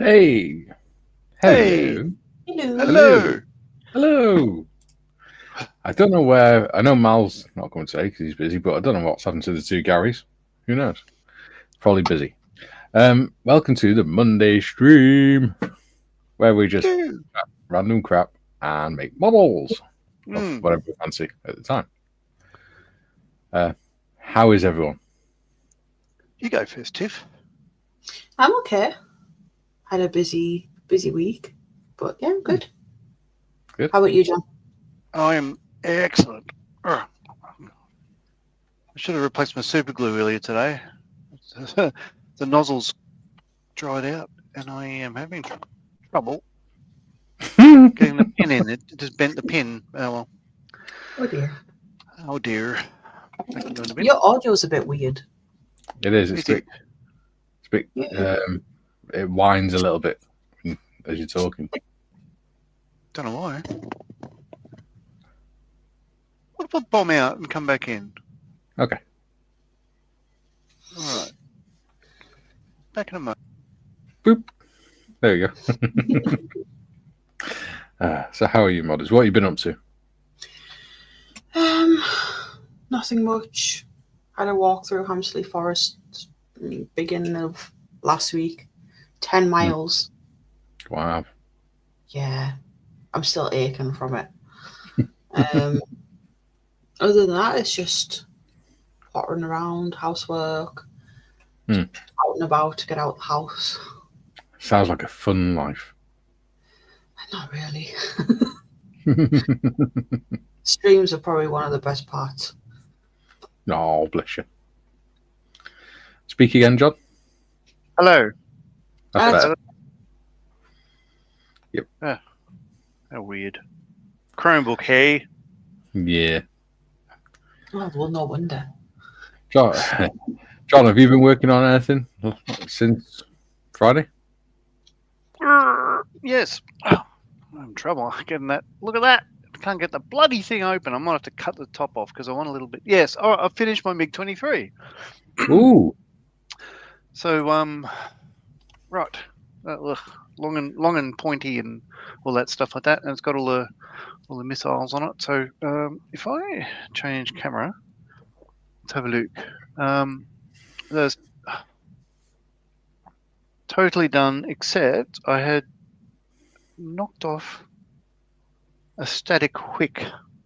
Hey, Hey, hello, Hello. hello. hello. I don't know where. I know Mal's not coming today because he's busy, but I don't know what's happened to the two Garys. Who knows? Probably busy. Welcome to the Monday stream, where we just Woo. random crap and make models of Mm. whatever we fancy at the time. How is everyone? You go first, Tiff. I'm okay. Had a busy week, but yeah, I'm good. Good. How about you, John? I am excellent. I should have replaced my super glue earlier today. The nozzle's dried out, and I am having trouble getting the pin in. It just bent the pin. Oh well. Oh dear. Oh dear. I can go in the bin. Your audio's a bit weird. It is. It's Is it? big. Yeah. It whines a little bit as you're talking. Don't know why. What if I bomb out and come back in? Okay. All right. Back in a moment. Boop. There you go. So how are you, modders? What have you been up to? Nothing much. Had a walk through Hamsley Forest beginning of last week. 10 miles. Wow. Yeah. I'm still aching from it. Other than that, it's just pottering around, housework, out and about to get out the house. Sounds like a fun life. Not really. Streams are probably one of the best parts. Oh, bless you. Speak again, John. Hello. That's better. Yep. How weird. Chromebook, hey? Yeah. Oh, well, no wonder. John, have you been working on anything since Friday? Yes. Oh, I'm in trouble getting that. Look at that. I can't get the bloody thing open. I might have to cut the top off because I want a little bit. Yes. All right, I finished my MiG-23. Ooh. So, right. Long and pointy and all that stuff like that. And it's got all the missiles on it. So, if I change camera, let's have a look. There's totally done, except I had knocked off a static wick,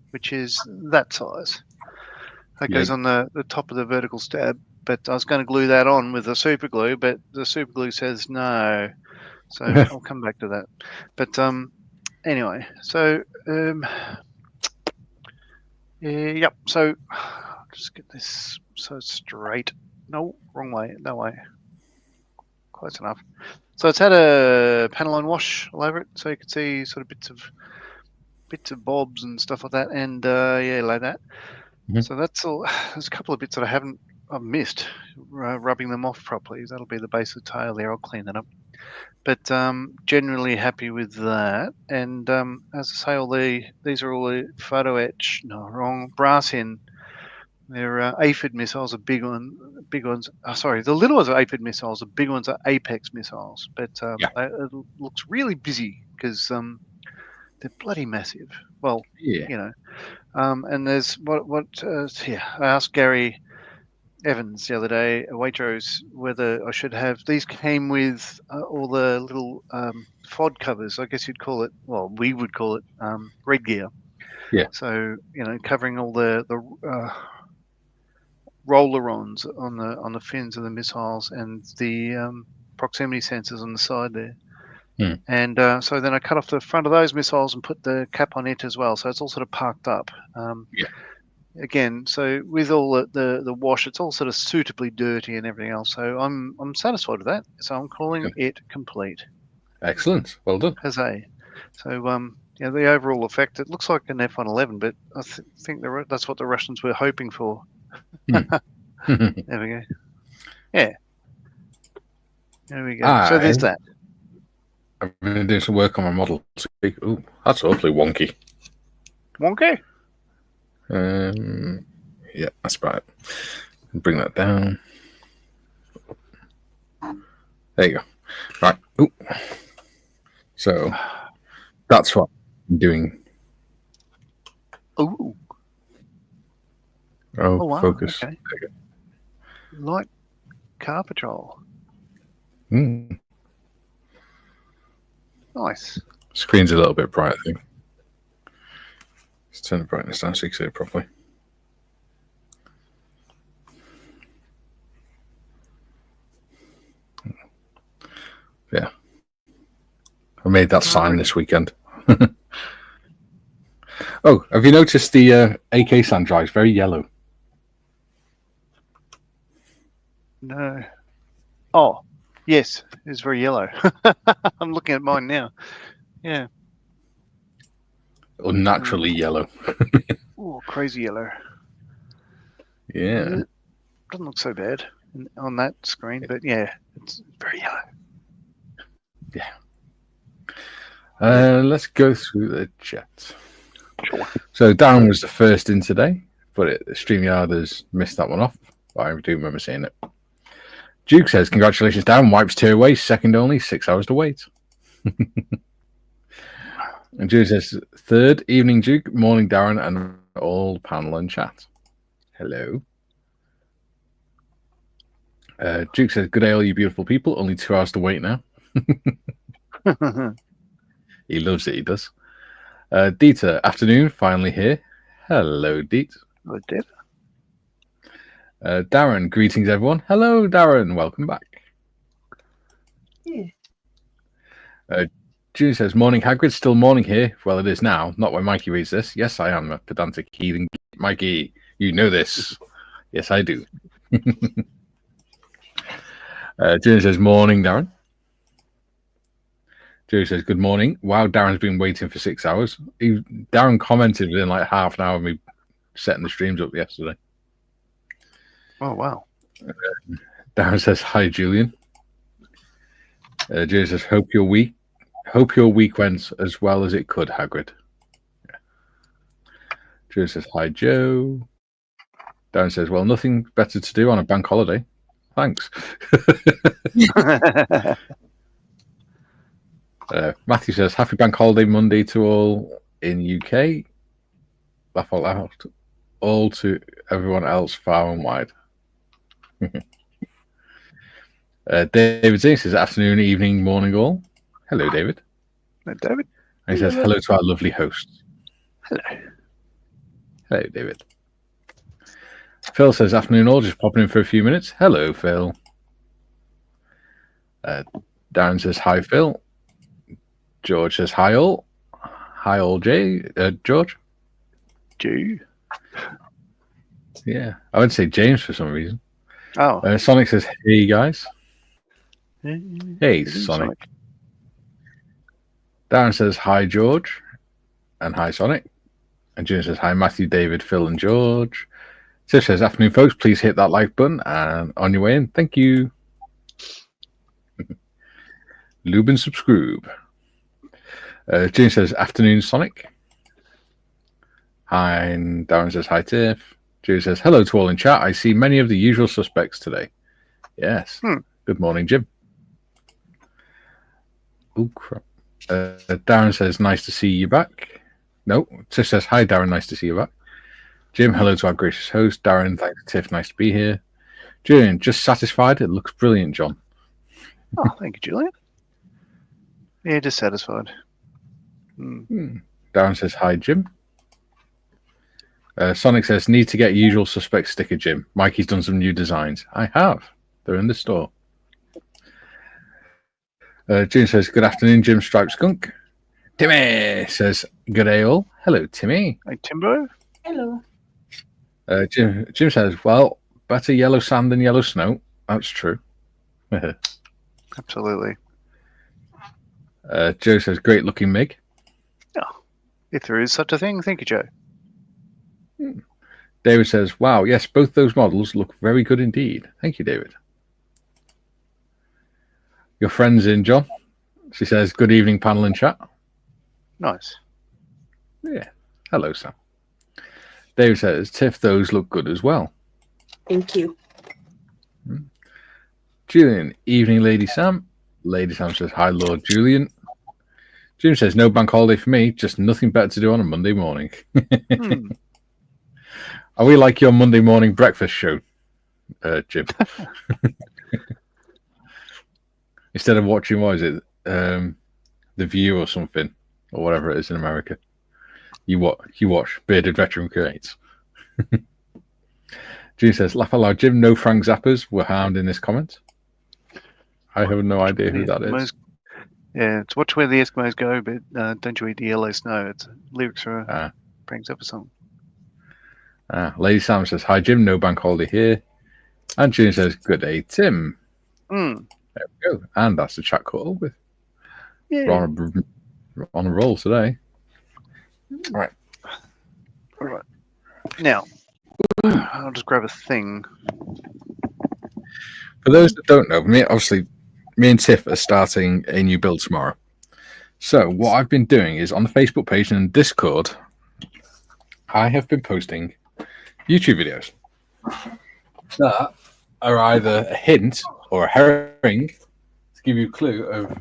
which is that size. That goes on the top of the vertical stab. But I was going to glue that on with the super glue, but the super glue says no. So I'll come back to that. But anyway, so yep. So I'll just get this so straight. No, wrong way. No way. Close enough. So it's had a panel line wash all over it, so you can see sort of bits of bobs and stuff like that, and like that. Mm-hmm. So that's all. There's a couple of bits that I've missed rubbing them off properly. That'll be the base of the tail there. I'll clean that up. But generally happy with that. And as I say, these are all the photo etch. No, wrong. Brass in. They're aphid missiles, are big ones. The little ones are aphid missiles. The big ones are apex missiles. But it looks really busy because they're bloody massive. Well, yeah. And there's I asked Gary Evans the other day, Waitrose, whether I should have these. Came with all the little FOD covers, I guess you'd call it. Well, we would call it red gear. Yeah. So covering all the rollerons on the fins of the missiles and the proximity sensors on the side there. And so then I cut off the front of those missiles and put the cap on it as well. So it's all sort of parked up. Again, so with all the wash, it's all sort of suitably dirty and everything else. So I'm satisfied with that. So I'm calling it complete. Excellent. Well done. Huzzah. So the overall effect, it looks like an F-111, but I think that's what the Russians were hoping for. There we go. Yeah. There we go. So there's that. I've been doing some work on my model. Ooh, that's awfully wonky. Wonky? Yeah, that's right. Bring that down. There you go. Right. Ooh. So that's what I'm doing. Ooh. Oh, Oh, wow. focus. Okay. Light car patrol. Mm. Nice. Screen's a little bit bright, I think. Let's turn the brightness down so you can see it properly. Yeah. I made that sign this weekend. Oh, have you noticed the AK sand drive is very yellow? No. Oh, yes. It's very yellow. I'm looking at mine now. Yeah. Unnaturally yellow. Oh, crazy yellow. Yeah. Doesn't look so bad on that screen, but yeah, it's very yellow. Yeah. Let's go through the chat. Sure. So Darren was the first in today, but StreamYard has missed that one off. I do remember seeing it. Duke says, congratulations, Darren. Wipes 2 away, second only, 6 hours to wait. And Duke says, third evening, Duke. Morning, Darren, and all panel and chat. Hello. Duke says, good day, all you beautiful people. Only 2 hours to wait now. He loves it, he does. Dieter, afternoon, finally here. Hello, Deet. Hello, Deb. Darren, greetings, everyone. Hello, Darren. Welcome back. Yeah. June says, morning, Hagrid. Still morning here. Well, it is now. Not when Mikey reads this. Yes, I am a pedantic heathen. Mikey, you know this. Yes, I do. June says, morning, Darren. Joe says, good morning. Wow, Darren's been waiting for 6 hours. Darren commented within like half an hour of me setting the streams up yesterday. Oh, wow. Darren says, hi, Julian. Joe says, hope your week went as well as it could, Hagrid. Yeah. Joe says, hi, Joe. Darren says, well, nothing better to do on a bank holiday. Thanks. Matthew says, happy bank holiday Monday to all in UK. Laugh out loud. All to everyone else far and wide. David Zane says, afternoon, evening, morning all. Hello, David. Hello, David. And he says, hello to our lovely host. Hello. Hello, David. Phil says, afternoon all, just popping in for a few minutes. Hello, Phil. Darren says, hi, Phil. George says, hi, all. Hi, all, George. Jew. Yeah, I would say James for some reason. Oh. Sonic says, hey, guys. Hey, Hey, Sonic. Darren says, hi, George. And hi, Sonic. And June says, hi, Matthew, David, Phil, and George. Tiff says, afternoon, folks. Please hit that like button and on your way in. Thank you. Lubin subscribe. June says, afternoon, Sonic. Hi, and Darren says, hi, Tiff. June says, hello to all in chat. I see many of the usual suspects today. Yes. Good morning, Jim. Oh, crap. Darren says, nice to see you back. No, Tiff says, hi, Darren. Nice to see you back. Jim, hello to our gracious host. Darren, thanks, Tiff. Nice to be here. Julian, just satisfied? It looks brilliant, John. Oh, thank you, Julian. Yeah, just satisfied. Darren says, hi, Jim. Sonic says, need to get usual suspect sticker, Jim. Mikey's done some new designs. I have. They're in the store. Jim says, good afternoon, Jim Striped Skunk. Timmy says, good day all. Hello, Timmy. Hey, Timbo. Hello. Jim says, well, better yellow sand than yellow snow. That's true. Absolutely. Joe says, great looking Mig. Oh, if there is such a thing, thank you, Joe. David says, wow, yes, both those models look very good indeed. Thank you, David. Your friend's in, John. She says, good evening, panel and chat. Nice. Yeah. Hello, Sam. David says, Tiff, those look good as well. Thank you. Julian, evening, Lady Sam. Lady Sam says, hi, Lord Julian. Jim says, no bank holiday for me, just nothing better to do on a Monday morning. Are we like your Monday morning breakfast show, Jim? Instead of watching, what is it, The View or something, or whatever it is in America, you watch Bearded Veteran Creates. Jim says, laugh aloud, Jim, no Frank Zappers were harmed in this comment. I have no idea who that is. Yeah, it's Watch Where the Eskimos Go, but don't you eat the yellow snow. It's lyrics for a Frank Zappa song. Lady Sam says, hi, Jim, no bank holiday here. And Jim says, good day, Tim. There we go. And that's the chat call with. Yeah. We're on a roll today. All right. Now, I'll just grab a thing. For those that don't know, me and Tiff are starting a new build tomorrow. So what I've been doing is on the Facebook page and Discord, I have been posting YouTube videos that are either a hint or a herring to give you a clue of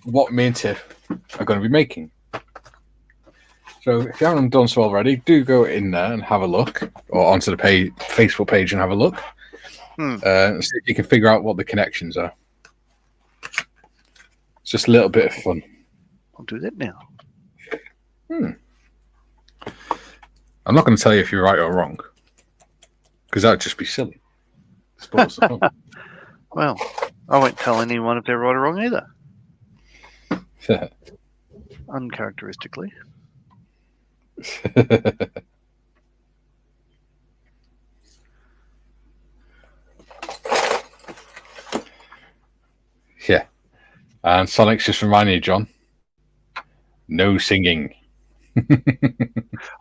what me and Tiff are going to be making. So if you haven't done so already, do go in there and have a look, or onto the Facebook page and have a look. See if you can figure out what the connections are. It's just a little bit of fun. I'll do that now. I'm not going to tell you if you're right or wrong, because that would just be silly. Spoils the fun. Well, I won't tell anyone if they're right or wrong either. Uncharacteristically. Yeah. And Sonic's just reminding you, John, no singing.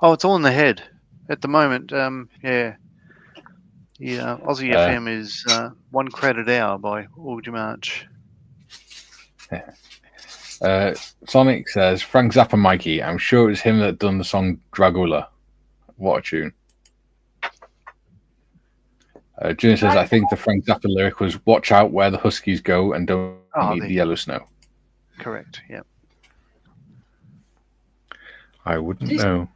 Oh, it's all in the head at the moment. Yeah. Aussie FM is 1 credit hour by Augie March. Sonic says, Frank Zappa Mikey, I'm sure it's him that done the song Dragula. What a tune. Junior says, I think the Frank Zappa lyric was, watch out where the Huskies go and don't eat the yellow snow. Correct, yeah. I wouldn't know.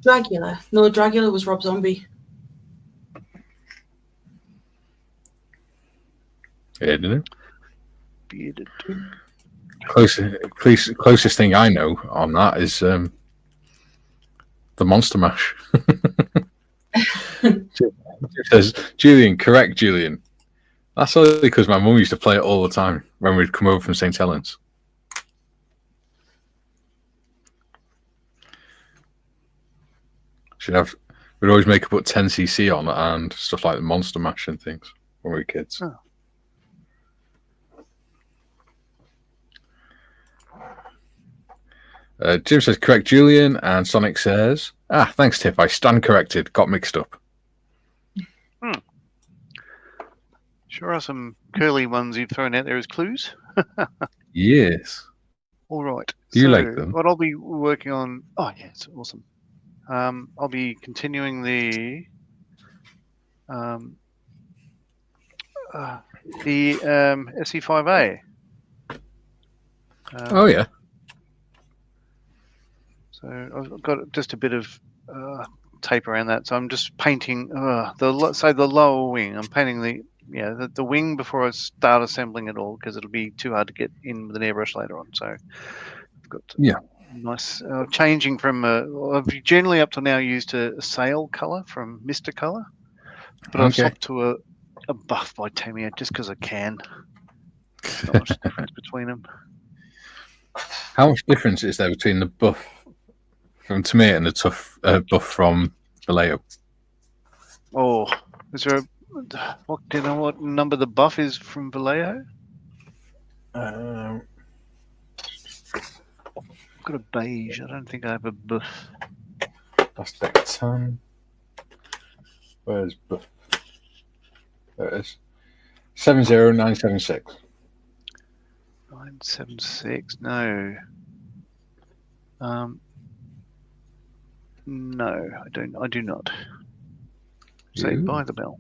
Dragula. No, Dragula was Rob Zombie. Yeah, didn't it? Bearded. Closest thing I know on that is the Monster Mash. It says, Julian, correct, Julian. That's only because my mum used to play it all the time when we'd come over from St. Helens. We'd always make her put 10cc on and stuff like the Monster Mash and things when we were kids. Oh. Jim says, correct, Julian. And Sonic says, thanks, Tiff. I stand corrected. Got mixed up. Sure are some curly ones you've thrown out there as clues. Yes. All right. Do you like them? What I'll be working on... Oh, yeah, it's awesome. I'll be continuing the SE5A. Oh, yeah. So I've got just a bit of tape around that. So I'm just painting the lower wing. I'm painting the wing before I start assembling it all, because it'll be too hard to get in with an airbrush later on. So I've got nice changing from I've generally up to now used a sail color from Mr. Color, but I've swapped to a buff by Tamiya just because I can. There's not much difference between them. How much difference is there between the buff from Tamiya and the tough buff from Vallejo? Oh, is there do you know what number the buff is from Vallejo? I've got a beige. I don't think I have a buff. That's the 10. Where's buff? There it is. 70976. 976. No. No, I do not. Saved by the bell.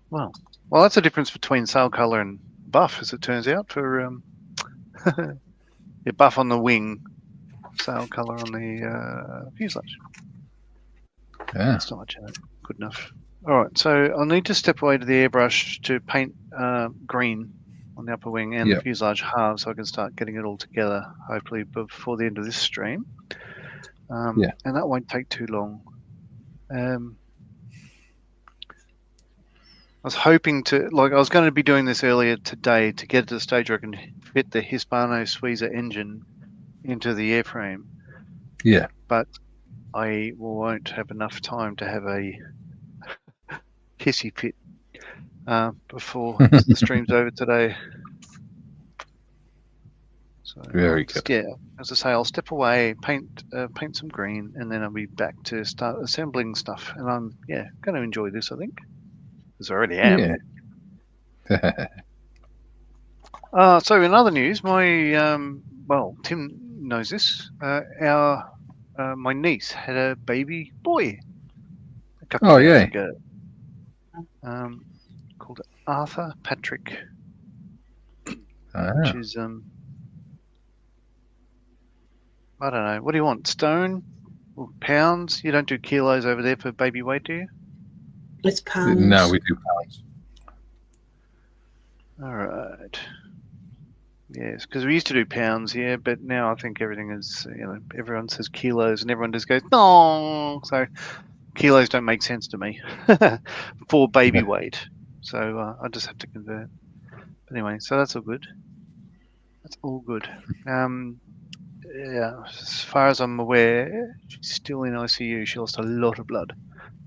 Well, Well, that's the difference between sail colour and buff, as it turns out. For buff on the wing, sail colour on the fuselage. Yeah. That's not much in it. Good enough. All right, so I'll need to step away to the airbrush to paint green on the upper wing and the fuselage halves, so I can start getting it all together, hopefully before the end of this stream. And that won't take too long. I was hoping to, I was going to be doing this earlier today to get to the stage where I can fit the Hispano-Suiza engine into the airframe. Yeah. But I won't have enough time to have a hissy fit before the stream's over today. So very good. Yeah, as I say, I'll step away, paint some green, and then I'll be back to start assembling stuff. And I'm going to enjoy this, I think, because I already am. Yeah. So in other news, my Tim knows this. My niece had a baby boy a couple of hours ago. Called Arthur Patrick, which is I don't know. What do you want? Stone or pounds? You don't do kilos over there for baby weight, do you? It's pounds. No, we do pounds. All right. Yes, because we used to do pounds, but now I think everything is, everyone says kilos and everyone just goes, no. So kilos don't make sense to me for baby weight. So I just have to convert. But anyway, so that's all good. That's all good. As far as I'm aware, she's still in ICU. She lost a lot of blood,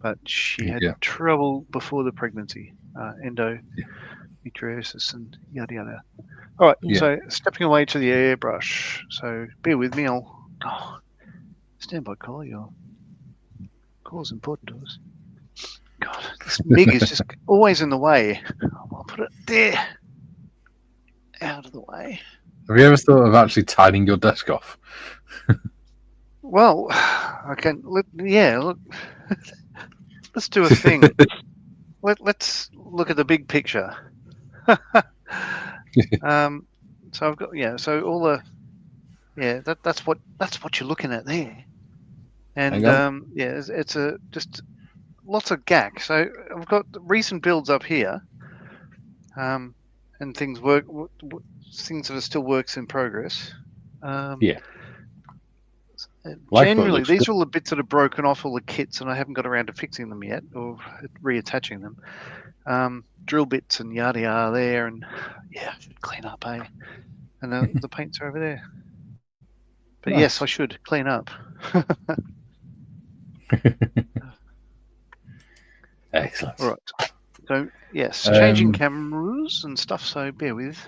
but she had trouble before the pregnancy, endometriosis and yada yada. All right, so stepping away to the airbrush. So bear with me. Stand by, caller. Your call's important to us. God, this MiG is just always in the way. I'll put it there, out of the way. Have you ever thought of actually tidying your desk off? Well, I can. Look, let's do a thing. Let's look at the big picture. So I've got so all the that's what you're looking at there, and it's just lots of gack. So I've got recent builds up here, and things things that are still works in progress. Generally, these are all the bits that are broken off all the kits, and I haven't got around to fixing them yet or reattaching them. Drill bits and yada yada there, and I should clean up, eh? And the paints are over there. But yes, I should clean up. Excellent. All right. So yes, changing cameras and stuff. So bear with.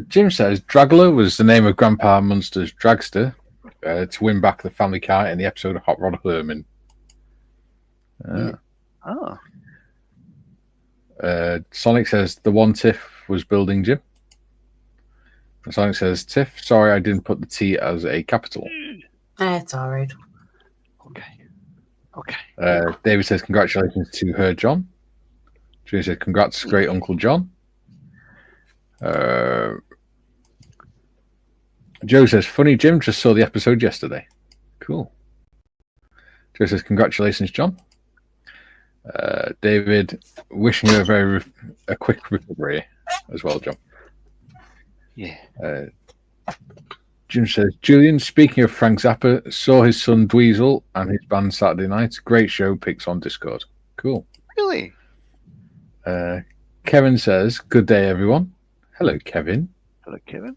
Jim says Dragler was the name of Grandpa Munster's dragster to win back the family car in the episode of Hot Rod Herman. Sonic says the one Tiff was building, Jim. And Sonic says, Tiff, sorry I didn't put the T as a capital. It's all right. Okay. David says congratulations to her, John. Jim says congrats, great Uncle John. Joe says, funny, Jim, just saw the episode yesterday. Cool. Joe says, congratulations, John. David, wishing you a quick recovery as well, John. Yeah. Jim says, Julian, speaking of Frank Zappa, saw his son Dweezil and his band Saturday night. Great show, pics on Discord. Cool. Really? Kevin says, good day, everyone. Hello, Kevin. Hello, Kevin.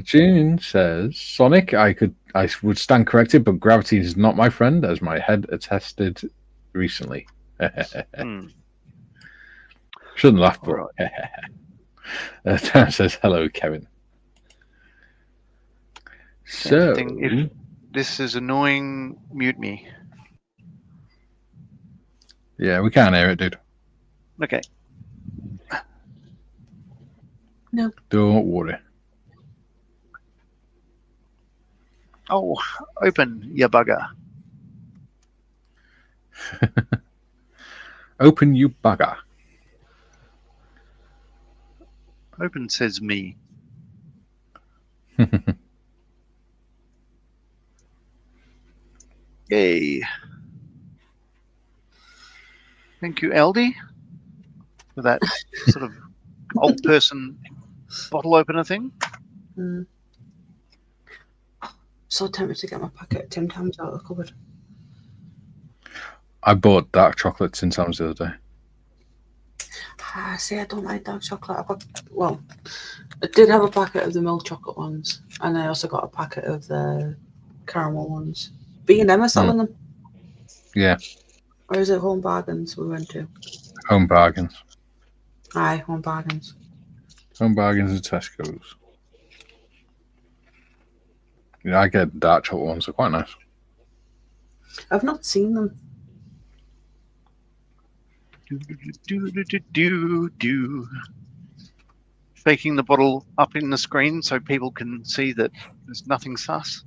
June says, Sonic, I would stand corrected, but gravity is not my friend, as my head attested recently. Shouldn't laugh, but Terrence says, hello, Kevin. So, if this is annoying, mute me. Yeah, we can't hear it, dude. Okay. No. Don't worry. Oh, open, ya bugger. Open, you bugger. Open says me. Yay. Thank you, Aldi, for that sort of old person bottle opener thing. So tempted to get my packet of Tim Tams out of the cupboard. I bought dark chocolate Tim Tams the other day. See, I don't like dark chocolate. I did have a packet of the milk chocolate ones, and I also got a packet of the caramel ones. B&M are selling them. Yeah. Or is it Home Bargains we went to? Home Bargains. Aye, Home Bargains. Home Bargains and Tesco's. Yeah, I get dark chocolate ones. They're quite nice. I've not seen them. Do. Faking the bottle up in the screen so people can see that there's nothing sus.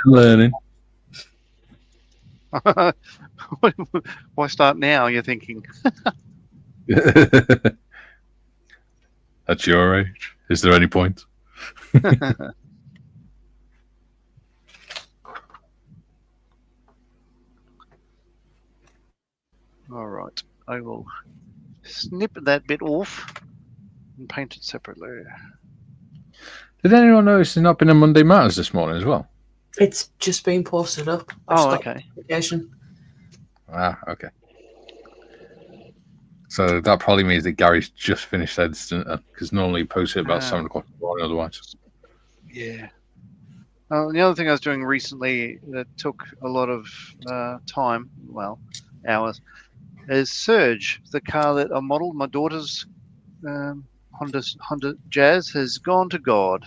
Learning. Why start now? You're thinking. At your age, is there any point? All right, I will snip that bit off and paint it separately. Did anyone notice there's not been a Monday Matters this morning as well? It's just been posted up. Okay. Okay. So that probably means that Gary's just finished editing it, because normally he posts it about 7 o'clock in the morning otherwise. Yeah. The other thing I was doing recently that took a lot of time, hours, is Surge, the car that I modelled. My daughter's Honda Jazz has gone to God.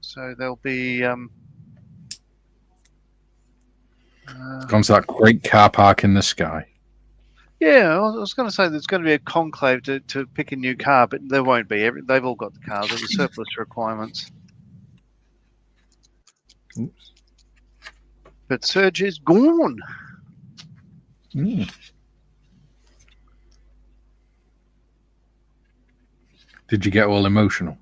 So there'll be gone to that great car park in the sky. Yeah, I was going to say there's going to be a conclave to pick a new car, but there won't be. They've all got the cars. There's surplus requirements. Oops. But Surge is gone. Did you get all emotional?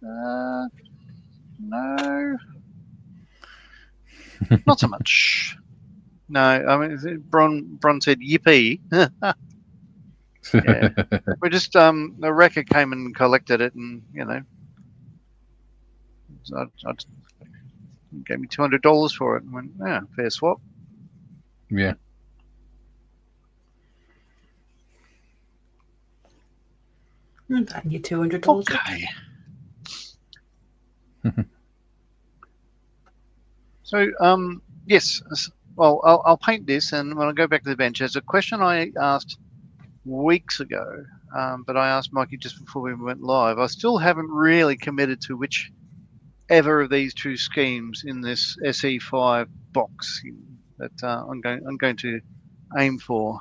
No. Not so much. No, I mean, Bron said, yippee. Yeah. We just, the wrecker came and collected it and, I gave me $200 for it and went, fair swap. Yeah. And you $200. Okay. So, yes. Well, I'll paint this, and when I go back to the bench, there's a question I asked weeks ago, but I asked Mikey just before we went live. I still haven't really committed to whichever of these two schemes in this SE5 box that I'm going to aim for.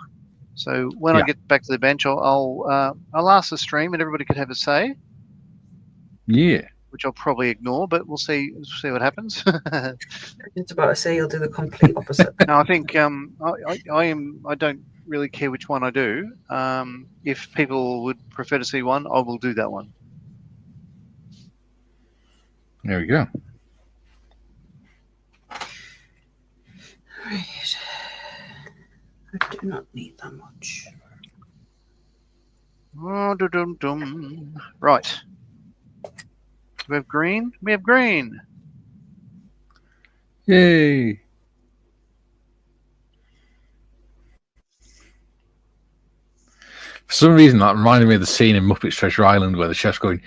So when I get back to the bench, I'll ask the stream, and everybody could have a say. Yeah. Which I'll probably ignore, but we'll see what happens. It's about to say you'll do the complete opposite. No, I think I don't really care which one I do. If people would prefer to see one, I will do that one. There we go. Right. I do not need that much. Right. We have green. We have green. Yay. For some reason, that reminded me of the scene in Muppets Treasure Island where the chef's going,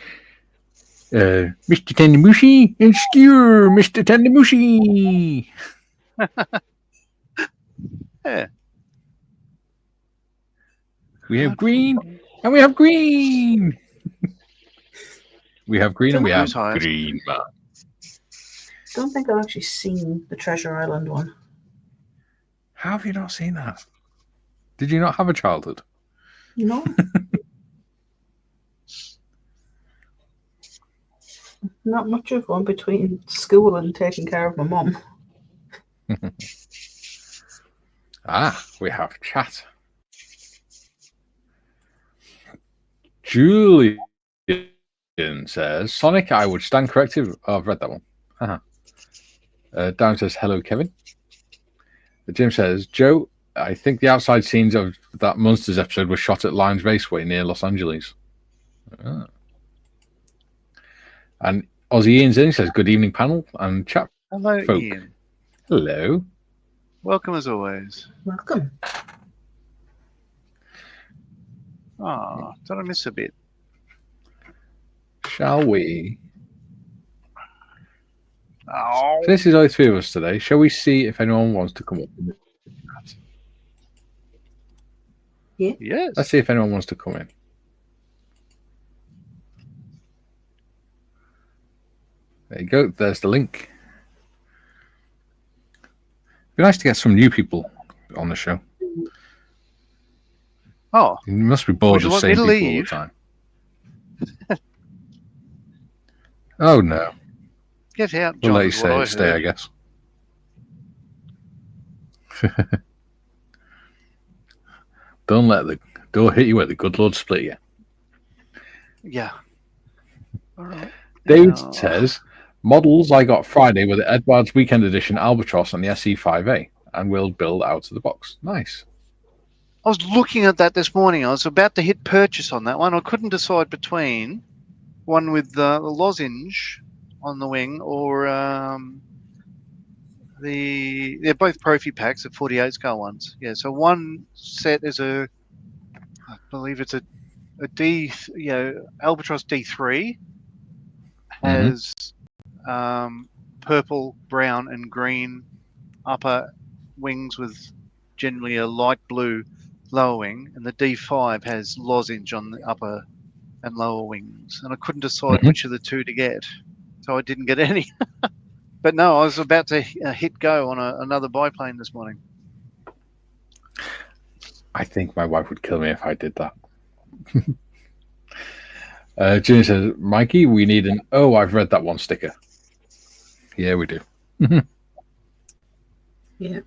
Mr. Tendemushi, and skewer, Mr. Tendemushi. Yeah. We have green, and we have green. We have green, and we have green. I don't think I've actually seen the Treasure Island one. How have you not seen that? Did you not have a childhood? No. Not much of one between school and taking care of my mum. We have chat. Julian says, Sonic, I would stand corrected. Oh, I've read that one. Down says, hello, Kevin. Jim says, Joe, I think the outside scenes of that Monsters episode were shot at Lions Raceway near Los Angeles. And Aussie Ian's in, says, good evening, panel and chat. Hello, folk. Ian. Hello. Welcome as always. Welcome. Oh, did I miss a bit? Shall we? Oh, So this is only three of us today. Shall we see if anyone wants to come up? yes. Let's see if anyone wants to come in. There you go. There's the link. It'd be nice to get some new people on the show. Oh, You must be bored Would you of want the me same to people all the leave? time. Oh no. get out, We'll John. let you is what I stay, I heard. guess. Don't hit you at the good Lord split you. Yeah. All right. David Now- says, models I got Friday were the Edwards Weekend Edition Albatross and the SE5A, and will build out of the box. Nice. I was looking at that this morning. I was about to hit purchase on that one. I couldn't decide between one with the lozenge on the wing or they're both Profi packs, the 48 scale ones. Yeah, so one set is I believe it's a Albatross D3 has purple, brown, and green upper wings with generally a light blue lower wing, and the D5 has lozenge on the upper and lower wings. And I couldn't decide which of the two to get, so I didn't get any. But no, I was about to hit go on another biplane this morning. I think my wife would kill me if I did that. Junior says, Mikey, we need an I've read that one sticker. Yeah, we do. Yeah.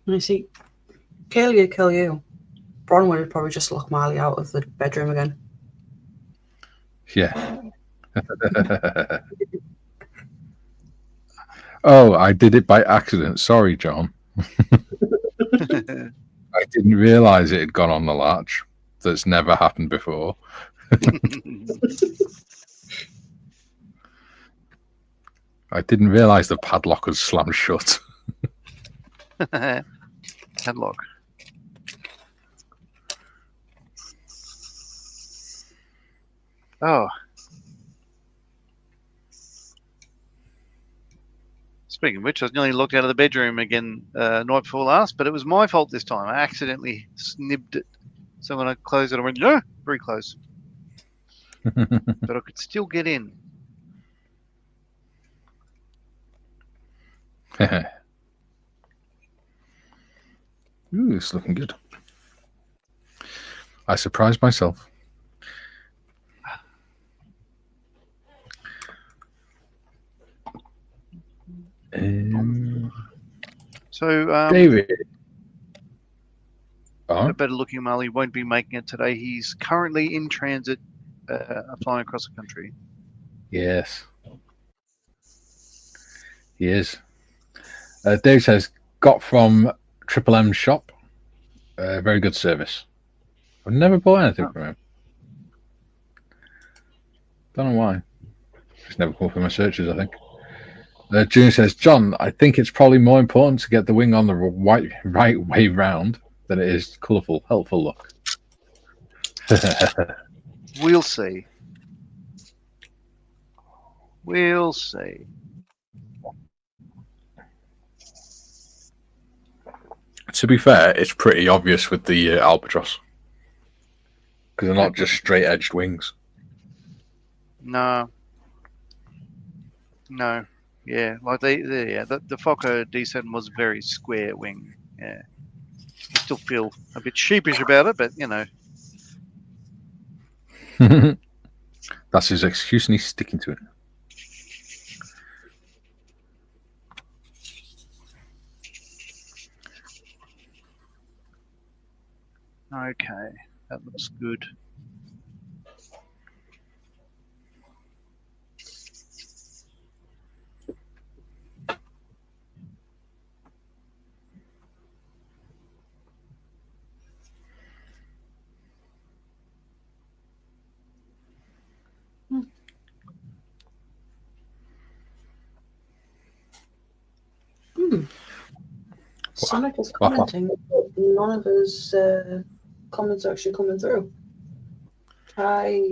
I see. Kill you. Bronwyn would probably just lock Marley out of the bedroom again. Yeah. I did it by accident. Sorry, John. I didn't realise it had gone on the latch. That's never happened before. I didn't realise the padlock was slammed shut. Padlock. Oh. Speaking of which, I was nearly locked out of the bedroom again night before last, but it was my fault this time. I accidentally snibbed it. So when I closed it, I went, yeah, very close. But I could still get in. Ooh, it's looking good. I surprised myself. So David. a better looking Marley won't be making it today. He's currently in transit, flying across the country. Yes. He is. Dave says, got from Triple M's shop. Very good service. I've never bought anything from him. Don't know why. Just never come up in my searches, I think. Junior says, John, I think it's probably more important to get the wing on the right way round than it is colourful, helpful look. We'll see. We'll see. To be fair, it's pretty obvious with the Albatross. Because they're not just straight-edged wings. No. Yeah, like the Fokker D7 was very square wing. Yeah, I still feel a bit sheepish about it, but you know. That's his excuse, and he's sticking to it. Okay, that looks good. Sonic is commenting, but none of his comments are actually coming through. I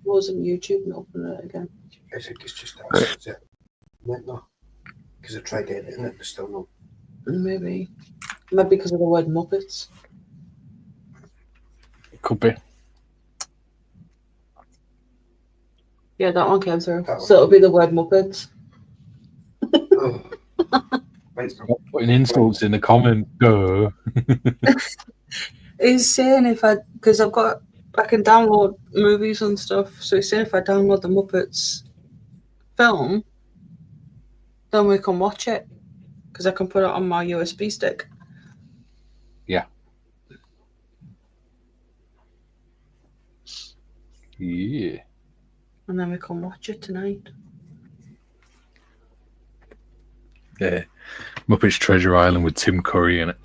was on YouTube and open it again. I think it's just accidents it went though. Because I tried editing it, but still not. Maybe because of the word Muppets. It could be. Yeah, that one came through. That one. So it'll be the word Muppets. Oh. Stop putting insults in the comment. Duh. He's saying because I can download movies and stuff. So he's saying if I download the Muppets film, then we can watch it because I can put it on my USB stick. Yeah. Yeah. And then we can watch it tonight. Yeah. Muppets Treasure Island with Tim Curry in it.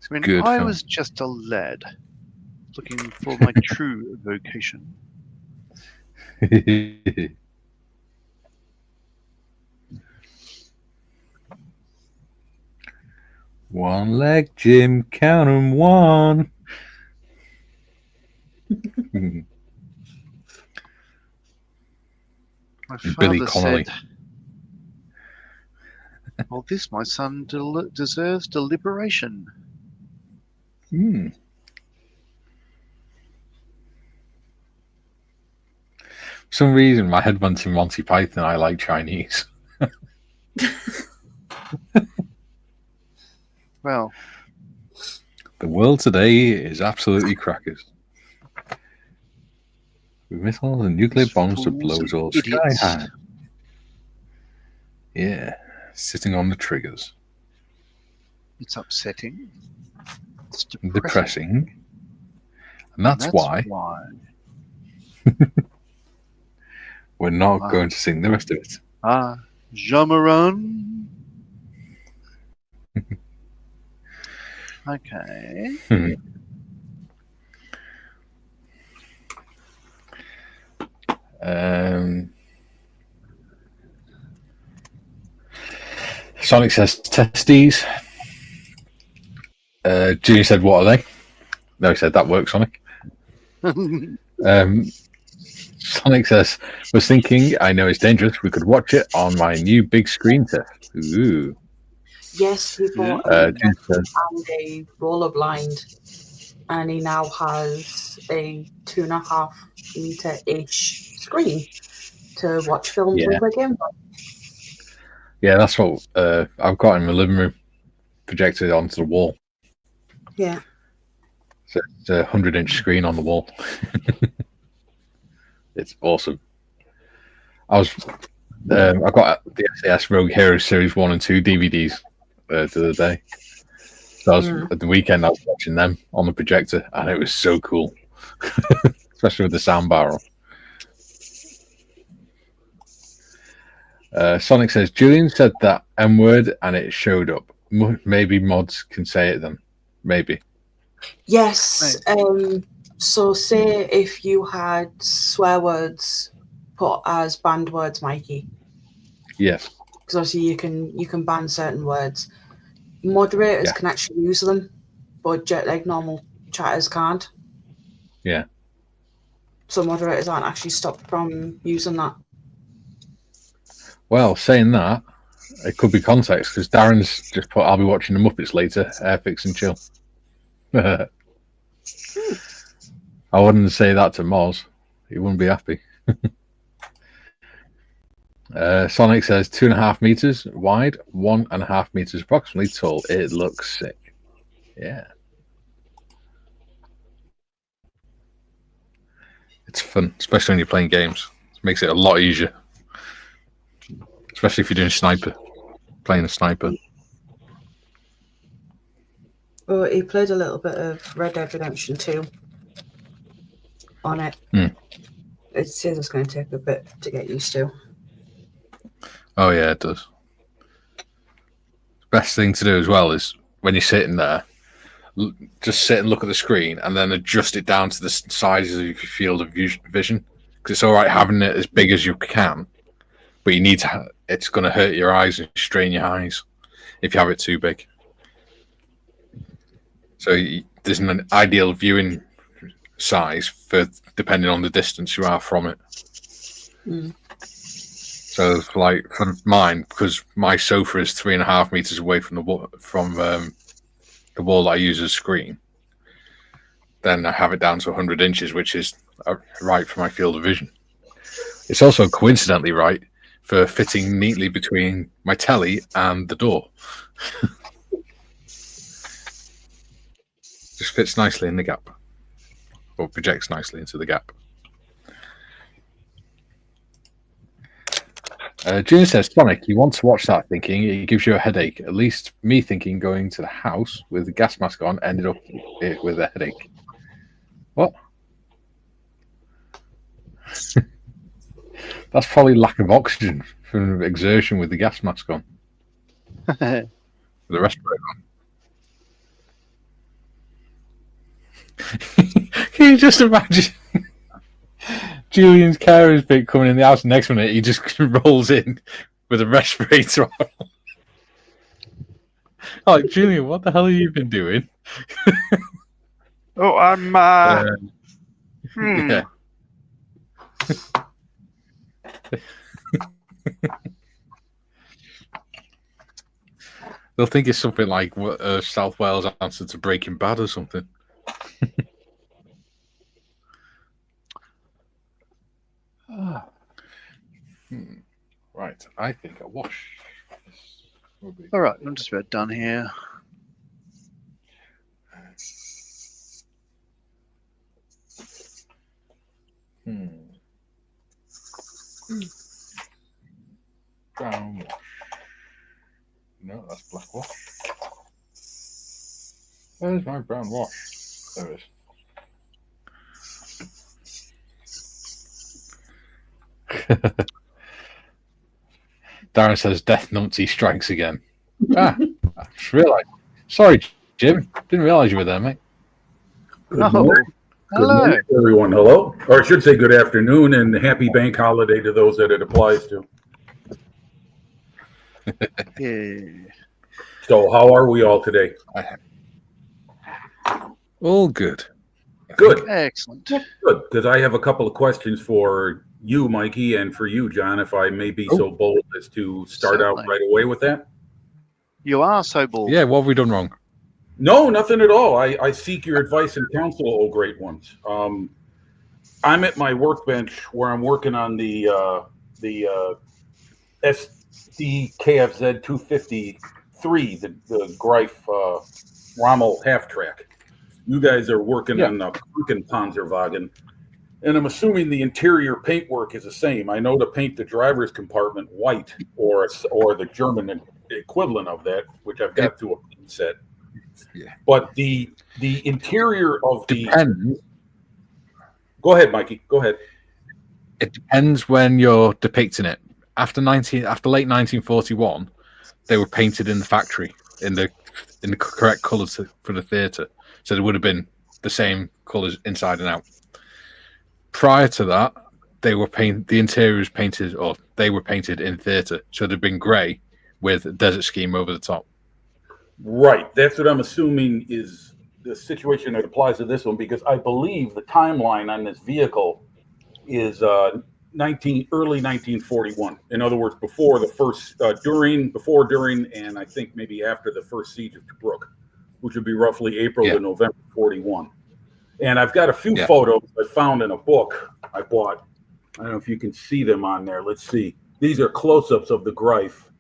When Good I film. was just a lad, looking for my true vocation. One leg, Jim, count 'em one. My Billy father Connolly. said, "Well, this, my son, deserves deliberation." For some reason, my head went to Monty Python. I like Chinese. Well, The world today is absolutely crackers. With missiles and nuclear bombs to blow us all sky idiots. high. Yeah, sitting on the triggers. It's upsetting. It's Depressing. And that's why we're not going to sing the rest of it. Jamaran. Okay. Sonic says testes. Junior said, "What are they?" No, he said that works, Sonic. Sonic says, "Was thinking. I know it's dangerous. We could watch it on my new big screen test." Ooh. Yes, he bought Junior says, and a roller blind, and he now has a 2.5 meter ish screen to watch films with again. Yeah, that's what I've got in my living room, projected onto the wall. Yeah. So it's a 100-inch screen on the wall. It's awesome. I got the SAS Rogue Heroes Series 1 and 2 DVDs the other day. So at the weekend I was watching them on the projector, and it was so cool. Especially with the sound bar on. Sonic says, Julian said that M word and it showed up. Maybe mods can say it then. Maybe. Yes. So say if you had swear words put as banned words, Mikey. Yes. Because obviously you can ban certain words. Moderators can actually use them, but like normal chatters can't. Yeah. So moderators aren't actually stopped from using that. Well, saying that, it could be context because Darren's just put, "I'll be watching the Muppets later. Airfix and chill." I wouldn't say that to Moz. He wouldn't be happy. Sonic says 2.5 meters wide, 1.5 meters approximately tall. It looks sick. Yeah. It's fun, especially when you're playing games. It makes it a lot easier. Especially if you're doing sniper. Playing a sniper. Well, he played a little bit of Red Dead Redemption 2 on it. It seems it's going to take a bit to get used to. Oh, yeah, it does. The best thing to do as well is when you're sitting there, just sit and look at the screen and then adjust it down to the size of your field of vision. Because it's all right having it as big as you can, but you need to. It's going to hurt your eyes and strain your eyes if you have it too big. So there's an ideal viewing size for depending on the distance you are from it. So, like for mine, because my sofa is 3.5 meters away from the wall that I use as a screen, then I have it down to 100 inches, which is right for my field of vision. It's also coincidentally right for fitting neatly between my telly and the door. Just fits nicely in the gap, or projects nicely into the gap. June says, Sonic, you want to watch that thinking it gives you a headache. At least me thinking going to the house with the gas mask on ended up with a headache. What? That's probably lack of oxygen from exertion with the gas mask on. With the respirator on. Can you just imagine Julian's carer's bit coming in the house, and next minute he just rolls in with a respirator on. Like, Julian, what the hell have you been doing? Oh, I'm. Yeah. They'll think it's something like South Wales answer to Breaking Bad or something. Right, I think a wash. All right, I'm just about done here. Brown wash. No, that's black wash. Where's my brown wash? There it is. Darren says Death Numpty strikes again. I just realised. Sorry, Jim. Didn't realise you were there, mate. Good morning. Good morning, everyone. Hello. Or I should say good afternoon and happy bank holiday to those that it applies to. Yeah. So how are we all today? All good. Good. Excellent. Good. Because I have a couple of questions for you, Mikey, and for you, John, if I may be so bold as to start out right away with that. You are so bold. Yeah, what have we done wrong? No, nothing at all. I seek your advice and counsel, oh great ones. I'm at my workbench where I'm working on the SDKFZ 253, the Greif Rommel half track. You guys are working on the Panzerwagen, and I'm assuming the interior paintwork is the same. I know to paint the driver's compartment white or the German equivalent of that, which I've got to a paint set. Yeah. But the interior of the depends. Go ahead, Mikey. Go ahead. It depends when you're depicting it. After late 1941, they were painted in the factory in the correct colours for the theatre, so they would have been the same colours inside and out. Prior to that, they were the interiors painted, or they were painted in theatre, so they'd been grey with a desert scheme over the top. Right. That's what I'm assuming is the situation that applies to this one, because I believe the timeline on this vehicle is early 1941. In other words, before the first, before, during, and I think maybe after the first siege of Tobruk, which would be roughly April to November 41. And I've got a few photos I found in a book I bought. I don't know if you can see them on there. Let's see. These are close-ups of the Greif,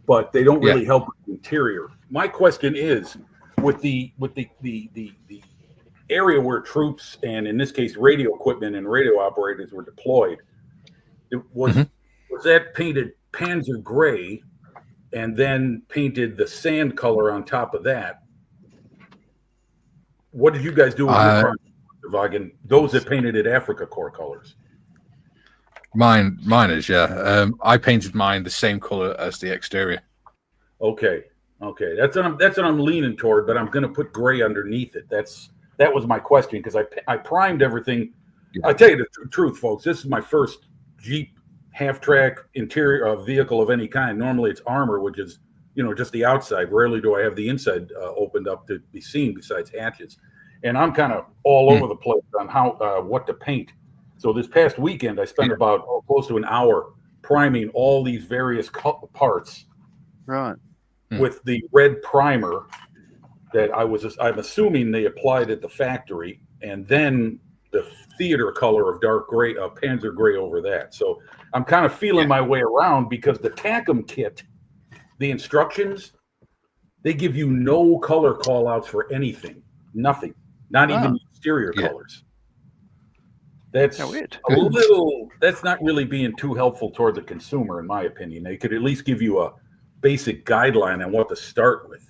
but they don't really help with the interior. My question is, with the area where troops and in this case radio equipment and radio operators were deployed, was that painted Panzer gray and then painted the sand color on top of that? What did you guys do with your Wagen? Those that painted it Africa Corps colors. Mine is, yeah. I painted mine the same color as the exterior. Okay. That's what I'm leaning toward, but I'm going to put gray underneath it. That was my question, because I primed everything. I tell you the truth, folks. This is my first Jeep half-track interior vehicle of any kind. Normally it's armor, which is just the outside. Rarely do I have the inside opened up to be seen besides hatches. And I'm kind of all over the place on how what to paint. So this past weekend, I spent about close to an hour priming all these various parts, right, with the red primer that I'm assuming they applied at the factory, and then the theater color of dark gray, Panzer gray over that. So I'm kind of feeling my way around, because the TACM kit, the instructions, they give you no color call outs for anything, nothing, not even exterior colors. That's that's not really being too helpful toward the consumer, in my opinion. They could at least give you a basic guideline on what to start with.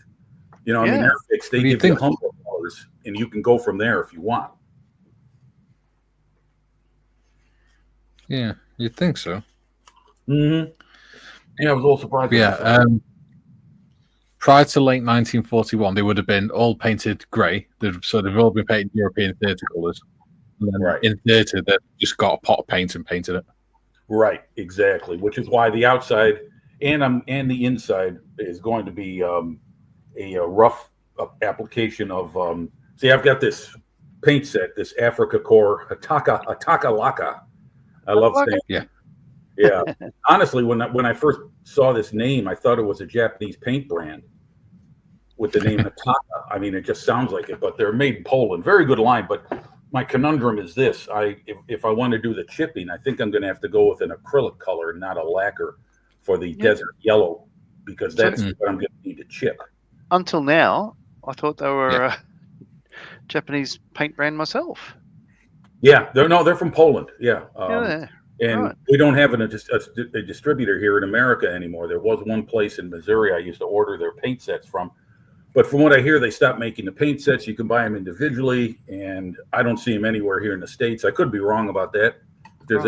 I mean, Airfix, they give you humble colors, and you can go from there if you want. Yeah, you'd think so. Mm-hmm. Yeah, I was a little surprised. Prior to late 1941, they would have been all painted grey. So they've all been painted European theatre colours. And then in theatre, they just got a pot of paint and painted it. Right, exactly. Which is why the outside and the inside is going to be a rough application of. See, I've got this paint set, this Africa Corps Ataka Laka. I love saying, yeah. Honestly, when I first saw this name, I thought it was a Japanese paint brand with the name Ataka. I mean, it just sounds like it, but they're made in Poland. Very good line, but my conundrum is this: if I want to do the chipping, I think I'm going to have to go with an acrylic color, not a lacquer, for the desert yellow, because that's what I'm going to need to chip. Until now, I thought they were a Japanese paint brand myself. Yeah, they're from Poland. Yeah, and we don't have a distributor here in America anymore. There was one place in Missouri I used to order their paint sets from. But from what I hear, they stopped making the paint sets. You can buy them individually, and I don't see them anywhere here in the States. I could be wrong about that. If there's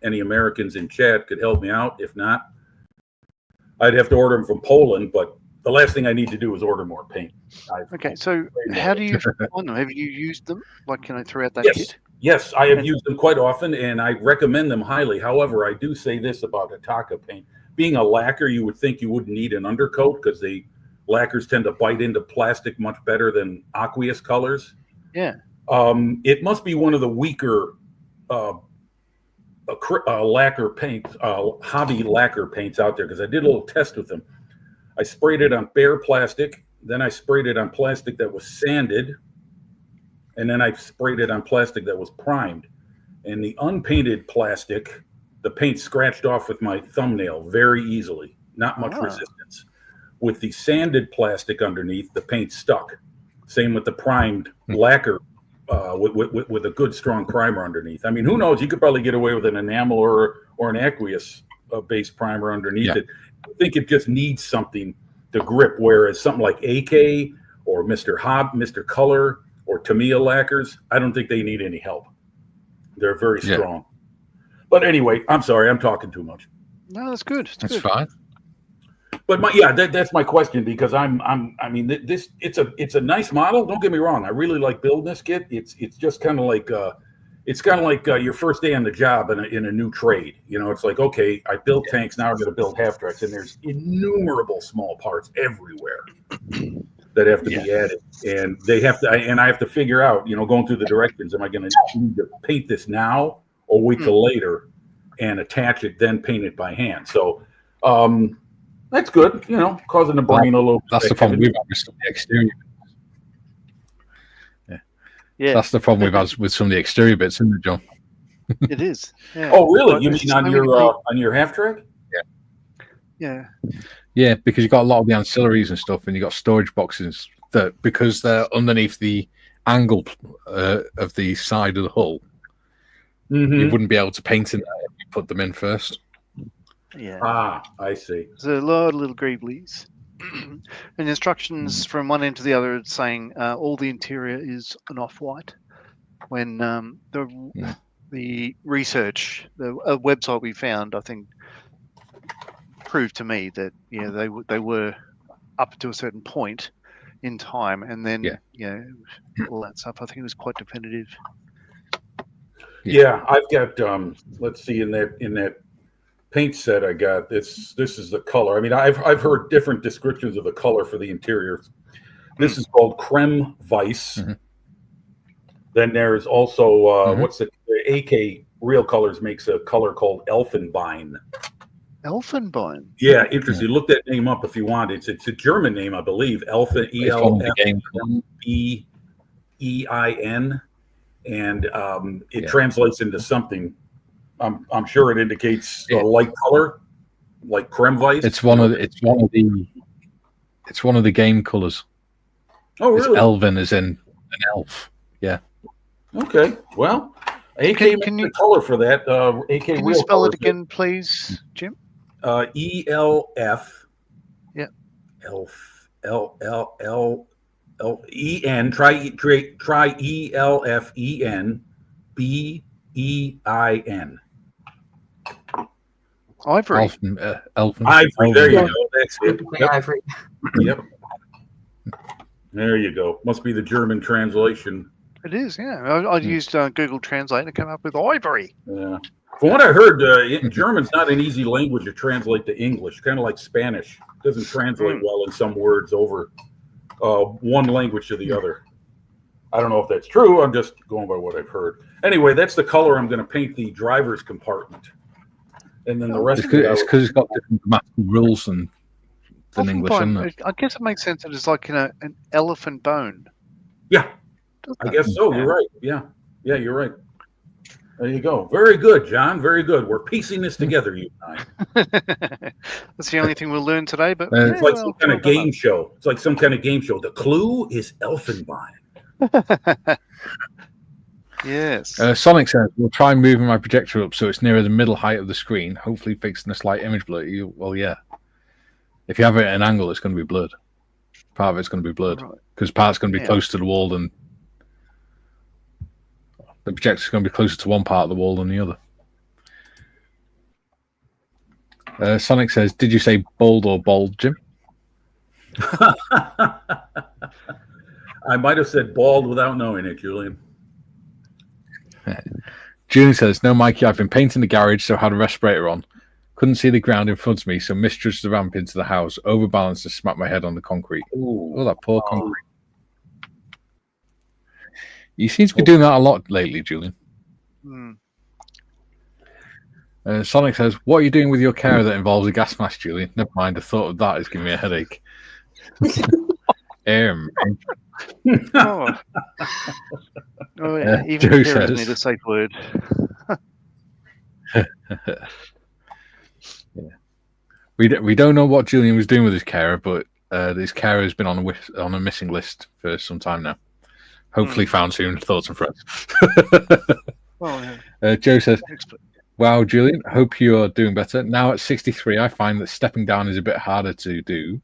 any Americans in chat, could help me out. If not, I'd have to order them from Poland. But the last thing I need to do is order more paint. So how do you find them? Have you used them throughout that kit? Yes, I have used them quite often, and I recommend them highly. However, I do say this about Ataka paint. Being a lacquer, you would think you wouldn't need an undercoat, because lacquers tend to bite into plastic much better than aqueous colors. Yeah. It must be one of the weaker lacquer paints, hobby lacquer paints out there, because I did a little test with them. I sprayed it on bare plastic, then I sprayed it on plastic that was sanded, and then I sprayed it on plastic that was primed. And the unpainted plastic, the paint scratched off with my thumbnail very easily, not much resistance. With the sanded plastic underneath, the paint stuck. Same with the primed lacquer, with a good strong primer underneath. I mean, who knows? You could probably get away with an enamel or an aqueous based primer underneath it. I think it just needs something to grip. Whereas something like AK or Mr. Color or Tamiya lacquers, I don't think they need any help. They're very strong. But anyway, I'm sorry, I'm talking too much. No, that's good. That's fine. But that's my question, because I mean, it's a nice model. Don't get me wrong. I really like building this kit. It's just kind of like your first day on the job in a new trade. It's like, okay, I built tanks. Now I'm going to build half tracks, and there's innumerable small parts everywhere that have to be added, and I have to figure out, going through the directions, am I going to need to paint this now or wait till later and attach it, then paint it by hand? So. That's good, causing the brain a little. That's the problem we've had with some of the exterior. Yeah, that's the problem we've had with some of the exterior bits, isn't it, John? It is. Yeah. Oh, really? But You there's mean so on many your half track? Yeah. Yeah, because you got a lot of the ancillaries and stuff, and you got storage boxes that, because they're underneath the angle of the side of the hull, you wouldn't be able to paint in there if you put them in first. Yeah. Ah, I see. There's a lot of little greeblies. And instructions from one end to the other saying all the interior is an off-white. When the research, a website we found, I think, proved to me that they were up to a certain point in time, and then all that stuff. I think it was quite definitive. Yeah, I've got let's see, in that paint set I got, this is the color. I mean, I've heard different descriptions of the color for the interiors. This is called creme vice. Then there's also what's the AK Real Colors makes a color called Elfenbein. Elfenbein. Yeah, interesting. Look that name up if you want. It's a German name, I believe. Elfen, ELFEIN, and it translates into something. I'm sure it indicates a light color, like creme vice. It's one of the game colors. Oh, really? It's Elven, as in an elf. Yeah. Okay. Well, AK makes the color for that. AK Can Real you spell Colors, it again, please, Jim? ELF. Yeah. EN. Try ELFEN BEIN. Ivory. Elfin. Ivory. There you go. That's it. Yep. Ivory. Yep. There you go. Must be the German translation. It is, yeah. I used Google Translate and came up with ivory. Yeah. From what I heard, German's not an easy language to translate to English. Kind of like Spanish. It doesn't translate well in some words over one language to the other. I don't know if that's true. I'm just going by what I've heard. Anyway, that's the color I'm going to paint the driver's compartment. And then the rest of it. It's because it's got different grammatical rules than English, isn't it? I guess it makes sense that it's like an elephant bone. Yeah. I guess so. You're right. Yeah. Yeah, you're right. There you go. Very good, John. Very good. We're piecing this together, you and I. That's the only thing we'll learn today. But it's like some kind of game show. It's like some kind of game show. The clue is Elfenbein. Yes. Sonic says, we'll try moving my projector up so it's nearer the middle height of the screen, hopefully fixing the slight image blur. Well, yeah. If you have it at an angle, it's going to be blurred. Part of it's going to be blurred because part's going to be closer to the wall than the projector's going to be closer to one part of the wall than the other. Sonic says, did you say bold or bold, Jim? I might have said bald without knowing it, Julian. Julian says, no, Mikey, I've been painting the garage, so I had a respirator on. Couldn't see the ground in front of me, so misjudged the ramp into the house, overbalanced and smacked my head on the concrete. Oh, that poor concrete. You seem to be doing that a lot lately, Julian. Sonic says, what are you doing with your carer that involves a gas mask, Julian? Never mind, the thought of that is giving me a headache. Oh, yeah. Even Joe carers says, need a safe word. We don't know what Julian was doing with his carer, but his carer has been on a missing list for some time now. Hopefully found soon. Thoughts and friends. Joe says, wow, Julian, hope you are doing better. Now at 63, I find that stepping down is a bit harder to do.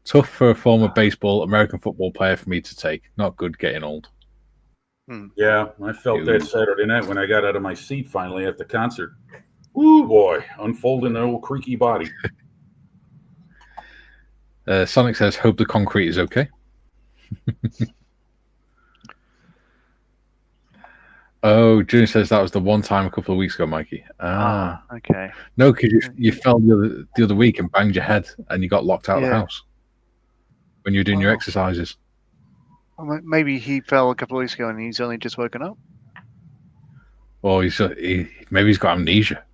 Tough for a former baseball, American football player for me to take. Not good getting old. Yeah, I felt that Saturday night when I got out of my seat finally at the concert. Ooh, boy, unfolding the old creaky body. Sonic says, hope the concrete is okay. Oh, June says that was the one time a couple of weeks ago, Mikey. Okay. No, because you fell the other week and banged your head and you got locked out of the house when you were doing your exercises. Well, maybe he fell a couple of weeks ago and he's only just woken up. Or maybe he's got amnesia.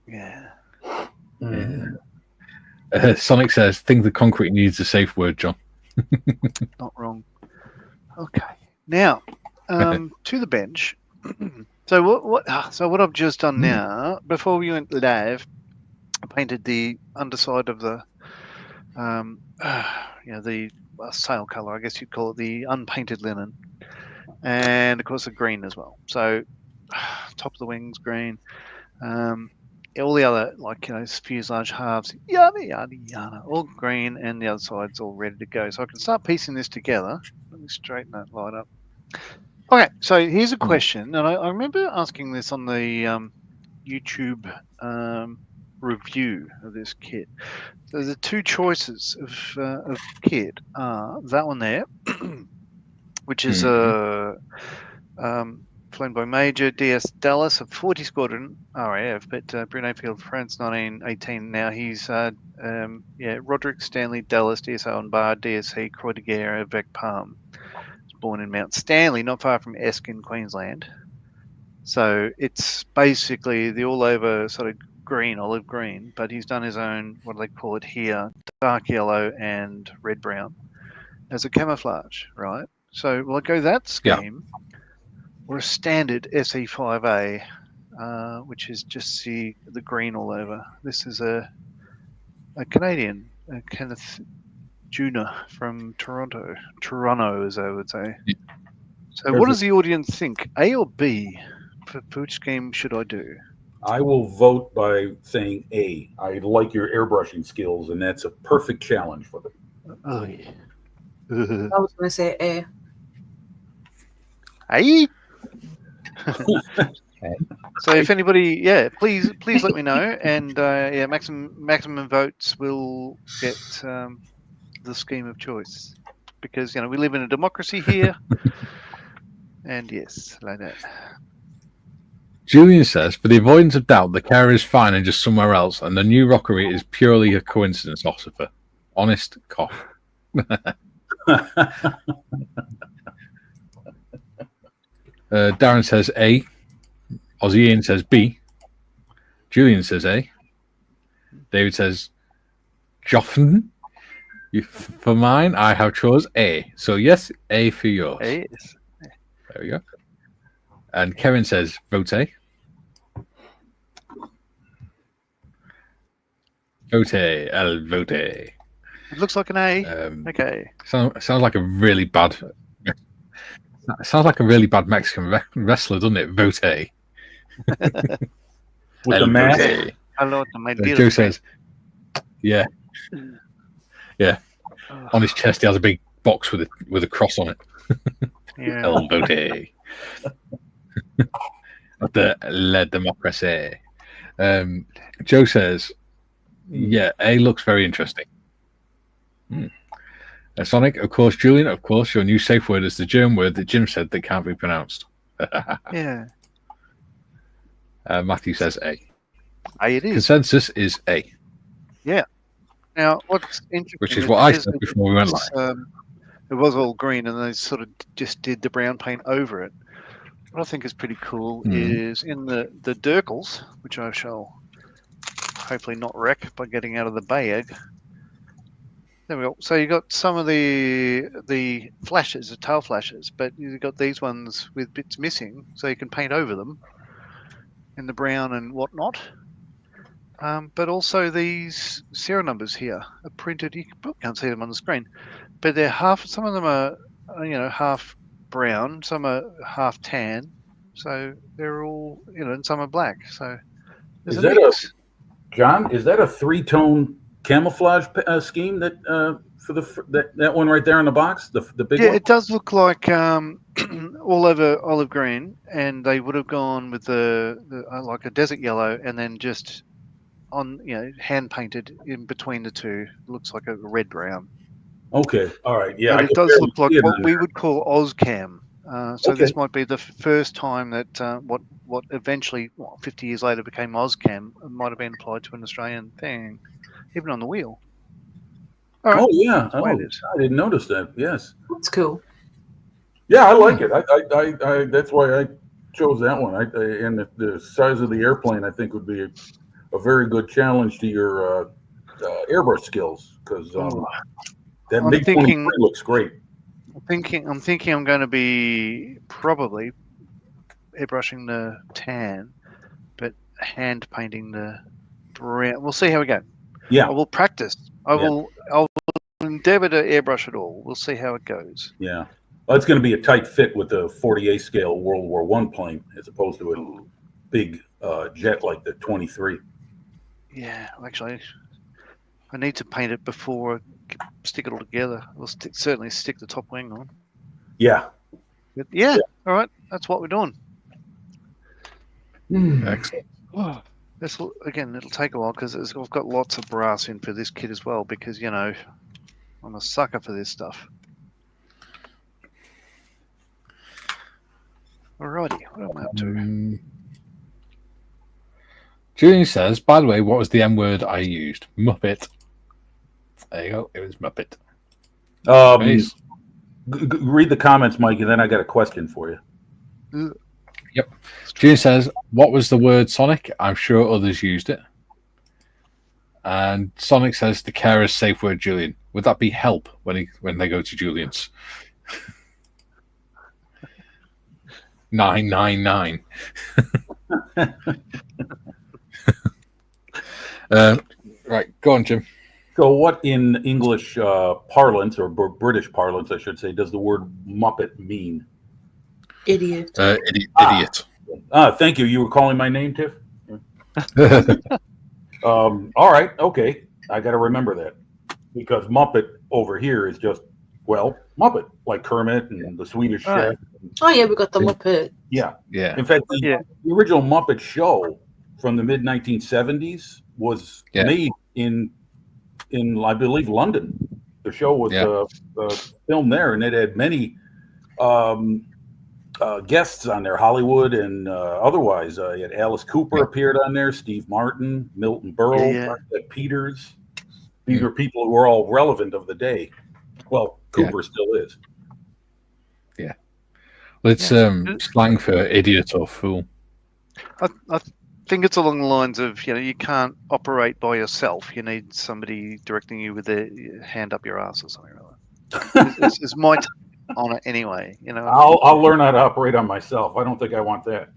Yeah. Sonic says, think the concrete needs a safe word, John. Not wrong. Okay. Now, to the bench. So what I've just done now, before we went live, I painted the underside of the the sail color, I guess you'd call it, the unpainted linen, and of course the green as well. So top of the wings green, all the other fuselage halves, yada yada yada, all green, and the other side's all ready to go. So I can start piecing this together. Let me straighten that light up. Okay, so here's a question, and I remember asking this on the YouTube review of this kit. So the two choices of kit are that one there, which is flown by Major DS Dallas of 40 Squadron RAF, but Brunei Field, France, 1918. Now he's Roderick Stanley Dallas, DSO on Bar, DSC, Croix de Guerre, Vec Palm. Born in Mount Stanley, not far from Esk in Queensland. So it's basically the all-over sort of green, olive green, but he's done his own, what do they call it here, dark yellow and red-brown as a camouflage, right? So will I go that scheme or a standard SE5A, which is just the green all over? This is a Canadian, Kenneth Junior from Toronto, as I would say. So what does the audience think? A or B? For which scheme should I do? I will vote by saying A. I like your airbrushing skills, and that's a perfect challenge for them. Oh, yeah. I was going to say A. A? So if anybody, please let me know, and maximum votes will get the scheme of choice, because we live in a democracy here, and yes, like that. Julian says, for the avoidance of doubt, the carrier is fine and just somewhere else, and the new rockery is purely a coincidence, Ossifer. Honest cough. Darren says A. Aussie Ian says B. Julian says A. David says Joffen. For mine, I have chose A. So yes, A for yours. A. There we go. And Kevin says vote A. Vote A. El vote A. It looks like an A. Okay. Sounds like a really bad. Sounds like a really bad Mexican wrestler, doesn't it? Vote A. With the mask. Hello to my dear Joe says, yeah. On his chest, he has a big box with a cross on it. Yeah. El vote. The La Democracy. Joe says, yeah, A looks very interesting. Sonic, of course, Julian, of course, your new safe word is the German word that Jim said that can't be pronounced. Yeah. Matthew says A. It is. Consensus is A. Yeah. Now, what's interesting, which is what I said before we went live. It was all green, and they sort of just did the brown paint over it. What I think is pretty cool is in the Dirkels, which I shall hopefully not wreck by getting out of the bag. There we go. So you got some of the flashes, the tail flashes, but you've got these ones with bits missing, so you can paint over them in the brown and whatnot. But also these serial numbers here are printed. You can't see them on the screen, but they're half. Some of them are, half brown. Some are half tan. So they're all, and some are black. So is that John? Is that a 3-tone camouflage scheme that for that one right there in the box, the big one? Yeah, it does look like all over olive green, and they would have gone with the like a desert yellow, and then just on hand painted in between the two. It looks like a red brown. Okay, all right, yeah. But it does look like what we would call OzCam. So this might be the first time that what eventually 50 years later became OzCam might have been applied to an Australian thing, even on the wheel. Right. Oh yeah, I didn't notice that. Yes, that's cool. Yeah, I like it. I that's why I chose that one. And the size of the airplane, I think, would be a very good challenge to your airbrush skills, because that MiG 23 looks great. I'm thinking I'm going to be probably airbrushing the tan, but hand painting the brown. We'll see how we go. Yeah. I will practice. I'll endeavour to airbrush it all. We'll see how it goes. Yeah. Well, it's going to be a tight fit with the 48 scale World War I plane as opposed to a big jet like the 23. Yeah, actually, I need to paint it before I stick it all together. We'll certainly stick the top wing on. Yeah. But yeah, all right, that's what we're doing. Excellent. This will, again, it'll take a while because I've got lots of brass in for this kit as well because, you know, I'm a sucker for this stuff. Alrighty, what am I up to? Julian says, by the way, what was the M word I used? Muppet. There you go. It was Muppet. Read the comments, Mike, and then I got a question for you. Yep. Julian says, what was the word Sonic? I'm sure others used it. And Sonic says, the carer's safe word, Julian. Would that be help when they go to Julian's? 999. Right, go on, Jim. So what in English parlance, or British parlance, I should say, does the word Muppet mean? Idiot. Idiot. Thank you. You were calling my name, Tiff? All right. Okay. I got to remember that. Because Muppet over here is just, well, Muppet, like Kermit and the Swedish Chef. Oh, yeah, we got the Muppet. Yeah. Yeah. In fact, the original Muppet show from the mid-1970s was made in I believe, London. The show was filmed there, and it had many guests on there, Hollywood and otherwise. You had Alice Cooper appeared on there, Steve Martin, Milton Berle, Margaret Peters. These were people who were all relevant of the day. Well, Cooper still is. Yeah. Well, it's slang for idiot or fool. I think it's along the lines of, you know, you can't operate by yourself. You need somebody directing you with their hand up your ass or something like that. It's my take on it anyway. You know, I'll learn how to operate on myself. I don't think I want that.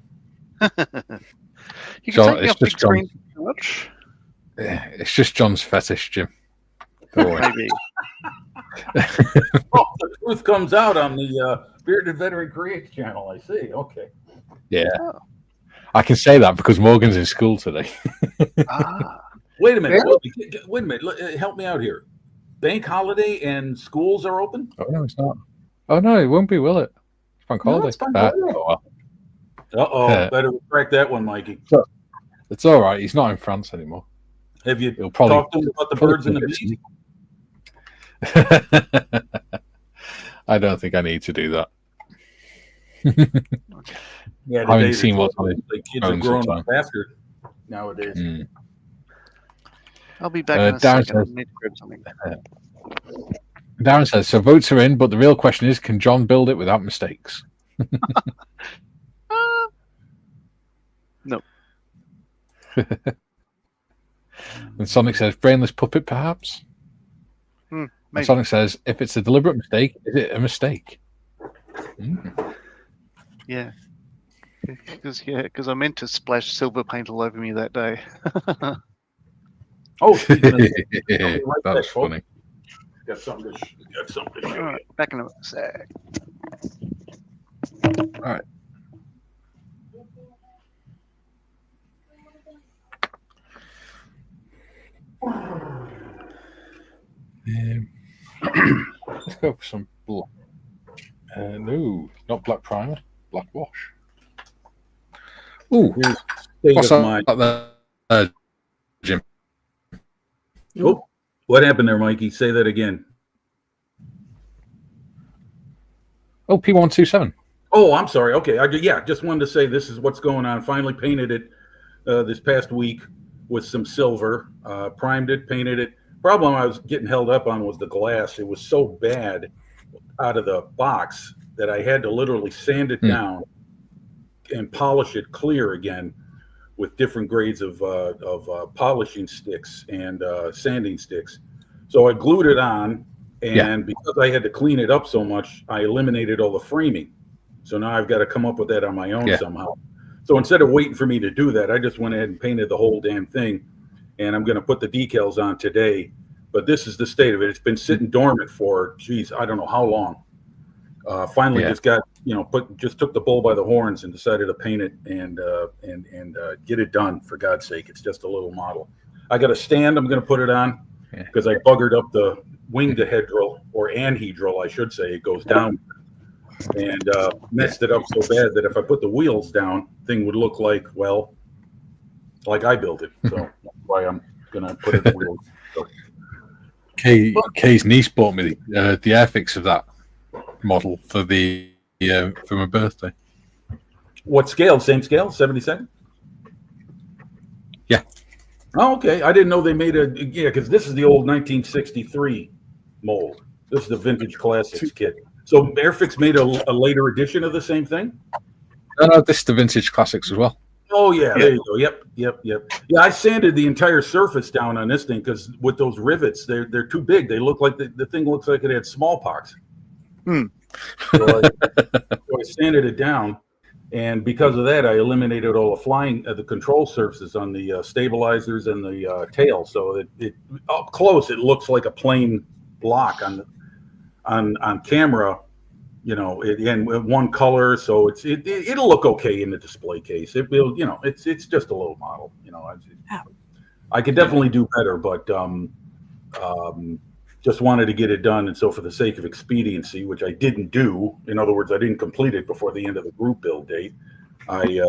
You can take me off big screen too much. Yeah, it's just John's fetish, Jim. Maybe. Oh, the truth comes out on the Bearded Veteran Creates channel. I see. Okay. Yeah. Oh. I can say that because Morgan's in school today. Wait a minute. Really? Wait a minute. Help me out here. Bank holiday and schools are open? Oh, no, it's not. Oh, no, it won't be, will it? It's bank holiday. It's bank holiday. Uh-oh. Better crack that one, Mikey. It's all right. He's not in France anymore. Have you talked to him about the birds and the bees? I don't think I need to do that. Yeah, I haven't seen what's on the kids are growing up faster nowadays. I'll be back in a second. I need to grab something. Darren says, so votes are in, but the real question is, can John build it without mistakes? No. And Sonic says, brainless puppet, perhaps? And Sonic says, if it's a deliberate mistake, is it a mistake? Yeah. Because I meant to splash silver paint all over me that day. Oh, that was funny. Got something to show All right, back in a sec. All right. Let's go for some black. No, not black primer, black wash. Ooh, what's that there, Jim? Oh, what happened there, Mikey? Say that again. Oh, P127. Oh, I'm sorry. Okay, just wanted to say this is what's going on. Finally painted it this past week with some silver. Primed it, painted it. Problem I was getting held up on was the glass. It was so bad out of the box that I had to literally sand it down and polish it clear again with different grades of polishing sticks and sanding sticks. So I glued it on, and because I had to clean it up so much, I eliminated all the framing. So now I've got to come up with that on my own Yeah. somehow. So instead of waiting for me to do that, I just went ahead and painted the whole damn thing. And I'm going to put the decals on today. But this is the state of it. It's been sitting dormant for, geez, I don't know how long. Finally, Yeah. just got, just took the bull by the horns and decided to paint it and get it done, for God's sake. It's just a little model. I got a stand I'm going to put it on because I buggered up the wing dihedral, or anhedral, I should say. It goes down and messed it up so bad that if I put the wheels down, thing would look like I built it. So that's why I'm going to put it in the wheels. So. Kay's niece bought me the airfix of that model for my birthday. What scale? Same scale? 72nd? Yeah. Oh, okay. I didn't know they made because this is the old 1963 mold. This is the Vintage Classics kit. So Airfix made a later edition of the same thing? No, this is the Vintage Classics as well. Oh, yeah, there you go. Yep. Yeah, I sanded the entire surface down on this thing because with those rivets, they're too big. They look like the thing looks like it had smallpox. So I sanded it down, and because of that, I eliminated all the the control surfaces on the stabilizers and the tail. So it up close, it looks like a plain block on camera. And one color, so it'll look okay in the display case. It will, it's just a little model. I could definitely do better, but just wanted to get it done. And so for the sake of expediency, which I didn't do, in other words, I didn't complete it before the end of the group build date, I,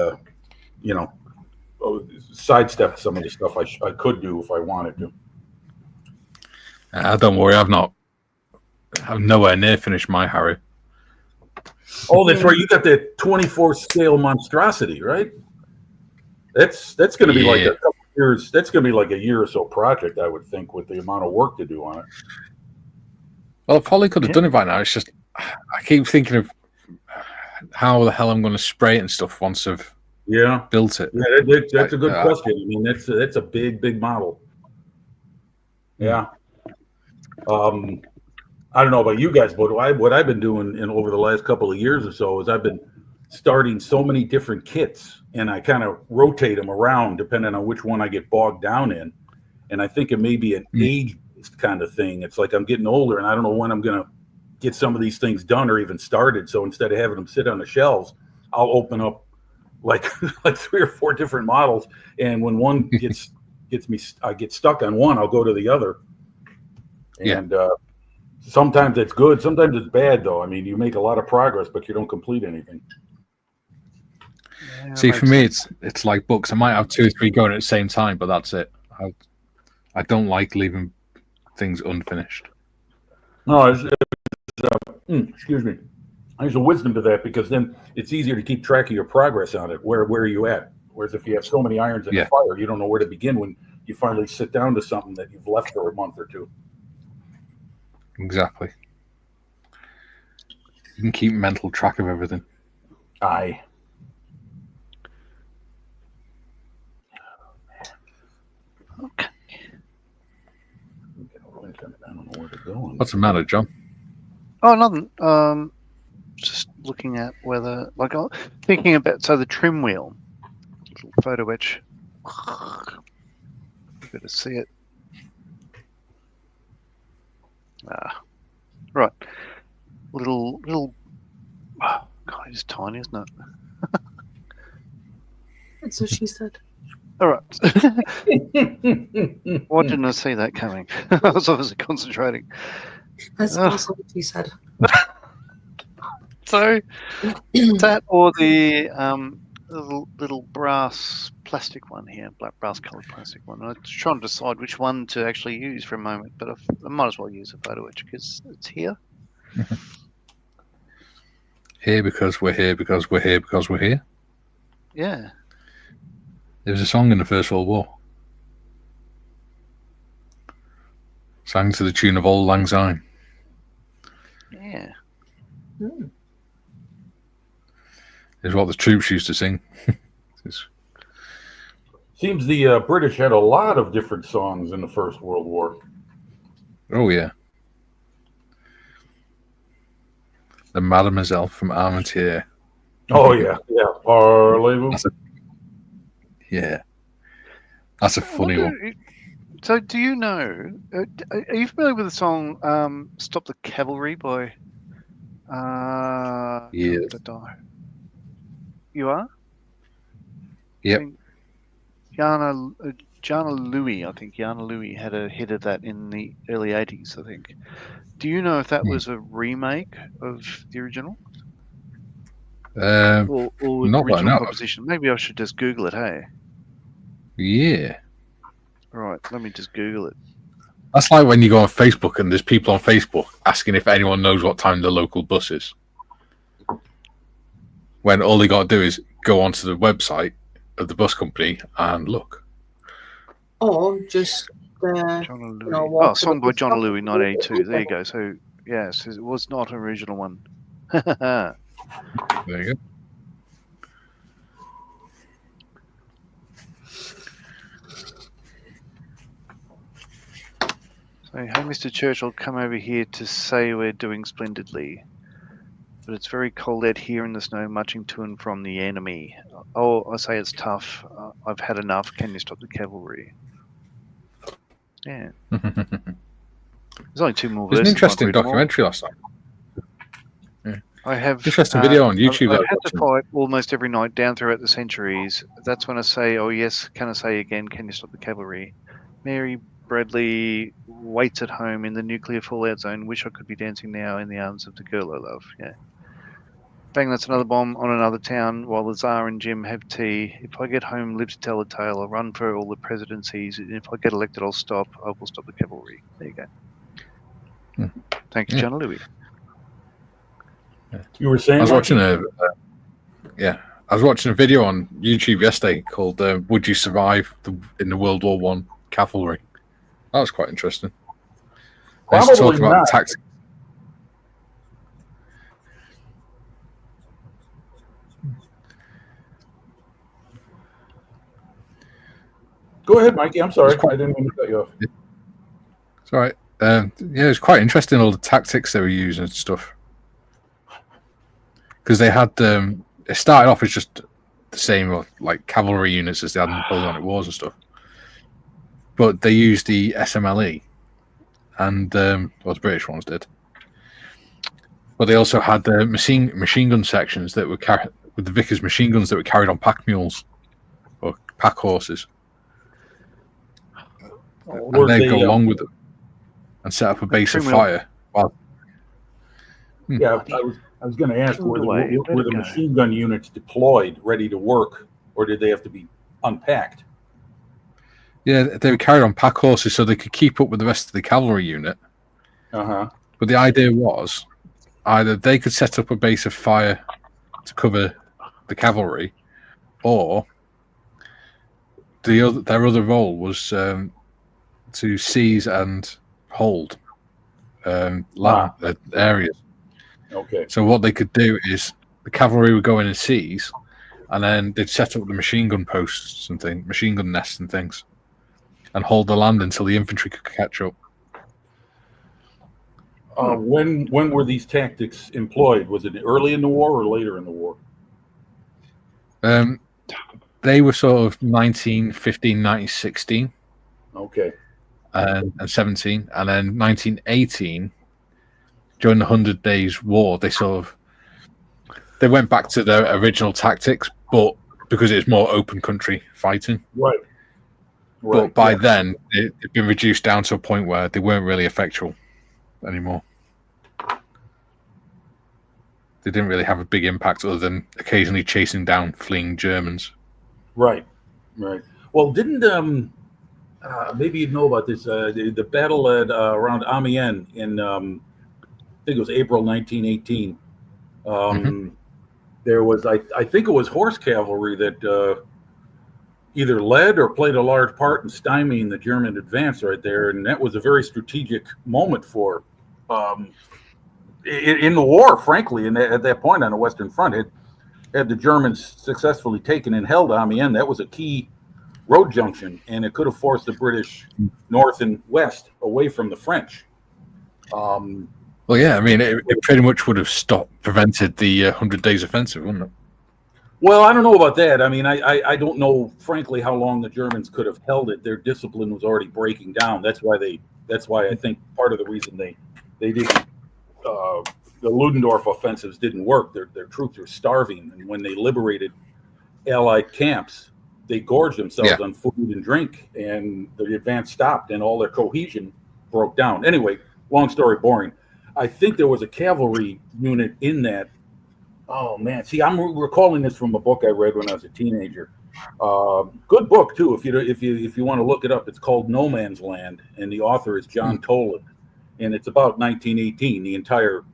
sidestepped some of the stuff I could do if I wanted to. Don't worry, I'm nowhere near finished my Harry. Oh, that's right. You got that 24 scale monstrosity, right? That's going to be like a couple years. That's going to be like a year or so project, I would think, with the amount of work to do on it. Well, I probably could have done it by now. It's just I keep thinking of how the hell I'm going to spray it and stuff once I've built it. Yeah, that's a good question. I mean, that's a big model. Yeah. I don't know about you guys, but what I've been doing over the last couple of years or so is I've been starting so many different kits, and I kind of rotate them around depending on which one I get bogged down in. And I think it may be an age-based kind of thing. It's like I'm getting older, and I don't know when I'm going to get some of these things done or even started. So instead of having them sit on the shelves, I'll open up like 3 or 4 different models, and when one I get stuck on one, I'll go to the other. And sometimes it's good, sometimes it's bad, though. I mean, you make a lot of progress, but you don't complete anything. Yeah, see, for me, it's like books. I might have 2 or 3 going at the same time, but that's it. I don't like leaving things unfinished. No, excuse me. There's a wisdom to that, because then it's easier to keep track of your progress on it. Where are you at? Whereas if you have so many irons in the fire, you don't know where to begin when you finally sit down to something that you've left for a month or 2. Exactly. You can keep mental track of everything. Aye. Okay. I don't know where to go. What's the matter, John? Oh, nothing. Just looking at whether, thinking about, the trim wheel, little photo etch. You got to see it. Right. Little. Oh, God, it's tiny, isn't it? That's what she said. All right. Why didn't I see that coming? I was obviously concentrating. That's also what she said. So, that or the little brass plastic one here, black brass coloured plastic one. I was trying to decide which one to actually use for a moment, but I might as well use a photo etch because it's here. Here because we're here, because we're here, because we're here. Yeah. There was a song in the First World War. Sang to the tune of Auld Lang Syne. Yeah. Is what the troops used to sing. Seems the British had a lot of different songs in the First World War. Oh, yeah. The Mademoiselle from Armentières. Oh yeah, parlez-vous. That's a funny one. So, do you know? Are you familiar with the song "Stop the Cavalry" by? Yes. You are? Yep. I think Jana Louie. I think Jana Louie had a hit of that in the early '80s. I think. Do you know if that was a remake of the original or Not that I original know of. composition? Maybe I should just Google it. Hey, Yeah. right. Let me just Google it. That's like when you go on Facebook and there's people on Facebook asking if anyone knows what time the local bus is. When all they got to do is go onto the website of the bus company and look. Or just Jana Louie. walk to the Song by bus Jana stop. Louie, 1982. There you go. So yes, it was not an original one. There you go. So, hey, Mr. Churchill, come over here to say we're doing splendidly. But it's very cold out here in the snow, marching to and from the enemy. Oh, I say it's tough. I've had enough. Can you stop the cavalry? Yeah. There's only two more There's verses. an interesting Might read them all. documentary last night. I have Interesting video on YouTube. I've had to fight almost every night down throughout the centuries. That's when I say, "Oh yes, can I say again? Can you stop the cavalry?" Mary Bradley waits at home in the nuclear fallout zone. Wish I could be dancing now in the arms of the girl I love. Yeah. Bang! That's another bomb on another town. While the Tsar and Jim have tea. If I get home, live to tell the tale. I'll run for all the presidencies. And if I get elected, I'll stop. I will stop the cavalry. There you go. Thank you, Yeah. Jana Louie. You were saying? I was Mikey? watching I was watching a video on YouTube yesterday called "Would You Survive in the World War I Cavalry?" That was quite interesting. They used to talk Probably about not. the tactics. Go ahead, Mikey. I'm sorry. It's quite- I didn't mean to cut you off. It's all right. It's quite interesting all the tactics they were using and stuff. Because they had it started off as just the same like cavalry units as they had in Napoleonic Wars and stuff, but they used the SMLE, and the British ones did. But they also had the machine gun sections that were with the Vickers machine guns that were carried on pack mules or pack horses, and they'd go along with them and set up a base of fire. Yeah, I was going to ask, were the machine gun units deployed, ready to work, or did they have to be unpacked? Yeah, they were carried on pack horses so they could keep up with the rest of the cavalry unit. Uh-huh. But the idea was either they could set up a base of fire to cover the cavalry, or their other role was to seize and hold land areas. Okay. So what they could do is the cavalry would go in and seize, and then they'd set up the machine gun posts and things, machine gun nests and things, and hold the land until the infantry could catch up. When were these tactics employed? Was it early in the war or later in the war? They were sort of 1915, 1916. Okay. And 17, and then 1918, during the 100 Days War, they went back to their original tactics, but because it's more open country fighting. Right. But by then, it had been reduced down to a point where they weren't really effectual anymore. They didn't really have a big impact other than occasionally chasing down fleeing Germans. Right. Well, didn't maybe you know about this? The battle at around Amiens in I think it was April 1918. There was I think it was horse cavalry that either led or played a large part in stymieing the German advance right there, and that was a very strategic moment for in the war, frankly. And at that point on the Western Front, had the Germans successfully taken and held Amiens, that was a key road junction, and it could have forced the British north and west away from the French. Well, yeah, I mean, it pretty much would have prevented the 100 Days Offensive, wouldn't it? Well, I don't know about that. I mean, I don't know, frankly, how long the Germans could have held it. Their discipline was already breaking down. That's why I think part of the reason they didn't, the Ludendorff offensives didn't work. Their troops were starving, and when they liberated Allied camps, they gorged themselves on food and drink, and the advance stopped, and all their cohesion broke down. Anyway, long story, boring. I think there was a cavalry unit in that. Oh man, see, I'm recalling this from a book I read when I was a teenager. Good book too. If you want to look it up, it's called No Man's Land, and the author is John Toland, and it's about 1918, the entire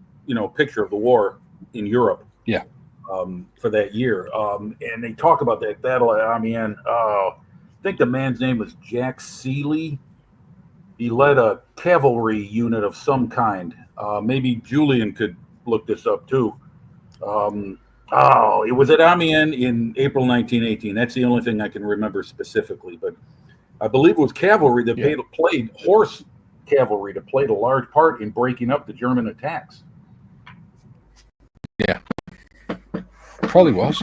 picture of the war in Europe. Yeah. For that year, and they talk about that battle at Amiens. I think the man's name was Jack Seeley. He led a cavalry unit of some kind. Maybe Julian could look this up too. It was at Amiens in April 1918. That's the only thing I can remember specifically, but I believe it was cavalry that played horse cavalry that played a large part in breaking up the German attacks. Yeah, probably was.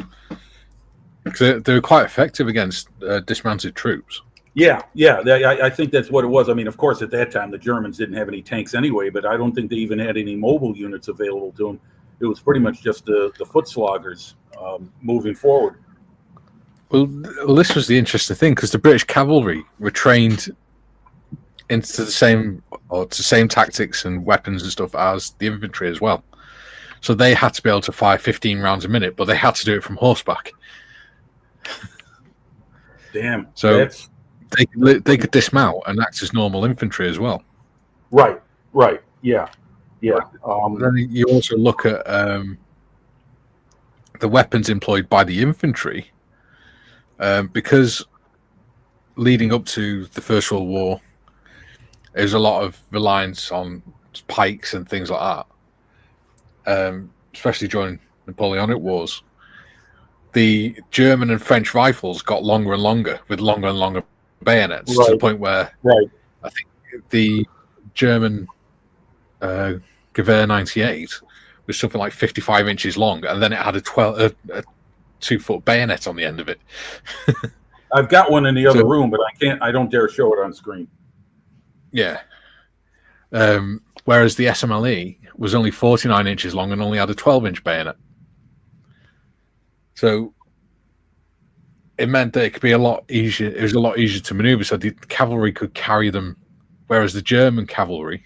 Because they were quite effective against dismounted troops. Yeah, I think that's what it was. I mean, of course, at that time, the Germans didn't have any tanks anyway, but I don't think they even had any mobile units available to them. It was pretty much just the foot sloggers moving forward. Well, this was the interesting thing, because the British cavalry were trained into the same tactics and weapons and stuff as the infantry as well. So they had to be able to fire 15 rounds a minute, but they had to do it from horseback. Damn. So they could dismount and act as normal infantry as well. Right. Yeah. Then you also look at the weapons employed by the infantry, because leading up to the First World War, there's a lot of reliance on pikes and things like that, especially during Napoleonic Wars. The German and French rifles got longer and longer, with longer and longer bayonets, to the point where I think the German Gewehr 98 was something like 55 inches long, and then it had a 2-foot bayonet on the end of it. I've got one in the other room, but I don't dare show it on screen. Yeah. Whereas the SMLE was only 49 inches long and only had a 12-inch bayonet. So it meant that it could be a lot easier. It was a lot easier to maneuver, so the cavalry could carry them. Whereas the German cavalry,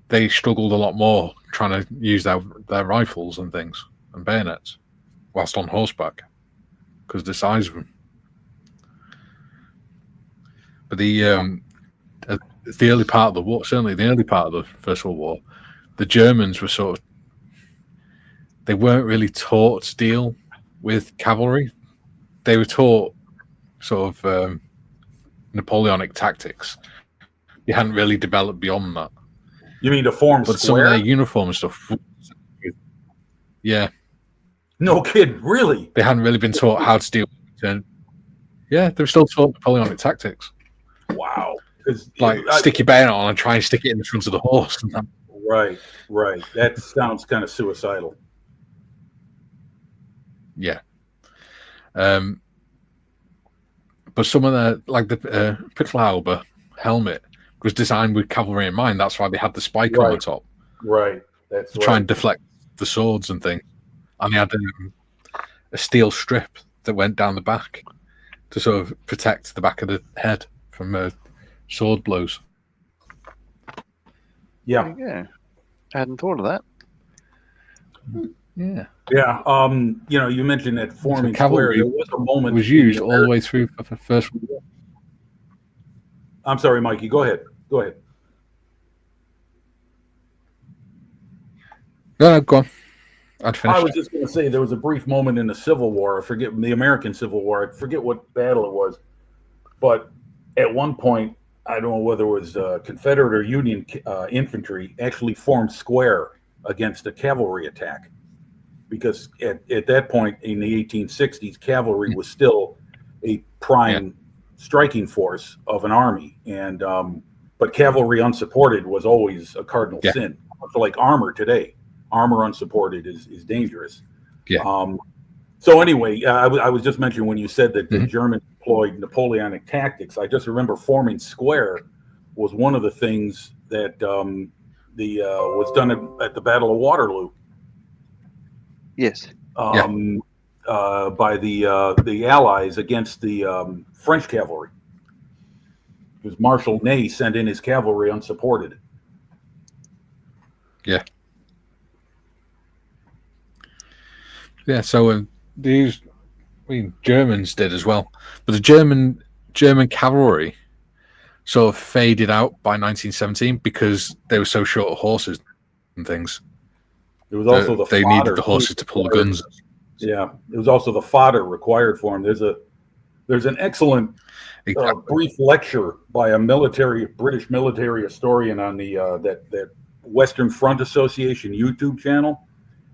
they struggled a lot more trying to use their rifles and things and bayonets whilst on horseback because of the size of them. But the early part of the war, certainly the early part of the First World War, the Germans were they weren't really taught to deal with cavalry. They were taught Napoleonic tactics. You hadn't really developed beyond that. You mean to form but square? Some of their uniform stuff. Yeah. No kid, really? They hadn't really been taught how to deal with it. Yeah, they were still taught Napoleonic tactics. Wow. Stick your bayonet on and try and stick it in the front of the horse. Right. That sounds kind of suicidal. Yeah. But some of the Pickelhaube helmet was designed with cavalry in mind. That's why they had the spike on the top. Right. That's to try and deflect the swords and things. And they had a steel strip that went down the back to sort of protect the back of the head from sword blows. Yeah. I hadn't thought of that. Yeah. Yeah. You mentioned that forming cavalry square. There was a moment was used all the way through the First World War. I'm sorry, Mikey. Go ahead. No, go on. I'd finish. I was just going to say there was a brief moment in the Civil War. I forget the American Civil War. I forget what battle it was, but at one point, I don't know whether it was Confederate or Union infantry actually formed square against a cavalry attack, because at that point in the 1860s, cavalry was still a prime striking force of an army, and but cavalry unsupported was always a cardinal sin. Like armor today. Armor unsupported is dangerous. Yeah. So anyway, I was just mentioning when you said that the Mhm. Germans employed Napoleonic tactics. I just remember forming square was one of the things that was done at the Battle of Waterloo. Yes. By the Allies against the French cavalry, because Marshal Ney sent in his cavalry unsupported. Yeah, so these Germans did as well, but the German cavalry sort of faded out by 1917 because they were so short of horses and things. There was also They needed the horses to pull the guns. Yeah, it was also the fodder required for them. There's an excellent brief lecture by a British military historian on the that Western Front Association YouTube channel,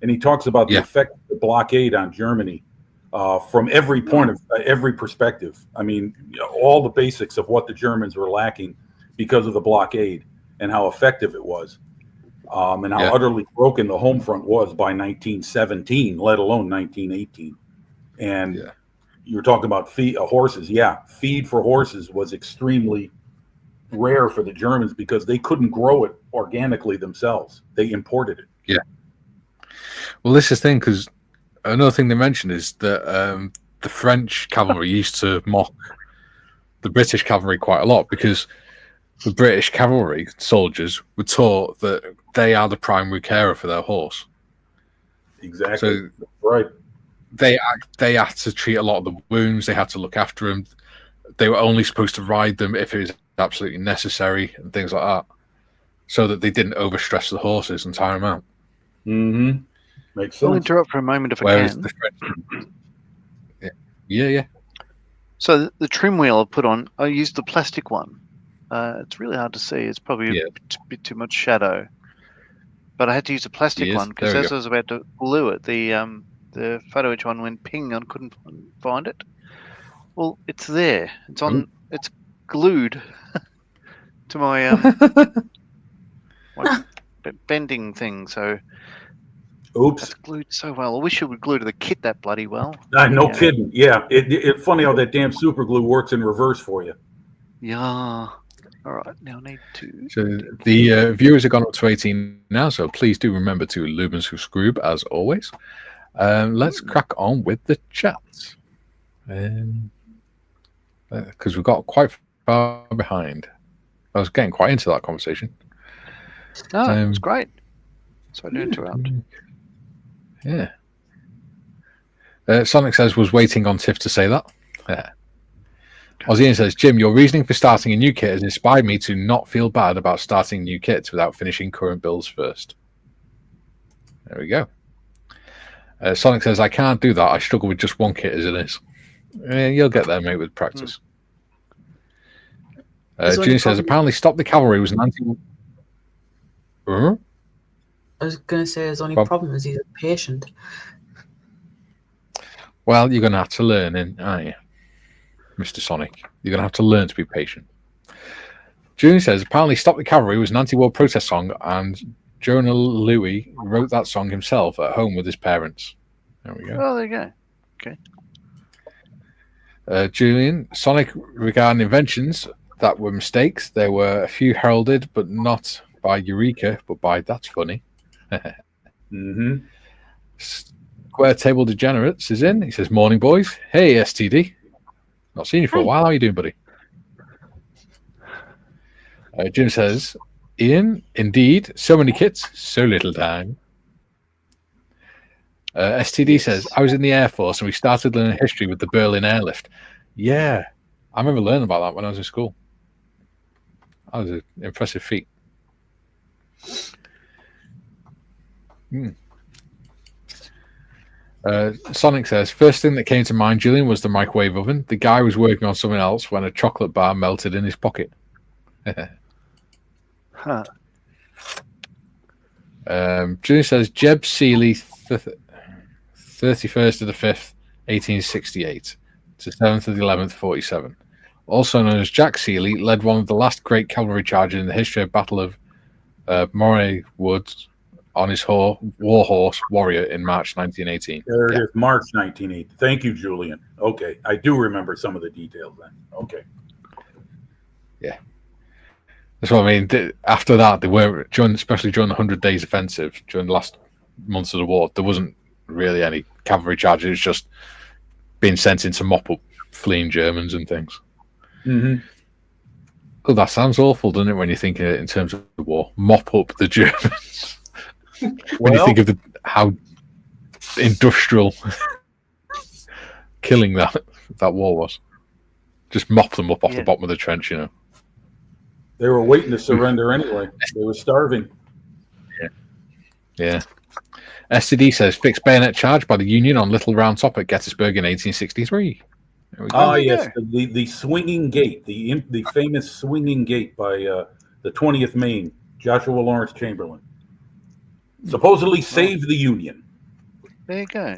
and he talks about the effect of the blockade on Germany from every point of every perspective. I mean, all the basics of what the Germans were lacking because of the blockade and how effective it was, and how utterly broken the home front was by 1917, let alone 1918. And you were talking about horses. Yeah, feed for horses was extremely rare for the Germans because they couldn't grow it organically themselves. They imported it. Yeah. Well, this is the thing, because another thing they mentioned is that the French cavalry used to mock the British cavalry quite a lot, because the British cavalry soldiers were taught that they are the primary carer for their horse. Exactly. So right. They had to treat a lot of the wounds. They had to look after them. They were only supposed to ride them if it was absolutely necessary and things like that, so that they didn't overstress the horses and tire them out. Mm-hmm. Makes sense. I'll interrupt for a moment if I can. The French, yeah. So the trim wheel I put on, I used the plastic one. It's really hard to see. It's probably a bit too much shadow. But I had to use a plastic one because as I was about to glue it, the photo each one went ping and couldn't find it. Well, it's there. It's on. It's glued to my my bending thing. So oops, it's glued so well. I wish it would glue to the kit that bloody well. No kidding. Yeah, it's funny how that damn super glue works in reverse for you. Yeah. All right. Now I need to. So the viewers have gone up to 18 now, so please do remember to lube and subscribe as always. Let's crack on with the chat, because we got quite far behind. I was getting quite into that conversation. Oh, it's great. Sorry to interrupt. Yeah. Sonic says, was waiting on Tiff to say that. Yeah. Ozian says, Jim, your reasoning for starting a new kit has inspired me to not feel bad about starting new kits without finishing current builds first. There we go. Sonic says, I can't do that. I struggle with just one kit as it is. You'll get there, mate, with practice. Junior says, apparently Stop the Cavalry was an anti... I was going to say his only problem is he's a patient. Well, you're going to have to learn, aren't you, Mr. Sonic? You're going to have to learn to be patient. Junior says, apparently Stop the Cavalry was an anti-war protest song, and Jonah Louie wrote that song himself at home with his parents. There we go. Oh, there you go. Okay. Julian, Sonic regarding inventions that were mistakes. There were a few heralded, but not by Eureka, but by That's Funny. Mm-hmm. Square Table Degenerates is in. He says, morning, boys. Hey, STD. Not seen you for a while. How are you doing, buddy? Jim says, Ian, indeed, so many kits, so little time. STD says, I was in the Air Force and we started learning history with the Berlin airlift. Yeah, I remember learning about that when I was in school. That was an impressive feat. Sonic says, first thing that came to mind, Julian, was the microwave oven. The guy was working on something else when a chocolate bar melted in his pocket. Huh. Julian says, Jeb Seeley, 31st of the 5th, 1868 to 7th of the 11th, 47. Also known as Jack Seeley, led one of the last great cavalry charges in the history of Battle of Moray Woods on his war horse Warrior in March 1918. There it is, March 1980. Thank you, Julian. Okay, I do remember some of the details then. Okay. Yeah. That's what I mean. After that, they were especially during the 100 Days Offensive, during the last months of the war, there wasn't really any cavalry charges. It was just being sent in to mop up fleeing Germans and things. Mm-hmm. Oh, that sounds awful, doesn't it, when you think of it in terms of the war? Mop up the Germans. When you think of how industrial killing that war was. Just mop them up off the bottom of the trench, They were waiting to surrender anyway. They were starving. Yeah. STD says, fixed bayonet charge by the Union on Little Round Top at Gettysburg in 1863. Ah, yes, the swinging gate, the famous swinging gate by the 20th Maine, Joshua Lawrence Chamberlain. Supposedly saved the Union. There you go.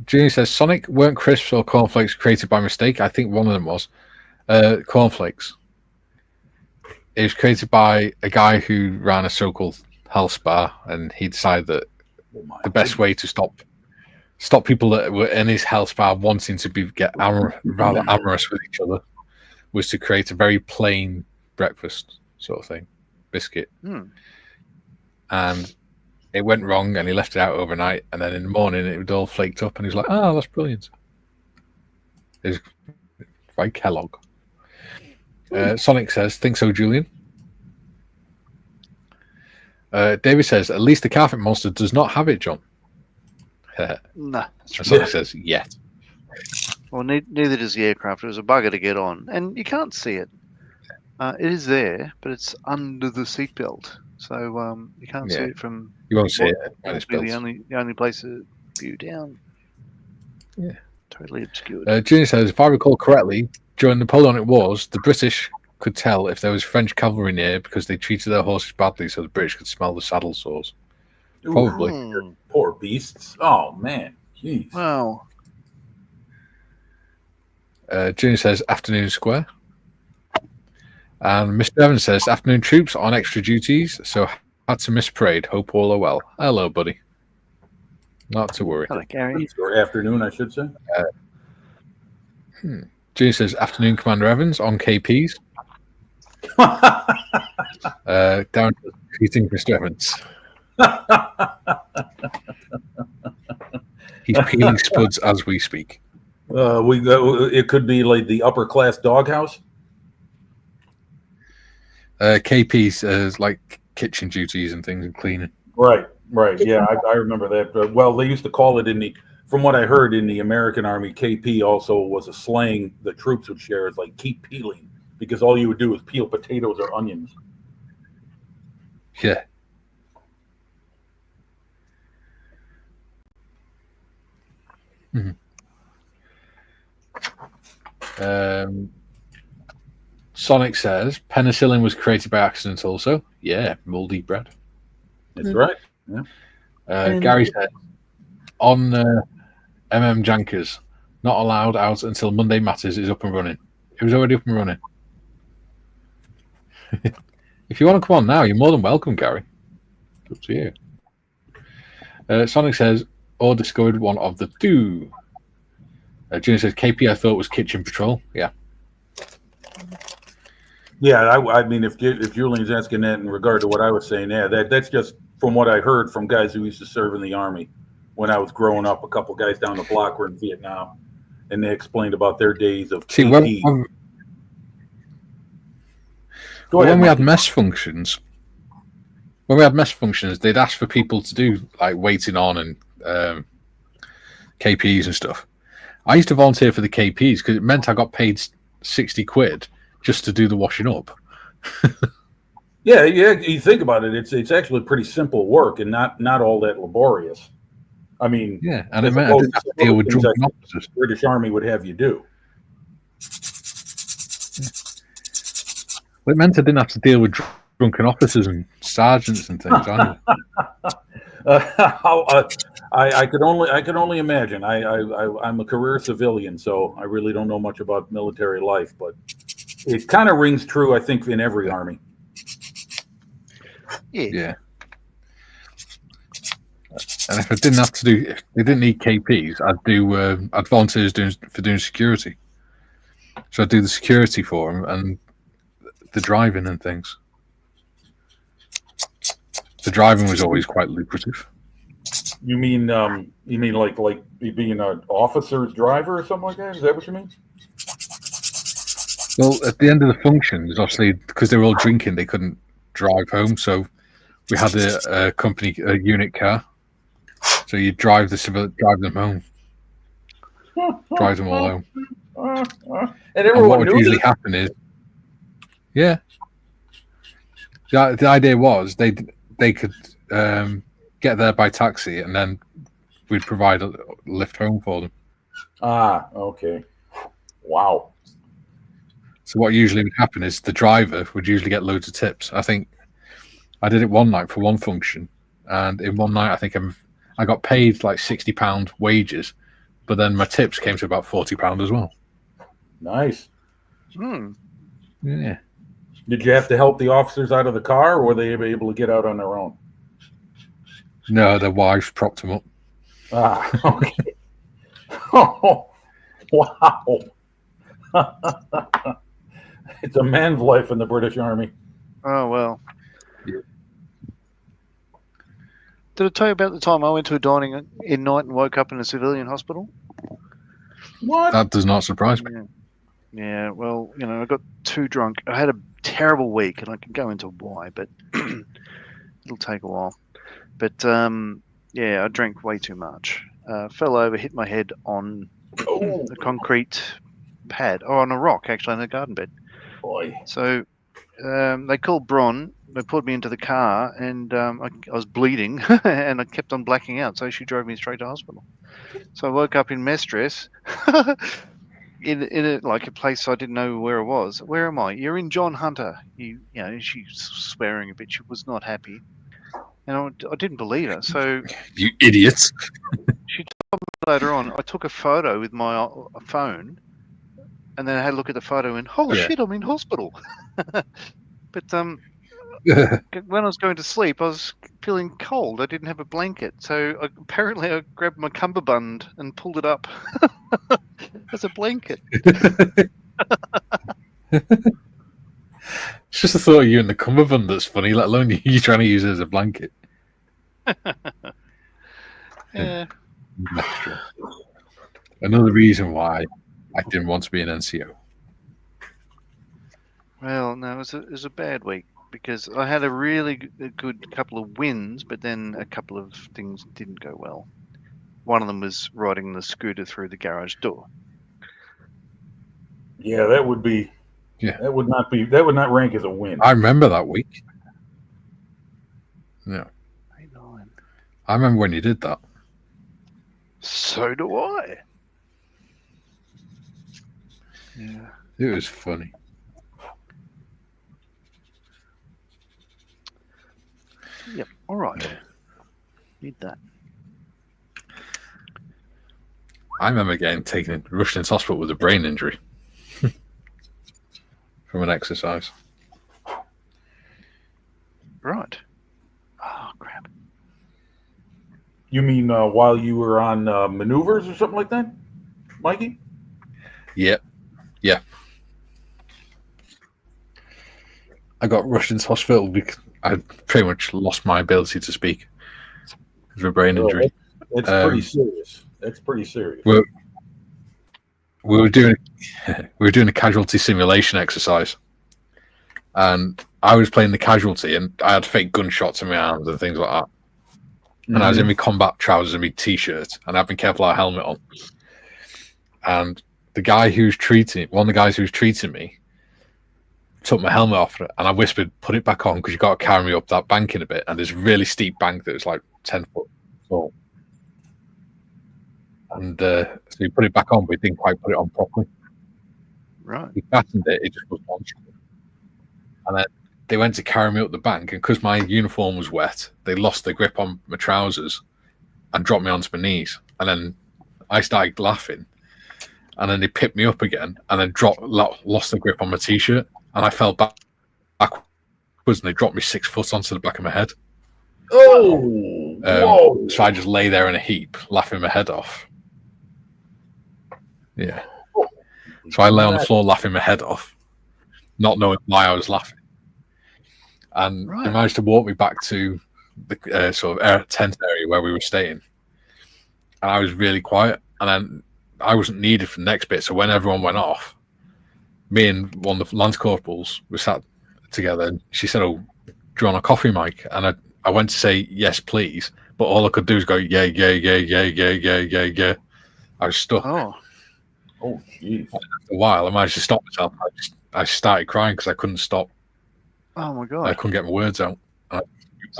Junior says, Sonic, weren't crisps or cornflakes created by mistake? I think one of them was. Cornflakes. It was created by a guy who ran a so-called health spa, and he decided that the best way to stop people that were in his health spa wanting to get rather amorous with each other was to create a very plain breakfast sort of thing, biscuit. And it went wrong, and he left it out overnight, and then in the morning it was all flaked up, and he was like, "Oh, that's brilliant." It's by Kellogg. Sonic says, "Think so, Julian." David says, "At least the carpet monster does not have it, John." No, Sonic says, "Yet." Well, neither does the aircraft. It was a bugger to get on, and you can't see it. It is there, but it's under the seatbelt, so you can't see it from. You won't see it. It's the only place to view down. Yeah, totally obscured. Junior says, if I recall correctly, during Napoleonic Wars, the British could tell if there was French cavalry near because they treated their horses badly, so the British could smell the saddle sores. Probably. Poor beasts. Oh man, jeez. Wow. Junior says, afternoon square. And Mr. Evans says, afternoon troops on extra duties, so had to miss parade. Hope all are well. Hello, buddy. Not to worry. Hello, Gary. Or afternoon, I should say. Junior says, afternoon, Commander Evans on KPs. Down to greeting Mr. Evans. He's peeling spuds as we speak. It could be like the upper class doghouse. KPs like kitchen duties and things and cleaning. Right. Yeah, I remember that. Well, they used to call it from what I heard in the American Army, KP also was a slang the troops would share. It's like keep peeling, because all you would do is peel potatoes or onions. Yeah. Sonic says penicillin was created by accident also. Yeah, moldy bread. That's right. Yeah. Gary said on Jankers, not allowed out until Monday Matters is up and running. It was already up and running. If you want to come on now, you're more than welcome, Gary. It's up to you. Sonic says, or discovered one of the two. Junior says, KP I thought was kitchen patrol. Yeah. Yeah, I mean, if Julian's asking that in regard to what I was saying, yeah, that's just from what I heard from guys who used to serve in the Army when I was growing up. A couple guys down the block were in Vietnam, and they explained about their days of KP. When we had mess functions, they'd ask for people to do like waiting on and KPs and stuff. I used to volunteer for the KPs because it meant I got paid 60 quid just to do the washing up. Yeah. You think about it, it's actually pretty simple work and not all that laborious. I mean, yeah, and it meant I didn't have to deal with drunken officers. British Army would have you do. Well, it meant I didn't have to deal with drunken officers and sergeants and things. I could only imagine. I'm a career civilian, so I really don't know much about military life, but it kind of rings true, I think, in every army. Yeah. And if I didn't have to do, if they didn't need KPs, I'd volunteer for doing security. So I'd do the security for them and the driving and things. The driving was always quite lucrative. You mean like being an officer's driver or something like that? Is that what you mean? Well, at the end of the functions, obviously, because they were all drinking, they couldn't drive home. So we had a unit car. So you drive them home, drive them all home. And everyone what would knew usually this? happen is, yeah, the idea was they could get there by taxi, and then we'd provide a lift home for them. Ah, okay. Wow. So what usually would happen is the driver would usually get loads of tips. I think I did it one night for one function, and in one night I think I got paid like £60 wages, but then my tips came to about £40 as well. Nice. Yeah. Did you have to help the officers out of the car, or were they able to get out on their own? No, their wives propped them up. Ah, okay. Oh, wow. It's a man's life in the British Army. Oh, well. Yeah. Did I tell you about the time I went to a dining in night and woke up in a civilian hospital? What? That does not surprise me. Yeah, well, I got too drunk. I had a terrible week, and I can go into why, but it'll take a while. But, yeah, I drank way too much. Fell over, hit my head on a concrete pad, or on a rock, actually, in a garden bed. Boy. So they called Bron. They pulled me into the car, and I was bleeding, and I kept on blacking out. So she drove me straight to hospital. So I woke up in mess dress, in like a place I didn't know where it was. Where am I? You're in John Hunter. She's swearing a bit. She was not happy, and I didn't believe her. So You idiots. she told me later on. I took a photo with my phone. And then I had a look at the photo and, holy shit, I'm in hospital. But when I was going to sleep, I was feeling cold. I didn't have a blanket. So apparently I grabbed my cummerbund and pulled it up as a blanket. It's just the thought of you in the cummerbund that's funny, let alone you trying to use it as a blanket. Yeah. Another reason why I didn't want to be an NCO. Well, no, it was a bad week because I had a really good couple of wins, but then a couple of things didn't go well. One of them was riding the scooter through the garage door. Yeah, that would be. Yeah. That would not rank as a win. I remember that week. Yeah. I remember when you did that. So do I. Yeah. It was funny. Yep. All right. Need that. I remember rushed into hospital with a brain injury from an exercise. Right. Oh, crap. You mean while you were on maneuvers or something like that, Mikey? Yeah. Yeah. I got rushed into hospital because I pretty much lost my ability to speak because of a brain injury. That's pretty serious. That's pretty serious. We were doing a casualty simulation exercise, and I was playing the casualty, and I had fake gunshots in my arms and things like that. And I was in my combat trousers and my t-shirt, and I've been careful I had a helmet on. And one of the guys who was treating me took my helmet off, and I whispered, "Put it back on because you got to carry me up that bank in a bit." And there's a really steep bank that was like 10 foot tall. And so he put it back on, but he didn't quite put it on properly. Right. He fastened it, it just was on. And then they went to carry me up the bank, and because my uniform was wet, they lost their grip on my trousers and dropped me onto my knees. And then I started laughing, and then they picked me up again, and then lost the grip on my t-shirt, and I fell backwards backwards and they dropped me 6 foot onto the back of my head. Oh, whoa. So I just lay there in a heap, laughing my head off. Yeah. So I lay on the floor laughing my head off, not knowing why I was laughing. And they managed to walk me back to the sort of tent area where we were staying. And I was really quiet. And then I wasn't needed for the next bit. So when everyone went off, me and one of the lance corporals were sat together. And she said, "Oh, do you want a coffee, Mike?" And I went to say, "Yes, please." But all I could do was go, yeah. I was stuck. Oh, jeez. After a while, I managed to stop myself. I started crying because I couldn't stop. Oh my god! I couldn't get my words out. I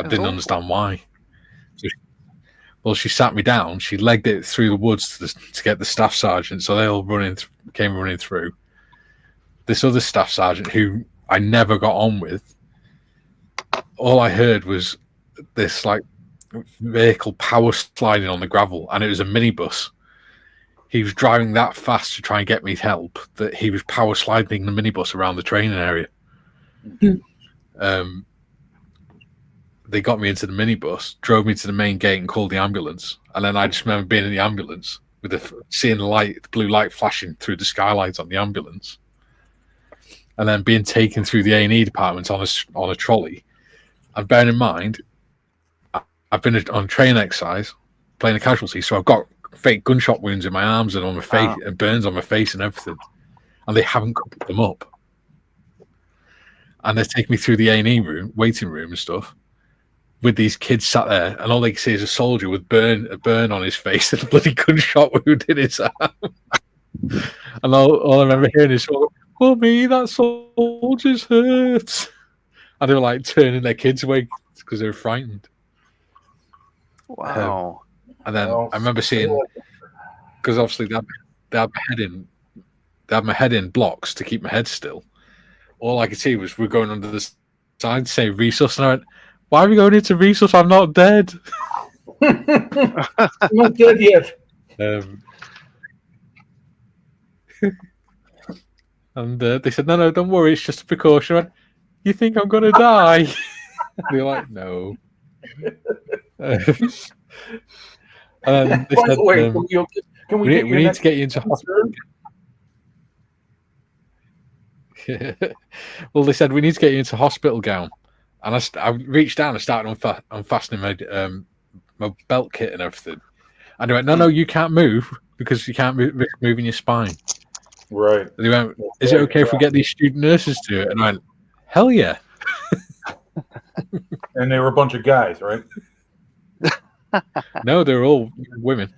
didn't understand why. So she sat me down. She legged it through the woods to get the staff sergeant. So they all came running through. This other staff sergeant who I never got on with. All I heard was this like vehicle power sliding on the gravel, and it was a minibus. He was driving that fast to try and get me help that he was power sliding the minibus around the training area. They got me into the minibus, drove me to the main gate and called the ambulance. And then I just remember being in the ambulance with seeing the blue light flashing through the skylights on the ambulance. And then being taken through the A&E department on a trolley. And bearing in mind, I've been on train exercise, playing a casualty, so I've got fake gunshot wounds in my arms and on my face, and burns on my face and everything. And they haven't covered them up. And they're taking me through the A&E room, waiting room and stuff, with these kids sat there, and all they can see is a soldier with a burn on his face and a bloody gunshot wound in his arm. And all I remember hearing is, "Oh, me, that soldier's hurt." And they were like turning their kids away because they were frightened. Wow. And then I remember seeing, because obviously they had my head in blocks to keep my head still. All I could see was we're going under the side to say resus, and I went, "Why are we going into resus? I'm not dead." I'm not dead yet. And they said, "No, don't worry, it's just a precaution." I went, "You think I'm going to die?" They're like, "No." And they said, Wait, can we need to get you into hospital. Well, they said we need to get you into hospital gown, and I reached down and started unfastening my belt kit and everything. And they went, "No, you can't move because you can't move in your spine." Right. And they went, "Is it okay if we get these student nurses to it?" And I went, "Hell yeah!" And they were a bunch of guys, right? No, they're all women.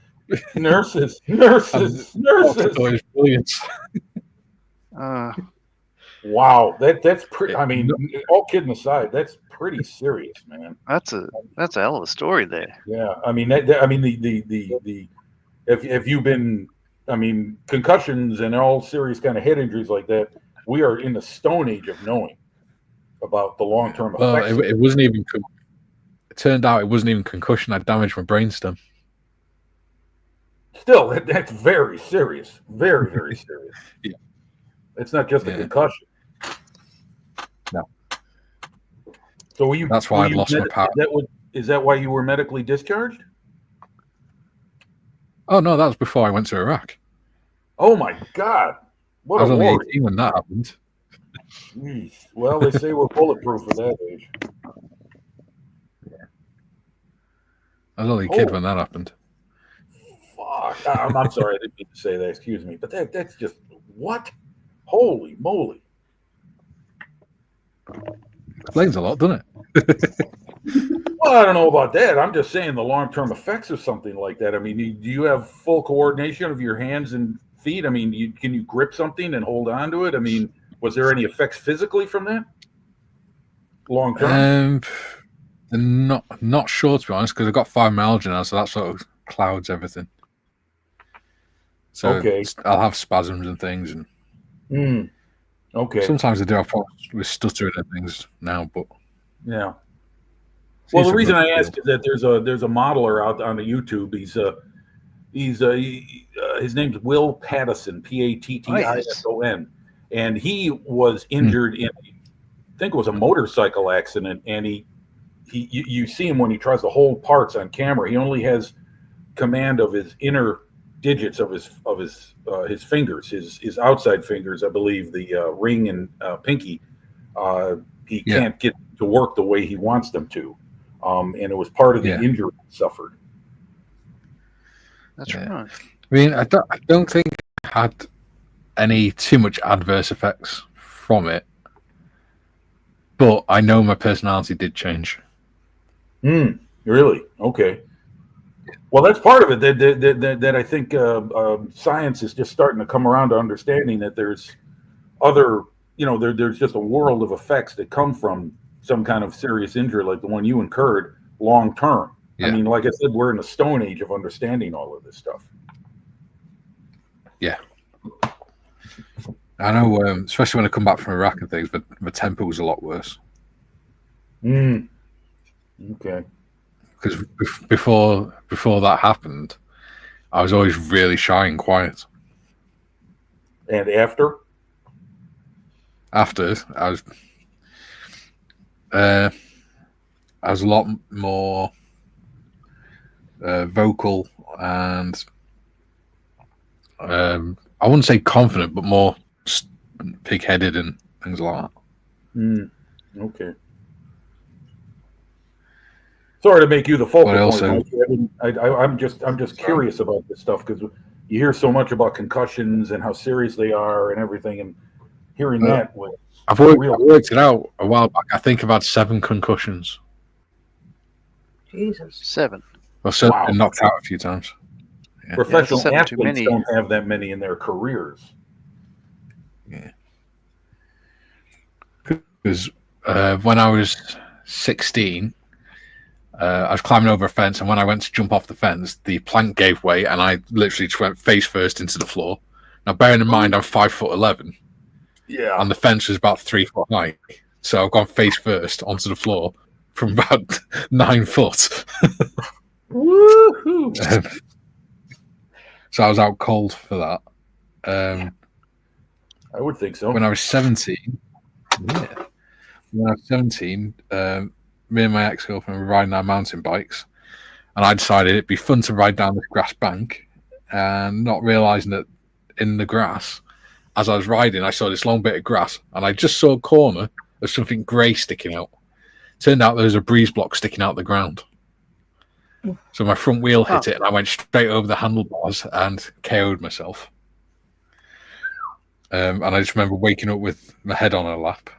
Nurses. It's brilliant. Wow, that's pretty. I mean, all kidding aside, that's pretty serious, man. That's a hell of a story there. Yeah, I mean, if you've been, I mean, concussions and all serious kind of head injuries like that, we are in the stone age of knowing about the long-term effects. Well, it wasn't even. It turned out it wasn't even concussion. I damaged my brainstem. Still, that's very serious. Very, very serious. Yeah. It's not just a concussion. No. So that's why I've lost my power. Is that why you were medically discharged? Oh no, that was before I went to Iraq. Oh my God! What I was a only warrior. 18 when that happened. Jeez. Well, they say we're bulletproof at that age. I was only a kid when that happened. Fuck! I'm sorry, I didn't mean to say that. Excuse me, but that's just what? Holy moly! Explains a lot, doesn't it? Well, I don't know about that. I'm just saying the long-term effects of something like that. I mean, do you have full coordination of your hands and feet? I mean, can you grip something and hold on to it? I mean, was there any effects physically from that? Long-term? Not sure, to be honest, because I've got fibromyalgia now, so that sort of clouds everything. So okay. I'll have spasms and things, and okay. Sometimes I do have problems with stuttering and things now, but yeah. Well, the reason I ask is that there's a modeler out on the YouTube. His name's Will Pattison, Pattion, and he was injured in a think it was a motorcycle accident, and you see him when he tries to hold parts on camera. He only has command of his inner digits of his fingers, his outside fingers, I believe, the ring and pinky. He can't get to work the way he wants them to, and it was part of the injury he suffered. That's right. I mean, I don't think it had any too much adverse effects from it, but I know my personality did change. Really? Okay. Well, that's part of it. That I think science is just starting to come around to understanding that there's other, there's just a world of effects that come from some kind of serious injury like the one you incurred long term. Yeah. I mean, like I said, we're in a stone age of understanding all of this stuff. Yeah. I know, especially when I come back from Iraq and things, but my temper was a lot worse. Okay. Because before that happened, I was always really shy and quiet. And after? After, I was a lot more vocal and I wouldn't say confident, but more pig-headed and things like that. Okay. Sorry to make you the focal point. I'm just curious about this stuff because you hear so much about concussions and how serious they are and everything, and hearing that was I've worked it out a while back. I think I've had 7 concussions. Jesus. 7. I've certainly been knocked out a few times. Yeah. Professional athletes don't have that many in their careers. Yeah. Because when I was 16, I was climbing over a fence, and when I went to jump off the fence, the plank gave way, and I literally just went face first into the floor. Now, bearing in mind, I'm 5'11". Yeah. And the fence was about 3 foot high. So I've gone face first onto the floor from about 9 foot. Woohoo! So I was out cold for that. I would think so. When I was 17, me and my ex-girlfriend were riding our mountain bikes, and I decided it'd be fun to ride down this grass bank, and not realizing that in the grass, as I was riding, I saw this long bit of grass, and I just saw a corner of something grey sticking out. Turned out there was a breeze block sticking out the ground. So my front wheel hit it, and I went straight over the handlebars and KO'd myself. And I just remember waking up with my head on her lap.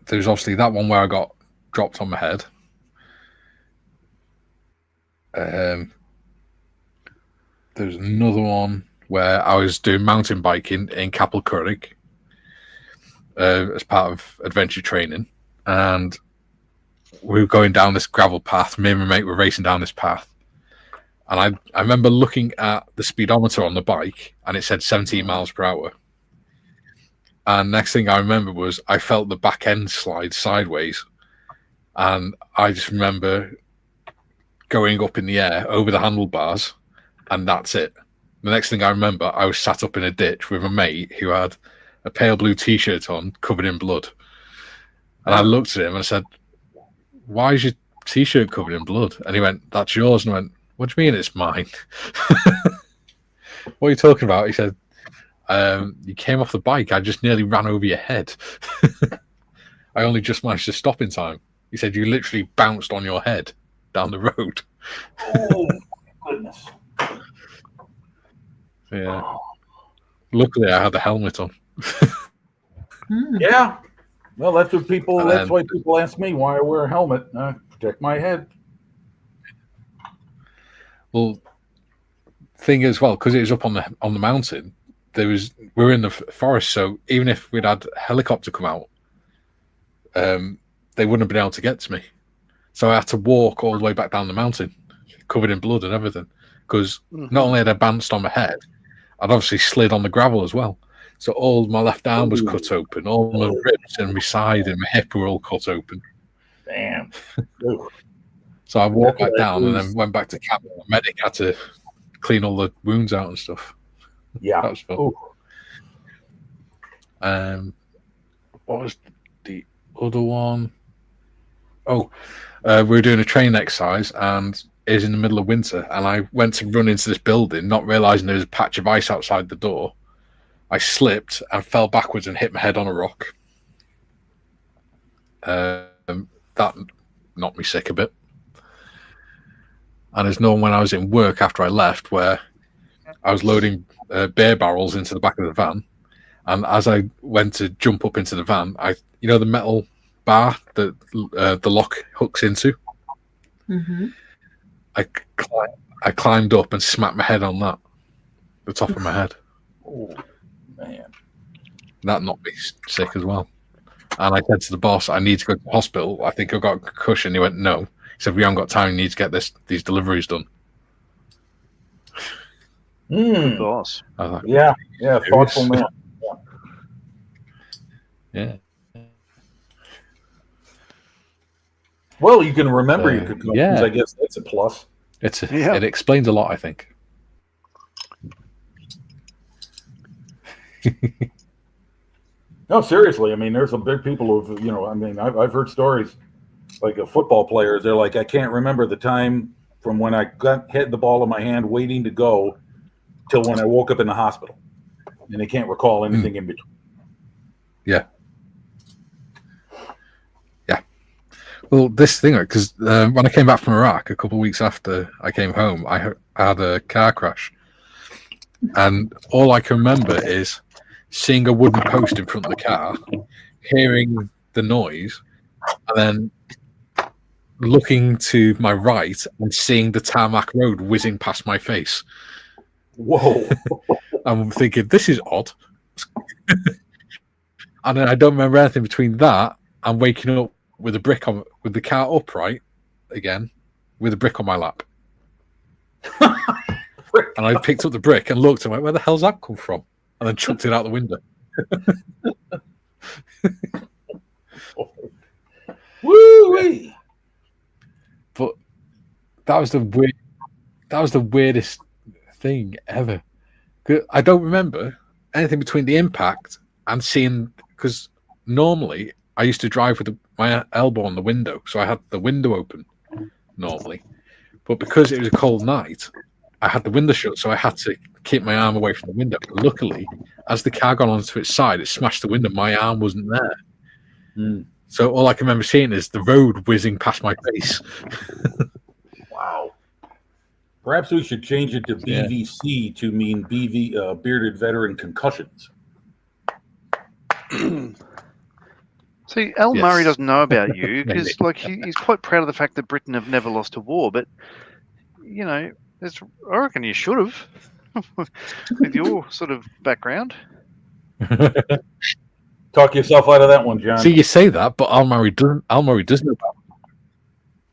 There's obviously that one where I got dropped on my head. There's another one where I was doing mountain biking in Capel Curig as part of adventure training, and we were going down this gravel path. Me and my mate were racing down this path, and I remember looking at the speedometer on the bike, and it said 17 miles per hour. And next thing I remember was I felt the back end slide sideways, and I just remember going up in the air over the handlebars, and that's it. The next thing I remember, I was sat up in a ditch with a mate who had a pale blue T-shirt on covered in blood. And I looked at him and I said, "Why is your T-shirt covered in blood?" And he went, "That's yours." And I went, "What do you mean it's mine?" "What are you talking about?" He said, "You came off the bike. I just nearly ran over your head." "I only just managed to stop in time." He said, "You literally bounced on your head down the road." Oh, goodness. Yeah. Luckily, I had the helmet on. Yeah. Well, that's what people. That's why people ask me why I wear a helmet. Protect my head. Well, thing is, well, because it was up on the mountain, we were in the forest, so even if we'd had a helicopter come out, they wouldn't have been able to get to me. So I had to walk all the way back down the mountain, covered in blood and everything, because not only had I bounced on my head, I'd obviously slid on the gravel as well. So all my left arm was cut open, all my ribs and my side and my hip were all cut open. Damn. So I walked back down and then went back to camp. The medic had to clean all the wounds out and stuff. Yeah. That was fun. What was the other one? Oh, we were doing a training exercise, and it was in the middle of winter, and I went to run into this building, not realizing there was a patch of ice outside the door. I slipped and fell backwards and hit my head on a rock. That knocked me sick a bit. And there's no one when I was in work after I left where I was loading beer barrels into the back of the van, and as I went to jump up into the van, the metal bar that the lock hooks into, I climbed up and smacked my head on that, the top of my head. Oh man, that knocked me sick as well. And I said to the boss, I need to go to the hospital. I think I've got a concussion. He went, no. He said, we haven't got time. You need to get these deliveries done. Good boss. I was like, yeah, thoughtful man. Yeah. Well, you can remember your concussions. Yeah. I guess that's a plus. It explains a lot, I think. No, seriously. I mean, there's some big people who, I've heard stories like a football players. They're like, I can't remember the time from when I hit the ball in my hand waiting to go till when I woke up in the hospital. And they can't recall anything in between. Yeah. Yeah. Well, this thing, because when I came back from Iraq, a couple of weeks after I came home, I had a car crash. And all I can remember is seeing a wooden post in front of the car, hearing the noise, and then looking to my right and seeing the tarmac road whizzing past my face. Whoa. I'm thinking, this is odd. And then I don't remember anything between that and waking up with a brick with the car upright again, with a brick on my lap. And I picked up the brick and looked and went, where the hell's that come from? And then chucked it out the window. Woo-wee. But that was the weirdest thing ever. I don't remember anything between the impact and seeing, because normally I used to drive with my elbow on the window, so I had the window open normally. But because it was a cold night, I had the window shut, so I had to keep my arm away from the window. But luckily, as the car got onto its side, it smashed the window. My arm wasn't there. So all I can remember seeing is the road whizzing past my face. Wow. Perhaps we should change it to BVC to mean bearded veteran concussions. See, Al Murray doesn't know about you because, he's quite proud of the fact that Britain have never lost a war. But I reckon you should have, with your sort of background. Talk yourself out of that one, John. See, you say that, but Al Murray does know about me.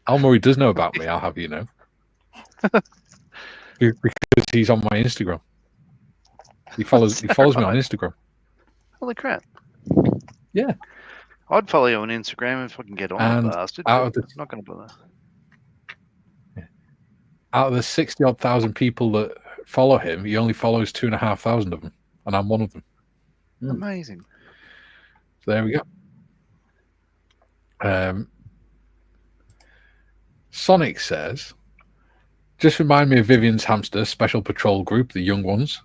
Al Murray does know about me. I'll have you know, because he's on my Instagram. He follows me on Instagram. Holy crap! Yeah, I'd follow you on Instagram if I can get on the bastard. I'm not going to bother. Out of the 60-odd thousand people that follow him, he only follows 2,500 of them, and I'm one of them. Amazing. So there we go. Sonic says, just remind me of Vivian's hamster special patrol group, the young ones.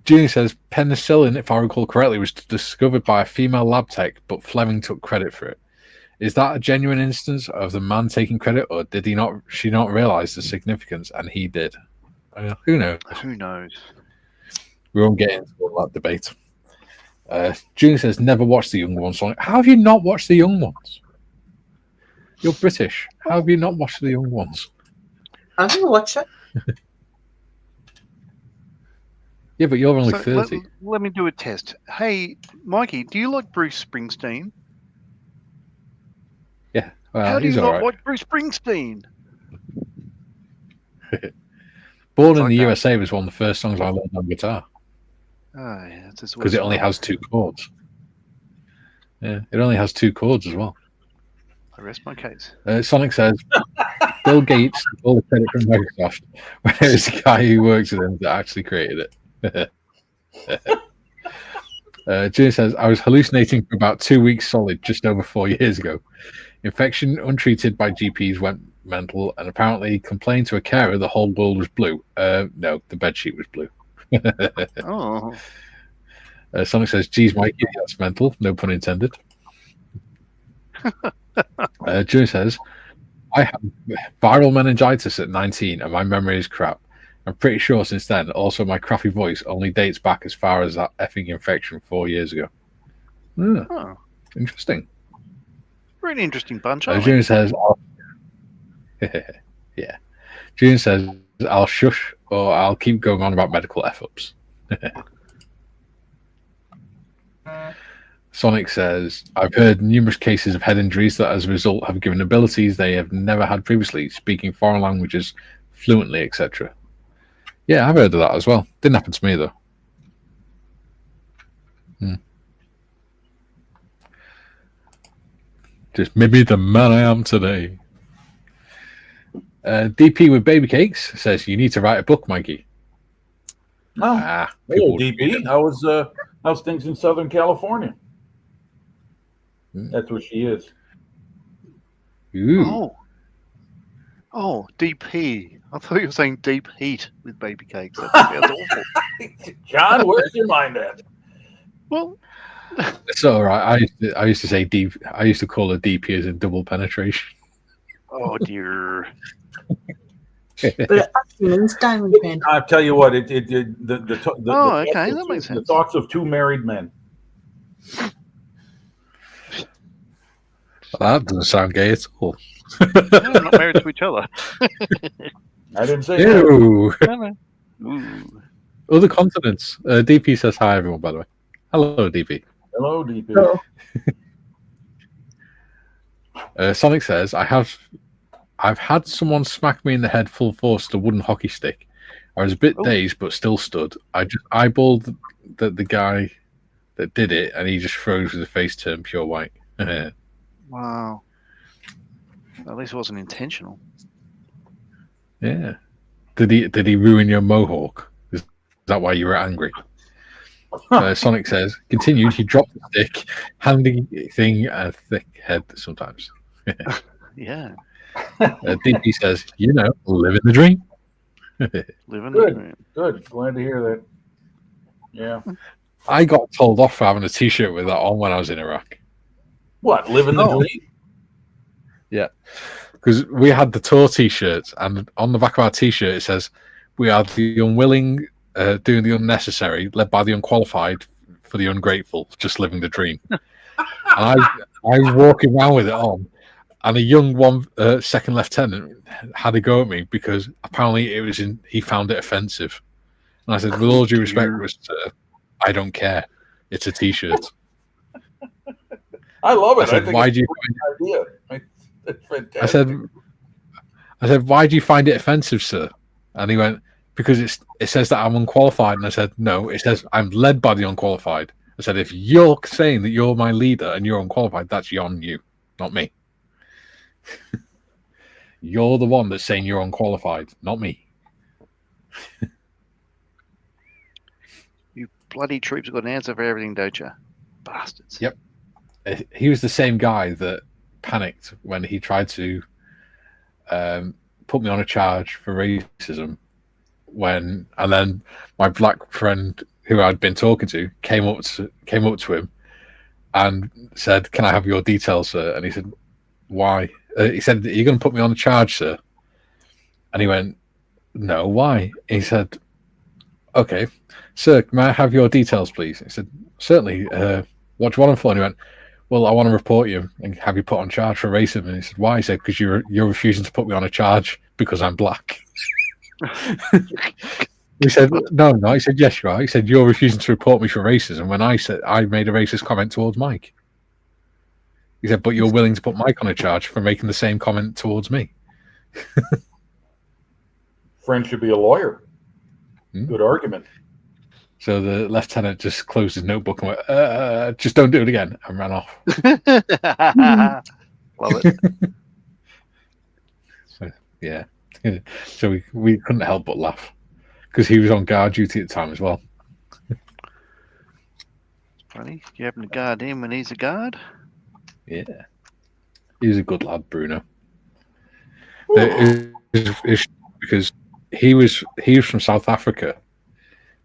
Junior says, penicillin, if I recall correctly, was discovered by a female lab tech, but Fleming took credit for it. Is that a genuine instance of the man taking credit, or did she not realize the significance and he did? Who knows? Who knows? We won't get into all that debate. Junior says, never watched the young ones. Sonic. How have you not watched the young ones? You're British. How have you not watched the young ones? I didn't watch it. Yeah, but you're only 30. Let me do a test. Hey, Mikey, do you like Bruce Springsteen? Yeah. Well, how do you not right. like Bruce Springsteen? Born in the USA was one of the first songs I learned on guitar. Oh, yeah. Because it only has 2 chords. Yeah, it only has 2 chords as well. I rest my case. Sonic says, Bill Gates took all the credit from Microsoft when it was the guy who works with him that actually created it. Junior says, I was hallucinating for about 2 weeks solid just over 4 years ago. Infection untreated by GPs went mental and apparently complained to a carer the whole world was blue. No, the bedsheet was blue. Oh. Sonic says, geez, Mikey, that's mental. No pun intended. Junior says, I had viral meningitis at 19 and my memory is crap. I'm pretty sure since then, also my crappy voice only dates back as far as that effing infection 4 years ago. Oh. Interesting. Really interesting bunch, aren't Junior we? says, yeah. Junior says, I'll shush or I'll keep going on about medical F-ups. Sonic says, I've heard numerous cases of head injuries that as a result have given abilities they have never had previously, speaking foreign languages fluently, etc. Yeah, I've heard of that as well. Didn't happen to me, though. Just maybe the man I am today. DP with baby cakes says, you need to write a book, Mikey. No. Hello, DP. How's things in Southern California? That's where she is. Ooh. Oh, DP. I thought you were saying deep heat with baby cakes. That sounds awful. John, where's your mind at? Well, It's all right. I used to say deep. I used to call her DP as in double penetration. oh dear. But it actually means diamond pin. I'll tell you what. Okay, that makes sense. The thoughts of two married men. Well, that doesn't sound gay at all. They're not married to each other. I didn't say that. Ew. Ooh. Other continents. DP says hi, everyone. By the way, hello, DP. Hello, DP. Sonic says, I've had someone smack me in the head full force with a wooden hockey stick. I was a bit dazed, but still stood. I just eyeballed the guy that did it, and he just froze with his face turned pure white. Wow. At least it wasn't intentional. Yeah. Did he ruin your mohawk? Is that why you were angry? Sonic says, continued, he dropped the stick, handy thing and thick head sometimes. Yeah. DP says, living the dream. Living the dream. Good. Glad to hear that. Yeah. I got told off for having a t-shirt with that on when I was in Iraq. What? Living the dream? Yeah. Because we had the tour t-shirts, and on the back of our t-shirt it says, we are the unwilling, doing the unnecessary, led by the unqualified, for the ungrateful, just living the dream. And I was walking around with it on, and a young second lieutenant had a go at me because apparently he found it offensive. And I said, with all due respect, I don't care. It's a t-shirt. I love it. I said, why do you find it? It's fantastic. I said, why do you find it offensive, sir? And he went, because it says that I'm unqualified. And I said, no, it says I'm led by the unqualified. I said, if you're saying that you're my leader and you're unqualified, that's on you, not me. You're the one that's saying you're unqualified, not me. You bloody troops have got an answer for everything, don't you? Bastards. Yep. He was the same guy that panicked when he tried to put me on a charge for racism and then my black friend who I'd been talking to came up to him and said, can I have your details, sir? And he said, why? He said, are you going to put me on a charge, sir? And he went, no, why? And he said, okay, sir, may I have your details, please? He said, certainly. What do you want them for? And he went, well, I want to report you and have you put on charge for racism. And he said, why? He said, because you're refusing to put me on a charge because I'm black. He said, no. He said, yes, you are. He said, you're refusing to report me for racism when I said I made a racist comment towards Mike. He said, but you're willing to put Mike on a charge for making the same comment towards me. Friend should be a lawyer. Good argument. So the lieutenant just closed his notebook and went, just don't do it again, and ran off. Love it. Yeah. So we couldn't help but laugh because he was on guard duty at the time as well. Funny. You happen to guard him when he's a guard? Yeah. He was a good lad, Bruno. It's because he was from South Africa,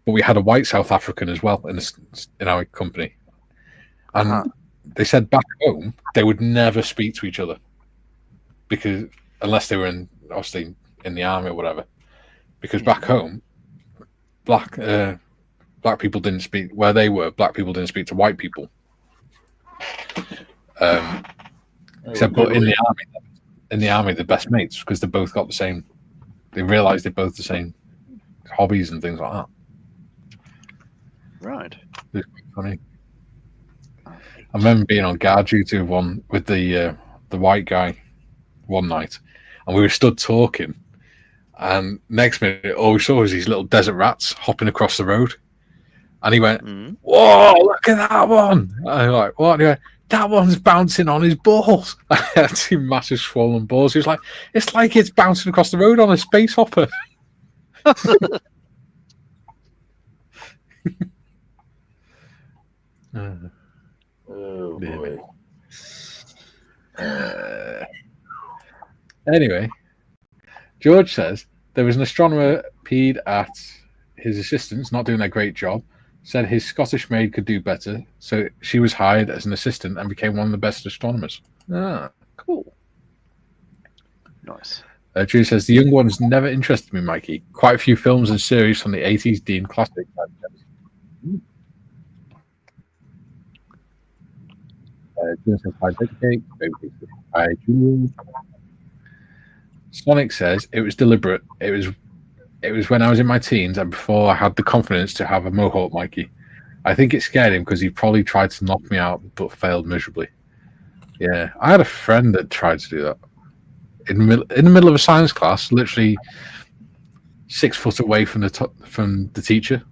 but we had a white South African as well in our company, and they said back home they would never speak to each other because unless they were obviously in the army or whatever, because back home black people didn't speak where they were. Black people didn't speak to white people. Except, but in the army, they're best mates because they both got the same. They realised they're both the same hobbies and things like that. Right. It's quite funny. I remember being on guard duty with the white guy one night, and we were stood talking. And next minute, all we saw was these little desert rats hopping across the road. And he went, "Whoa, look at that one!" And I was like, "What?" And he went, "That one's bouncing on his balls." I had two massive swollen balls. He was like, "It's like it's bouncing across the road on a space hopper." Oh boy. Anyway, George says there was an astronomer peed at his assistants, not doing a great job. Said his Scottish maid could do better, so she was hired as an assistant and became one of the best astronomers. Ah, cool. Nice. Drew says the young ones never interested me, Mikey. Quite a few films and series from the 80s deemed classic. Drew says hi, Cake. Hi, Julie. Sonic says it was deliberate. It was when I was in my teens and before I had the confidence to have a mohawk, Mikey. I think it scared him because he probably tried to knock me out but failed miserably. Yeah, I had a friend that tried to do that. In the middle of a science class, literally 6 foot away from the teacher.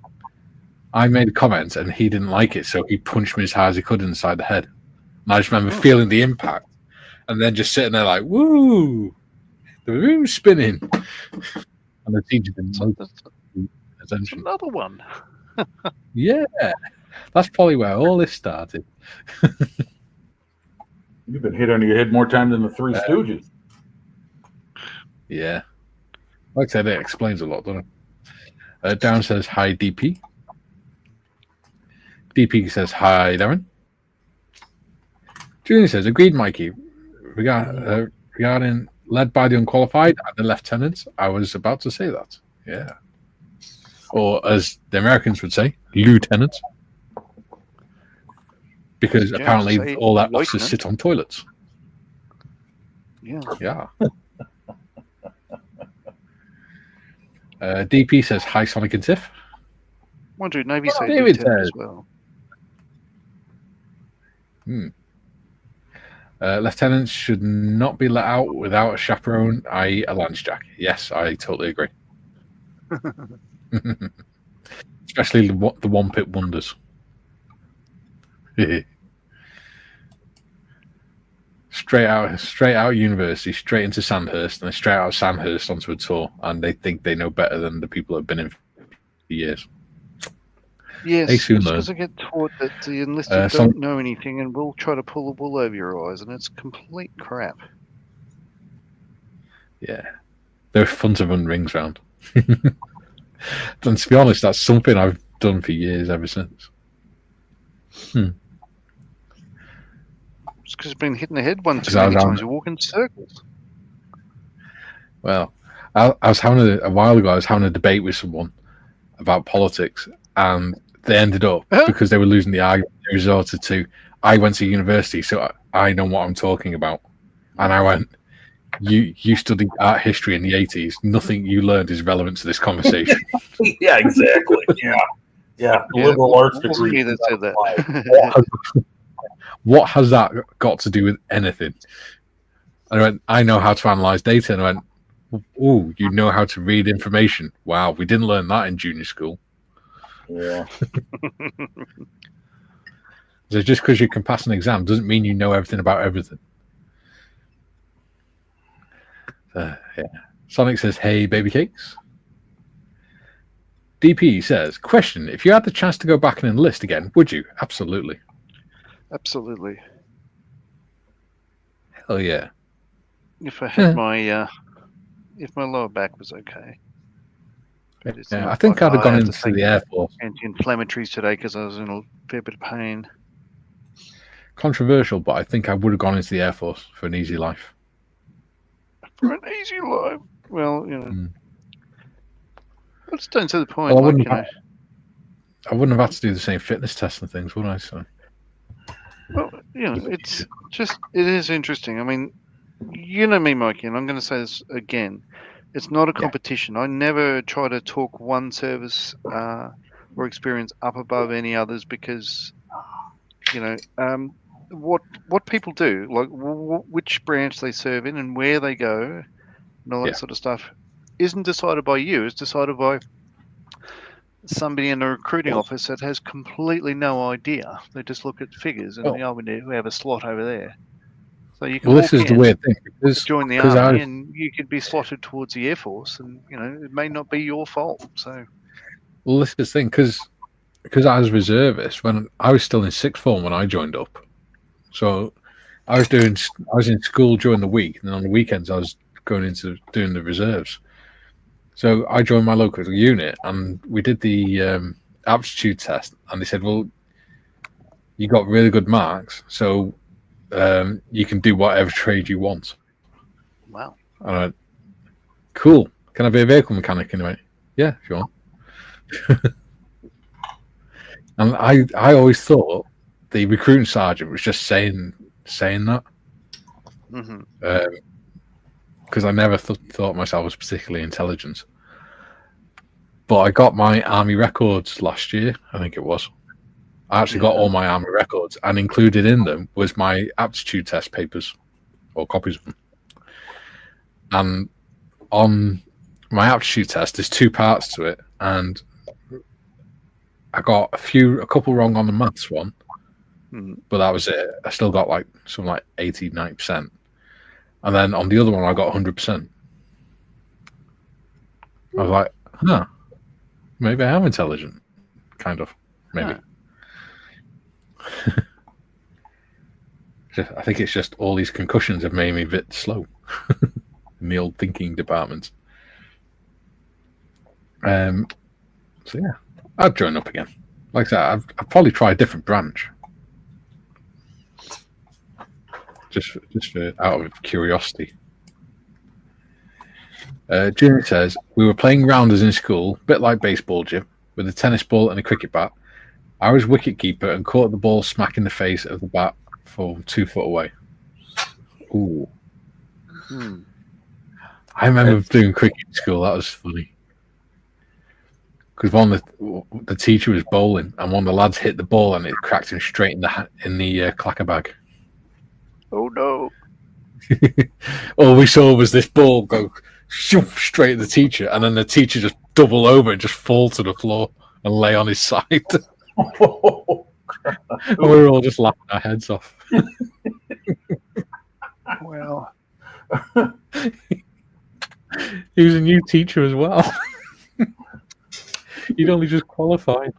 I made a comment and he didn't like it, so he punched me as hard as he could inside the head. And I just remember feeling the impact and then just sitting there like, woo, the room's spinning. And the teacher didn't notice attention. Another one. Yeah, that's probably where all this started. You've been hit on your head more time than the Three Stooges. Yeah. Like I said, it explains a lot, doesn't it? Darren says, hi, DP. DP says, hi, Darren. Julian says, agreed, Mikey. Regarding led by the unqualified and the lieutenants, I was about to say that. Yeah. Or as the Americans would say, lieutenants. Because apparently all that officers sit on toilets. Yeah. Yeah. DP says, hi, Sonic and Tiff. Wonder if Navy say David lieutenant says. as well. Lieutenants should not be let out without a chaperone, i.e. a lance jack. Yes, I totally agree. Especially the one pit wonders. straight out of university, straight into Sandhurst, and then straight out of Sandhurst onto a tour, and they think they know better than the people that have been in for years. Yes, they soon learn. Because I get taught that the enlisted don't know anything and will try to pull the wool over your eyes, and it's complete crap. Yeah, they're fun to run rings round. And to be honest, that's something I've done for years ever since. It's because it's been hit in the head one too many times. You walk in circles. Well, I was having a while ago. I was having a debate with someone about politics, and they ended up because they were losing the argument. They resorted to, "I went to university, so I know what I'm talking about," and I went, "You studied art history in the 80s. Nothing you learned is relevant to this conversation." Yeah, exactly. Yeah. The liberal arts degree. That said that. What has that got to do with anything? And I went, I know how to analyze data. And I went, oh, you know how to read information. Wow, we didn't learn that in junior school. Yeah. So just because you can pass an exam doesn't mean you know everything about everything. Yeah. Sonic says, "Hey, baby cakes." DP says, "Question: If you had the chance to go back and enlist again, would you?" Absolutely. Absolutely. Hell yeah. If I had if my lower back was okay. But it's Yeah, not I think like I'd have gone I had to into take the Air Force. anti-inflammatories today because I was in a fair bit of pain. Controversial, but I think I would have gone into the Air Force for an easy life. For an easy life. Well, Mm. I just don't see the point. Well, I like, wouldn't have had to do the same fitness tests and things, would I? So, well, it is interesting. I mean, you know me, Mikey, and I'm going to say this again. It's not a Yeah. competition. I never try to talk one service or experience up above any others because, what people do, like which branch they serve in and where they go and all that Yeah. sort of stuff, isn't decided by you. It's decided by somebody in a recruiting office that has completely no idea. They just look at figures and we have a slot over there. So you can well, this walk is the in weird thing to join the because army, and you could be slotted towards the Air Force, and it may not be your fault. So, well, this is the thing because I was reservist when I was still in sixth form when I joined up. So I was in school during the week, and on the weekends I was going into doing the reserves. So I joined my local unit, and we did the aptitude test, and they said, "Well, you got really good marks, so you can do whatever trade you want." wow. And I went, "Cool. Can I be a vehicle mechanic?" And he went, "Yeah, if you want." And I always thought the recruiting sergeant was just saying that Hmm. because I never thought myself as particularly intelligent. But I got my army records last year, I think it was. I actually got all my army records, and included in them was my aptitude test papers, or copies of them. And on my aptitude test, there's two parts to it, and I got a couple wrong on the maths one, but that was it. I still got something like 80, 90%. And then on the other one, I got 100%. I was like, huh, maybe I am intelligent. Kind of, maybe. Huh. I think it's just all these concussions have made me a bit slow in the old thinking department. So yeah, I'd join up again. Like I said, I'd probably try a different branch, just for out of curiosity. Jimmy says we were playing rounders in school, a bit like baseball, Jim, with a tennis ball and a cricket bat. I was wicket keeper and caught the ball smack in the face of the bat from 2 foot away. Ooh. I remember doing cricket in school. That was funny. Because the teacher was bowling, and one of the lads hit the ball, and it cracked him straight in the clacker bag. Oh no! All we saw was this ball go straight at the teacher, and then the teacher just double over and just fall to the floor and lay on his side. And we were all just laughing our heads off. Well, he was a new teacher as well. He'd only just qualified.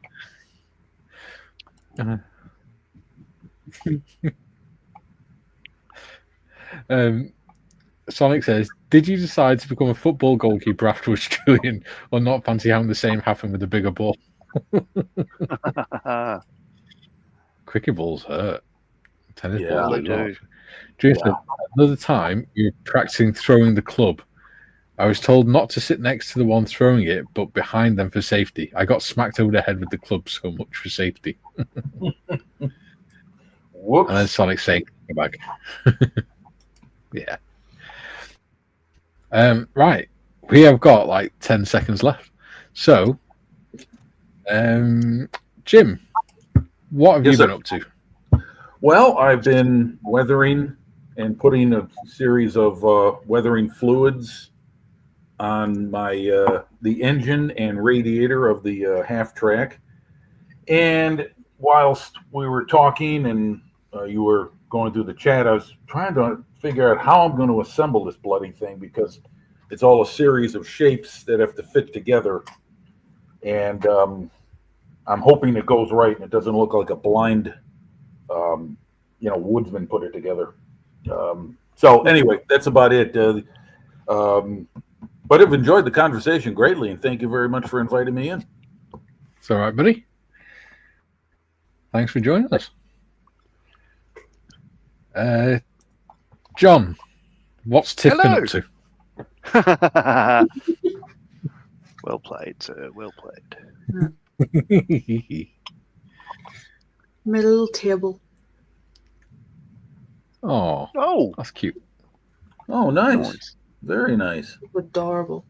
Sonic says, "Did you decide to become a football goalkeeper afterwards, Julian, or not fancy having the same happen with a bigger ball?" Cricket balls hurt. Tennis balls they do. Julian said, "Another time you were practicing throwing the club. I was told not to sit next to the one throwing it, but behind them for safety. I got smacked over the head with the club, so much for safety." Whoops. And then Sonic saying, "Come back." Yeah. Right. We have got like 10 seconds left. So, Jim, what have you been up to? Well, I've been weathering and putting a series of weathering fluids on my the engine and radiator of the half track. And whilst we were talking and you were going through the chat, I was trying to figure out how I'm going to assemble this bloody thing, because It's all a series of shapes that have to fit together, and I'm hoping it goes right and it doesn't look like a blind, woodsman put it together. So anyway, that's about it. But I've enjoyed the conversation greatly, and thank you very much for inviting me in. It's all right, buddy. Thanks for joining us. John, what's Tiff been up to? Well played, sir. Well played. My little table. Oh, that's cute. Oh, nice. Very nice. Adorable.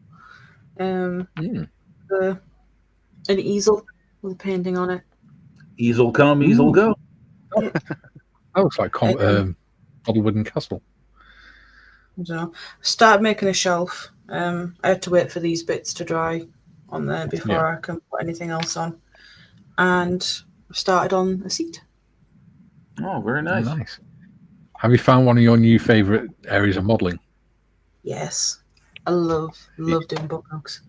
An Mm. easel with a painting on it. Easel come, easel go. That looks like Model Wooden Castle. I don't know. Started making a shelf. I had to wait for these bits to dry on there before I can put anything else on. And I've started on a seat. Oh, very nice. Nice. Have you found one of your new favourite areas of modelling? Yes. I love doing book books.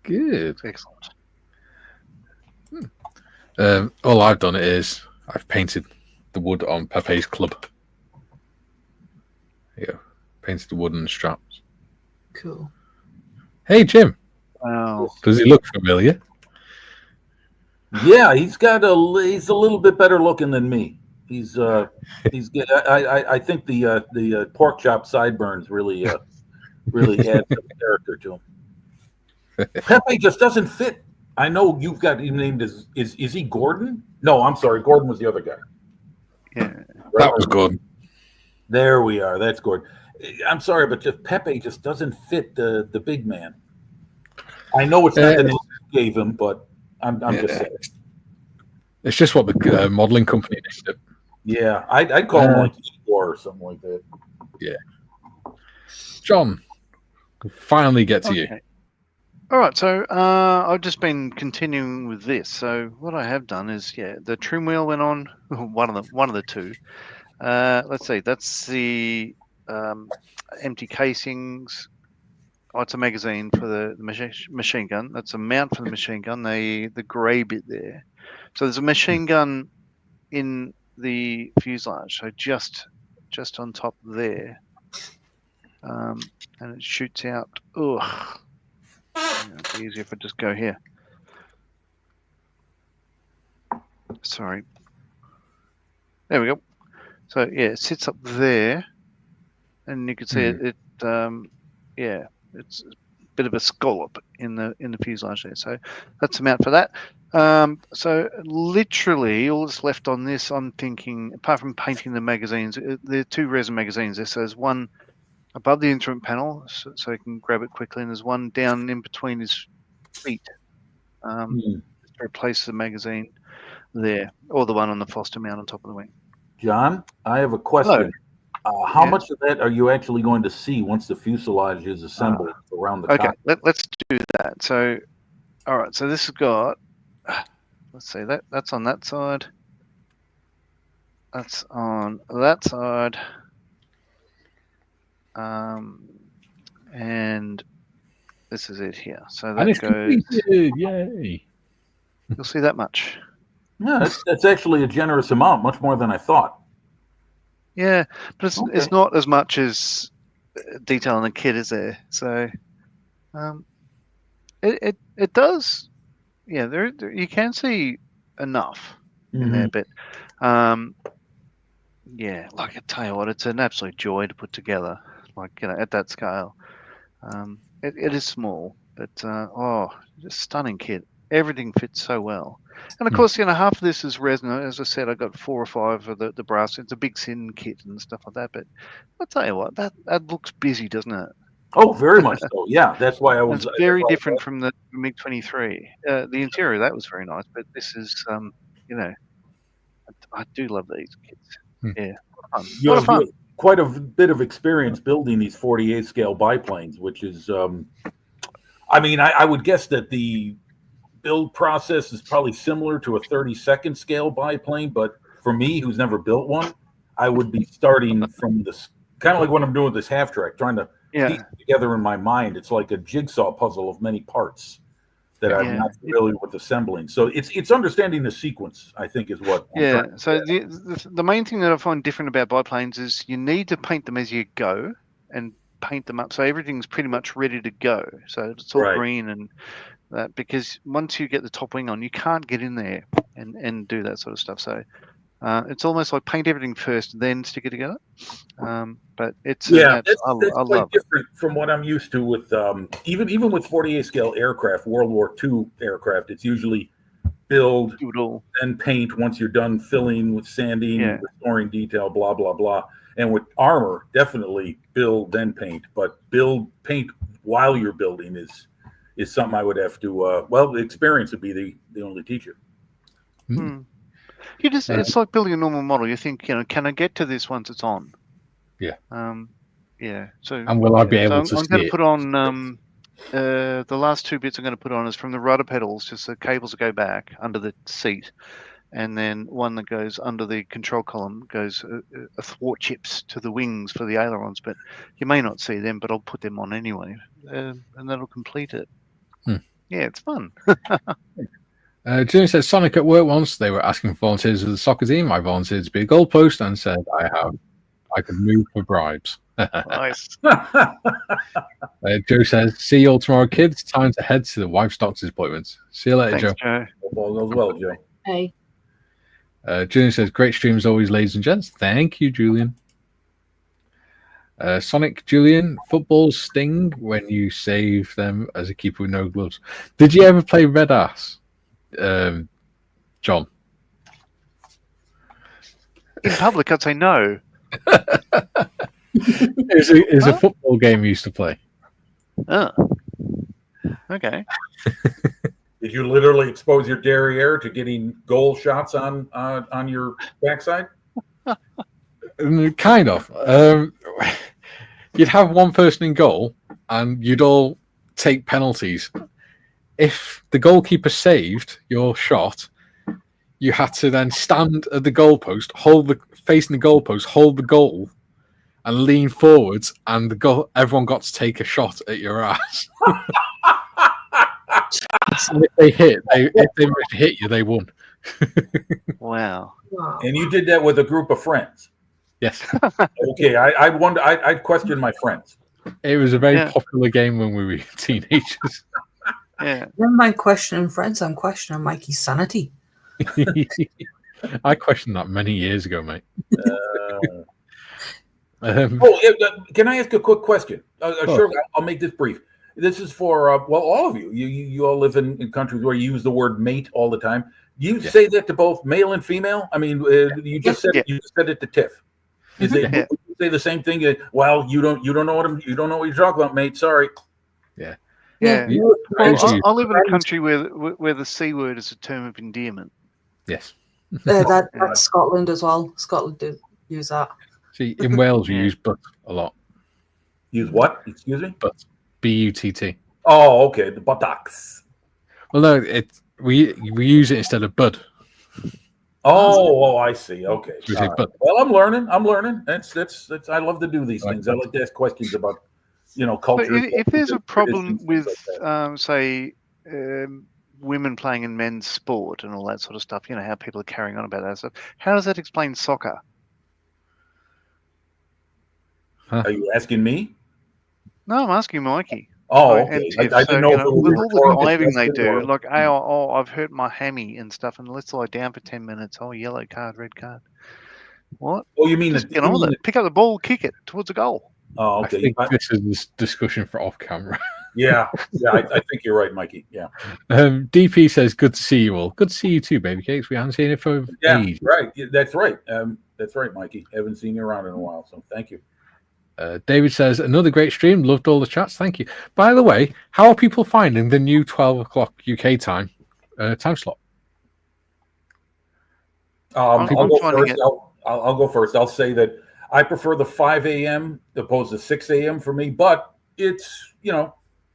Good. excellent. All I've done is I've painted the wood on Pepe's club. Yeah, painted the wooden straps. Cool. Hey, Jim. Wow. Does he look familiar? Yeah, he's a little bit better looking than me. He's good. I think the pork chop sideburns really add some character to him. Pepe just doesn't fit. I know you've got him named as is he Gordon? No, I'm sorry, Gordon was the other guy. Yeah. Right? That was good. There we are. That's Gordon. I'm sorry, but Pepe just doesn't fit the big man. I know it's not the name you gave him, but I'm just saying. It's just what the modelling company named it. Yeah, I'd call him like Igor or something like that. Yeah. John, we'll finally get to you. All right, so I've just been continuing with this. So what I have done is, the trim wheel went on. One of the two. Let's see. That's the empty casings. Oh, it's a magazine for the machine gun. That's a mount for the machine gun. The grey bit there. So there's a machine gun in the fuselage. So just on top there, and it shoots out. Ugh. It'd be easier if I just go here. Sorry. There we go. So it sits up there, and you can see it. It's a bit of a scallop in the fuselage there. So that's the mount for that. So literally all that's left on this, I'm thinking, apart from painting the magazines, there are two resin magazines. There's one above the instrument panel, so you can grab it quickly, and there's one down in between his feet. To replace the magazine there, or the one on the Foster mount on top of the wing. John, I have a question. How much of that are you actually going to see once the fuselage is assembled around the cockpit? Okay, let's do that. So, all right. So this has got. Let's see that's on that side. That's on that side. And this is it here. So that goes. Completed. Yay! You'll see that much. Yeah, that's actually a generous amount, much more than I thought. Yeah, but it's not as much as detail in the kit, is there? So, it does. Yeah, there you can see enough in there, but yeah, like I tell you what, it's an absolute joy to put together. Like at that scale, it is small, but just stunning kit. Everything fits so well. And of course, half of this is resin. As I said, I got 4 or 5 of the brass. It's a big sin kit and stuff like that. But I'll tell you what, that looks busy, doesn't it? Oh, very much so. Yeah, that's why I was. It's very different from the MiG-23. The interior that was very nice, but this is, I do love these kits. Yeah, fun. You have quite a bit of experience building these 48 scale biplanes, which is, I would guess that the build process is probably similar to a 32nd scale biplane, but for me, who's never built one, I would be starting from this kind of like what I'm doing with this half track, trying to piece it together in my mind. It's like a jigsaw puzzle of many parts that I'm not familiar with assembling. So it's understanding the sequence, I think, is what I'm trying to so the main thing that I find different about biplanes is you need to paint them as you go and paint them up so everything's pretty much ready to go. So it's all green and that, because once you get the top wing on, you can't get in there and do that sort of stuff. So it's almost like paint everything first, then stick it together. But it's that's I quite love different from what I'm used to with even with 48 scale aircraft, World War II aircraft. It's usually build, then paint once you're done filling with sanding, restoring detail, blah blah blah. And with armor, definitely build then paint. But paint while you're building is something I would have to. The experience would be the only teacher. You just it's like building a normal model. You think, can I get to this once it's on? Yeah. So and will I be able to I'm see going to it? put on the last two bits I'm going to put on is from the rudder pedals, just the cables that go back under the seat, and then one that goes under the control column goes athwart chips to the wings for the ailerons. But you may not see them, but I'll put them on anyway, and that'll complete it. Yeah, it's fun. Jimmy says Sonic at work once they were asking for volunteers of the soccer team. I volunteered to be a goalpost and said I could move for bribes. Nice. Joe says, see you all tomorrow, kids. Time to head to the wife's doctor's appointments. See you later, Thanks, Joe. All goes well, Joe. Hey. Julian says, great stream as always, ladies and gents. Thank you, Julian. Sonic, Julian, footballs sting when you save them as a keeper with no gloves. Did you ever play Red Ass, John? In public, I'd say no. It's a football game we used to play. Oh. Okay. Did you literally expose your derriere to getting goal shots on your backside? Kind of. You'd have one person in goal, and you'd all take penalties. If the goalkeeper saved your shot, you had to then stand at the goalpost, facing the goalpost, hold the goal, and lean forwards, and everyone got to take a shot at your ass. And if they managed to hit you, they won. Wow. And you did that with a group of friends. Yes. Okay, I wonder. I'd question my friends. It was a very popular game when we were teenagers. Yeah. Never mind questioning friends, I'm questioning Mikey's sanity. I questioned that many years ago, mate. Can I ask a quick question? Sure, I'll make this brief. This is for all of you. You all live in countries where you use the word mate all the time. You say that to both male and female. I mean, you just said it to Tiff. Is it you say the same thing? Well, you don't know what you're talking about, mate. Sorry. Yeah. Well, I live in a country where the C word is a term of endearment. Yes. That's Scotland as well. Scotland do use that. See, in Wales we use butt a lot. Use what? Excuse me? Butt. B-U-T-T. Oh, okay. The buttocks. Well, no, we use it instead of bud. Oh, I see. Okay. Right. Well, I'm learning. That's. I love to do these things. I like to ask questions about, culture. But if there's a problem with, say, women playing in men's sport and all that sort of stuff, how people are carrying on about that stuff, how does that explain soccer? Are you asking me? No, I'm asking Mikey. Oh, okay. I didn't know with all the diving they do, like, I've hurt my hammy and stuff, and let's lie down for 10 minutes. Oh, yellow card, red card. What? Oh, you mean get on with it? Pick up the ball, kick it towards a goal. Oh, okay. I think this is a discussion for off camera. Yeah. I think you're right, Mikey. Yeah. DP says, "Good to see you all. Good to see you too, baby cakes. We haven't seen it for ages." Right. That's right. That's right, Mikey. Haven't seen you around in a while, so thank you. David says, another great stream. Loved all the chats. Thank you. By the way, how are people finding the new 12 o'clock UK time slot? I'll go first. I'll say that I prefer the 5 a.m. opposed to 6 a.m. for me, but it's, you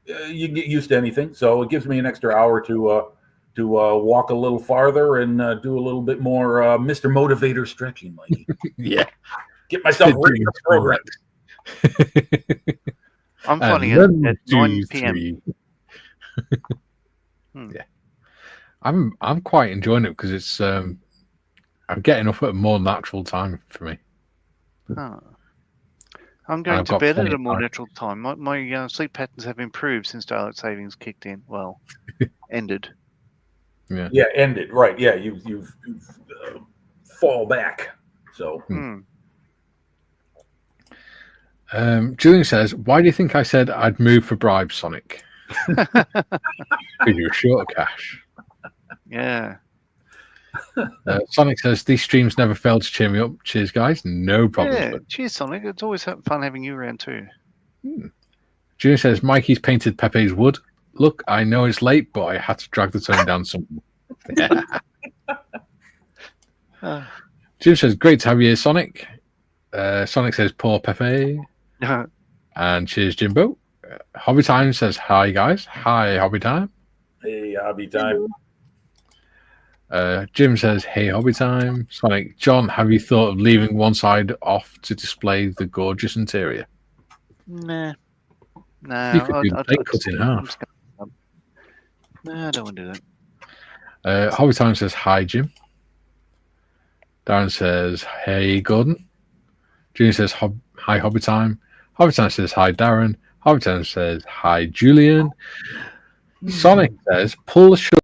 can get used to anything. So it gives me an extra hour to walk a little farther and do a little bit more Mr. Motivator stretching, Mikey. Yeah. Get myself ready for the program. I'm And finding it 1, at 2, 9 p.m. 3. Hmm. Yeah, I'm quite enjoying it because it's I'm getting up at a more natural time for me. Huh. I'm And going I've to got bed plenty at a of more time. natural time. My sleep patterns have improved since daylight savings kicked in. Well, ended. Yeah, ended. Right. Yeah, you've fall back. So Hmm. Julian says, "Why do you think I said I'd move for bribes, Sonic? Because you're short of cash." Yeah. Sonic says, "These streams never fail to cheer me up. Cheers, guys. No problems." Yeah. But Cheers, Sonic. It's always fun having you around too. Julian says, "Mikey's painted Pepe's wood. Look, I know it's late, but I had to drag the tone down some." Yeah. Julian says, "Great to have you here, Sonic." Sonic says, "Poor Pepe." And cheers, Jimbo. Hobby Time says, "Hi, guys." Hi, Hobby Time. hey, hobby time. Jim says, "Hey, Hobby Time." Sonic, John, have you thought of leaving one side off to display the gorgeous interior? Nah. You could do the I'd paint cut in half. Nah, I don't want to do that. Hobby Time says, "Hi, Jim." Darren says, "Hey, Gordon." Junior says, "Hi, Hobby Time." Hobby Time says, "Hi, Darren." Hobby Time says, "Hi, Julian." Sonic says, "Pull the shorts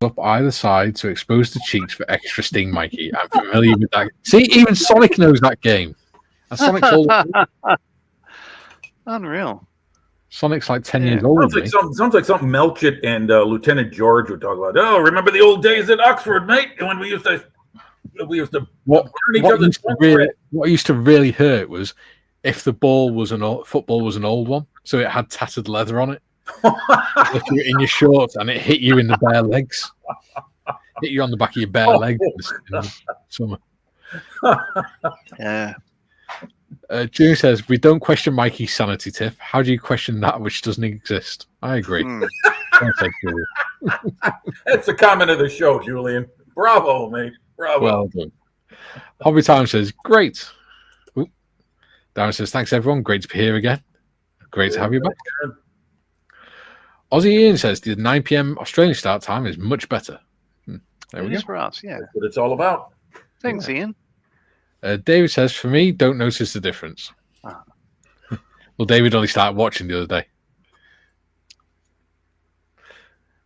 up either side to expose the cheeks for extra sting, Mikey." I'm familiar with that. See, even Sonic knows that game. And Sonic's Unreal. Sonic's like 10 Yeah. years older Sounds than like me. something Melchett and Lieutenant George would talk about. Oh, remember the old days at Oxford, mate, when we used to What burn each other's what used to really hurt was if the ball was football was an old one, so it had tattered leather on it. If you were in your shorts and it hit you in the bare legs, hit you on the back of your bare legs in the summer. Yeah. June says, "We don't question Mikey's sanity, Tiff. How do you question that which doesn't exist?" I agree. Hmm. That's the comment of the show, Julian. Bravo, mate. Bravo. Well done. Hobby Time says, "Great." Ooh. Darren says, "Thanks, everyone. Great to be here again. Great to have you back." Aussie Ian says, "The 9 p.m. Australian start time is much better." There It we is go. for us, yeah. That's what it's all about. Thanks, Ian. David says, "For me, don't notice the difference." Ah. Well, David only started watching the other day.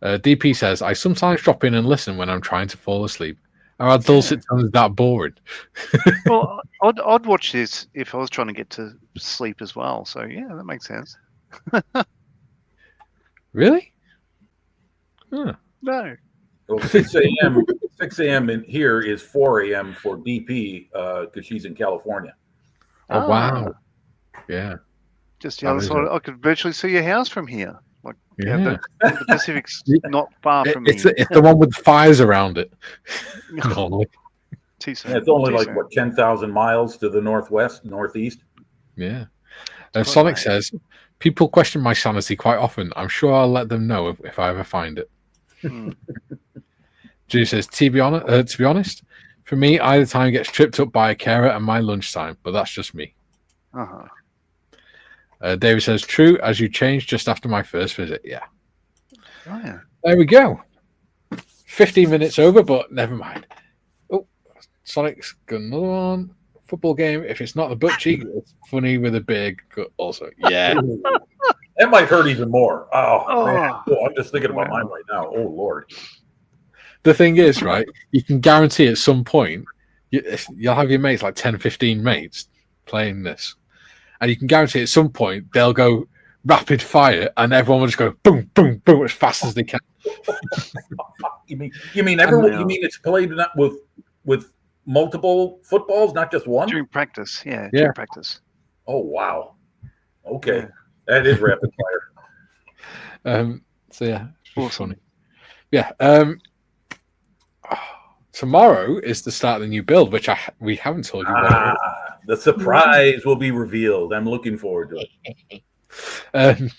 DP says, "I sometimes drop in and listen when I'm trying to fall asleep. Are our dulcet tones that boring?" Well, I'd watch this if I was trying to get to sleep as well. So yeah, that makes sense. Really? Huh. No. Well, 6 a.m. 6 a.m. in here is 4 a.m. for DP because she's in California. Oh, wow. Yeah. Just the That other is side. I could virtually see your house from here. Like, Yeah. the Pacific's not far from me. It's the one with fires around it. Normally. Too soon. Yeah, it's only Too like soon. what 10,000 miles to the northeast. Yeah. quite Sonic late. says, "People question my sanity quite often. I'm sure I'll let them know if I ever find it." Hmm. Judy says, to be honest, for me, either time gets tripped up by a carer and my lunchtime, but that's just me." Uh-huh. David says, "True, as you changed just after my first visit." Yeah. Oh yeah. There we go. 15 minutes over, but never mind. Oh, Sonic's got another one. Football game. If it's not the butt cheek, it's funny with a big gut also. Yeah. That might hurt even more. Oh, man. Oh. Oh, I'm just thinking about Wow. mine right now. Oh, Lord. The thing is, right, you can guarantee at some point you'll have your mates, like 10, 15 mates playing this. And you can guarantee at some point they'll go rapid fire and everyone will just go boom, boom, boom as fast as they can. You mean everyone? You mean it's played not with multiple footballs, not just one? During practice, yeah. Yeah. During practice. Oh, wow. Okay, Yeah. that is rapid fire. So yeah, it's just Awesome. funny. Yeah. Tomorrow is the start of the new build, which we haven't told you about. The surprise will be revealed. I'm looking forward to it.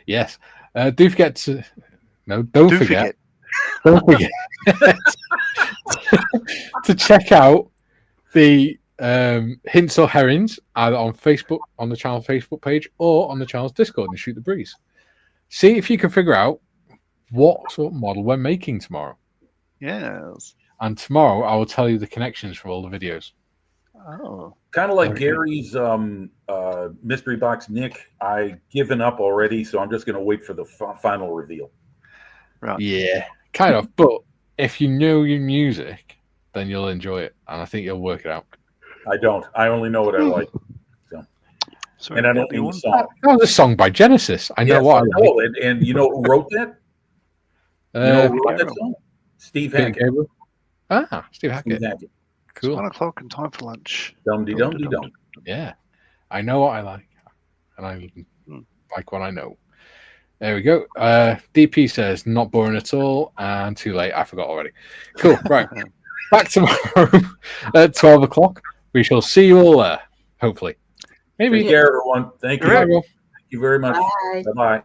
Yes. Don't forget to check out the hints or herrings either on Facebook, on the channel Facebook page, or on the channel's Discord and Shoot the Breeze. See if you can figure out what sort of model we're making tomorrow. Yes. And tomorrow I will tell you the connections for all the videos. Oh. Kind of like Okay. Gary's mystery box Nick. I given up already, so I'm just going to wait for the final reveal. Right. Yeah, kind of. But if you know your music, then you'll enjoy it, and I think you'll work it out. I don't. I only know what I like. Sorry And I about don't mean the yawn. song. That was a song by Genesis. I know Yes, what I like. know. And you know who wrote that? You know who wrote that song? Steve Peter Hackett. Gabriel. Steve Hackett. Steve Hackett. It's 1 Cool. o'clock and time for lunch. Dum-de-dum-de-dum. Yeah, I know what I like, and I Hmm. like what I know. There we go. DP says not boring at all, and too late. I forgot already. Cool. Right. Back tomorrow at 12 o'clock. We shall see you all there. Hopefully. Maybe. Take care, everyone. Thank you. Bye, everyone. Thank you very much. Bye. Bye-bye.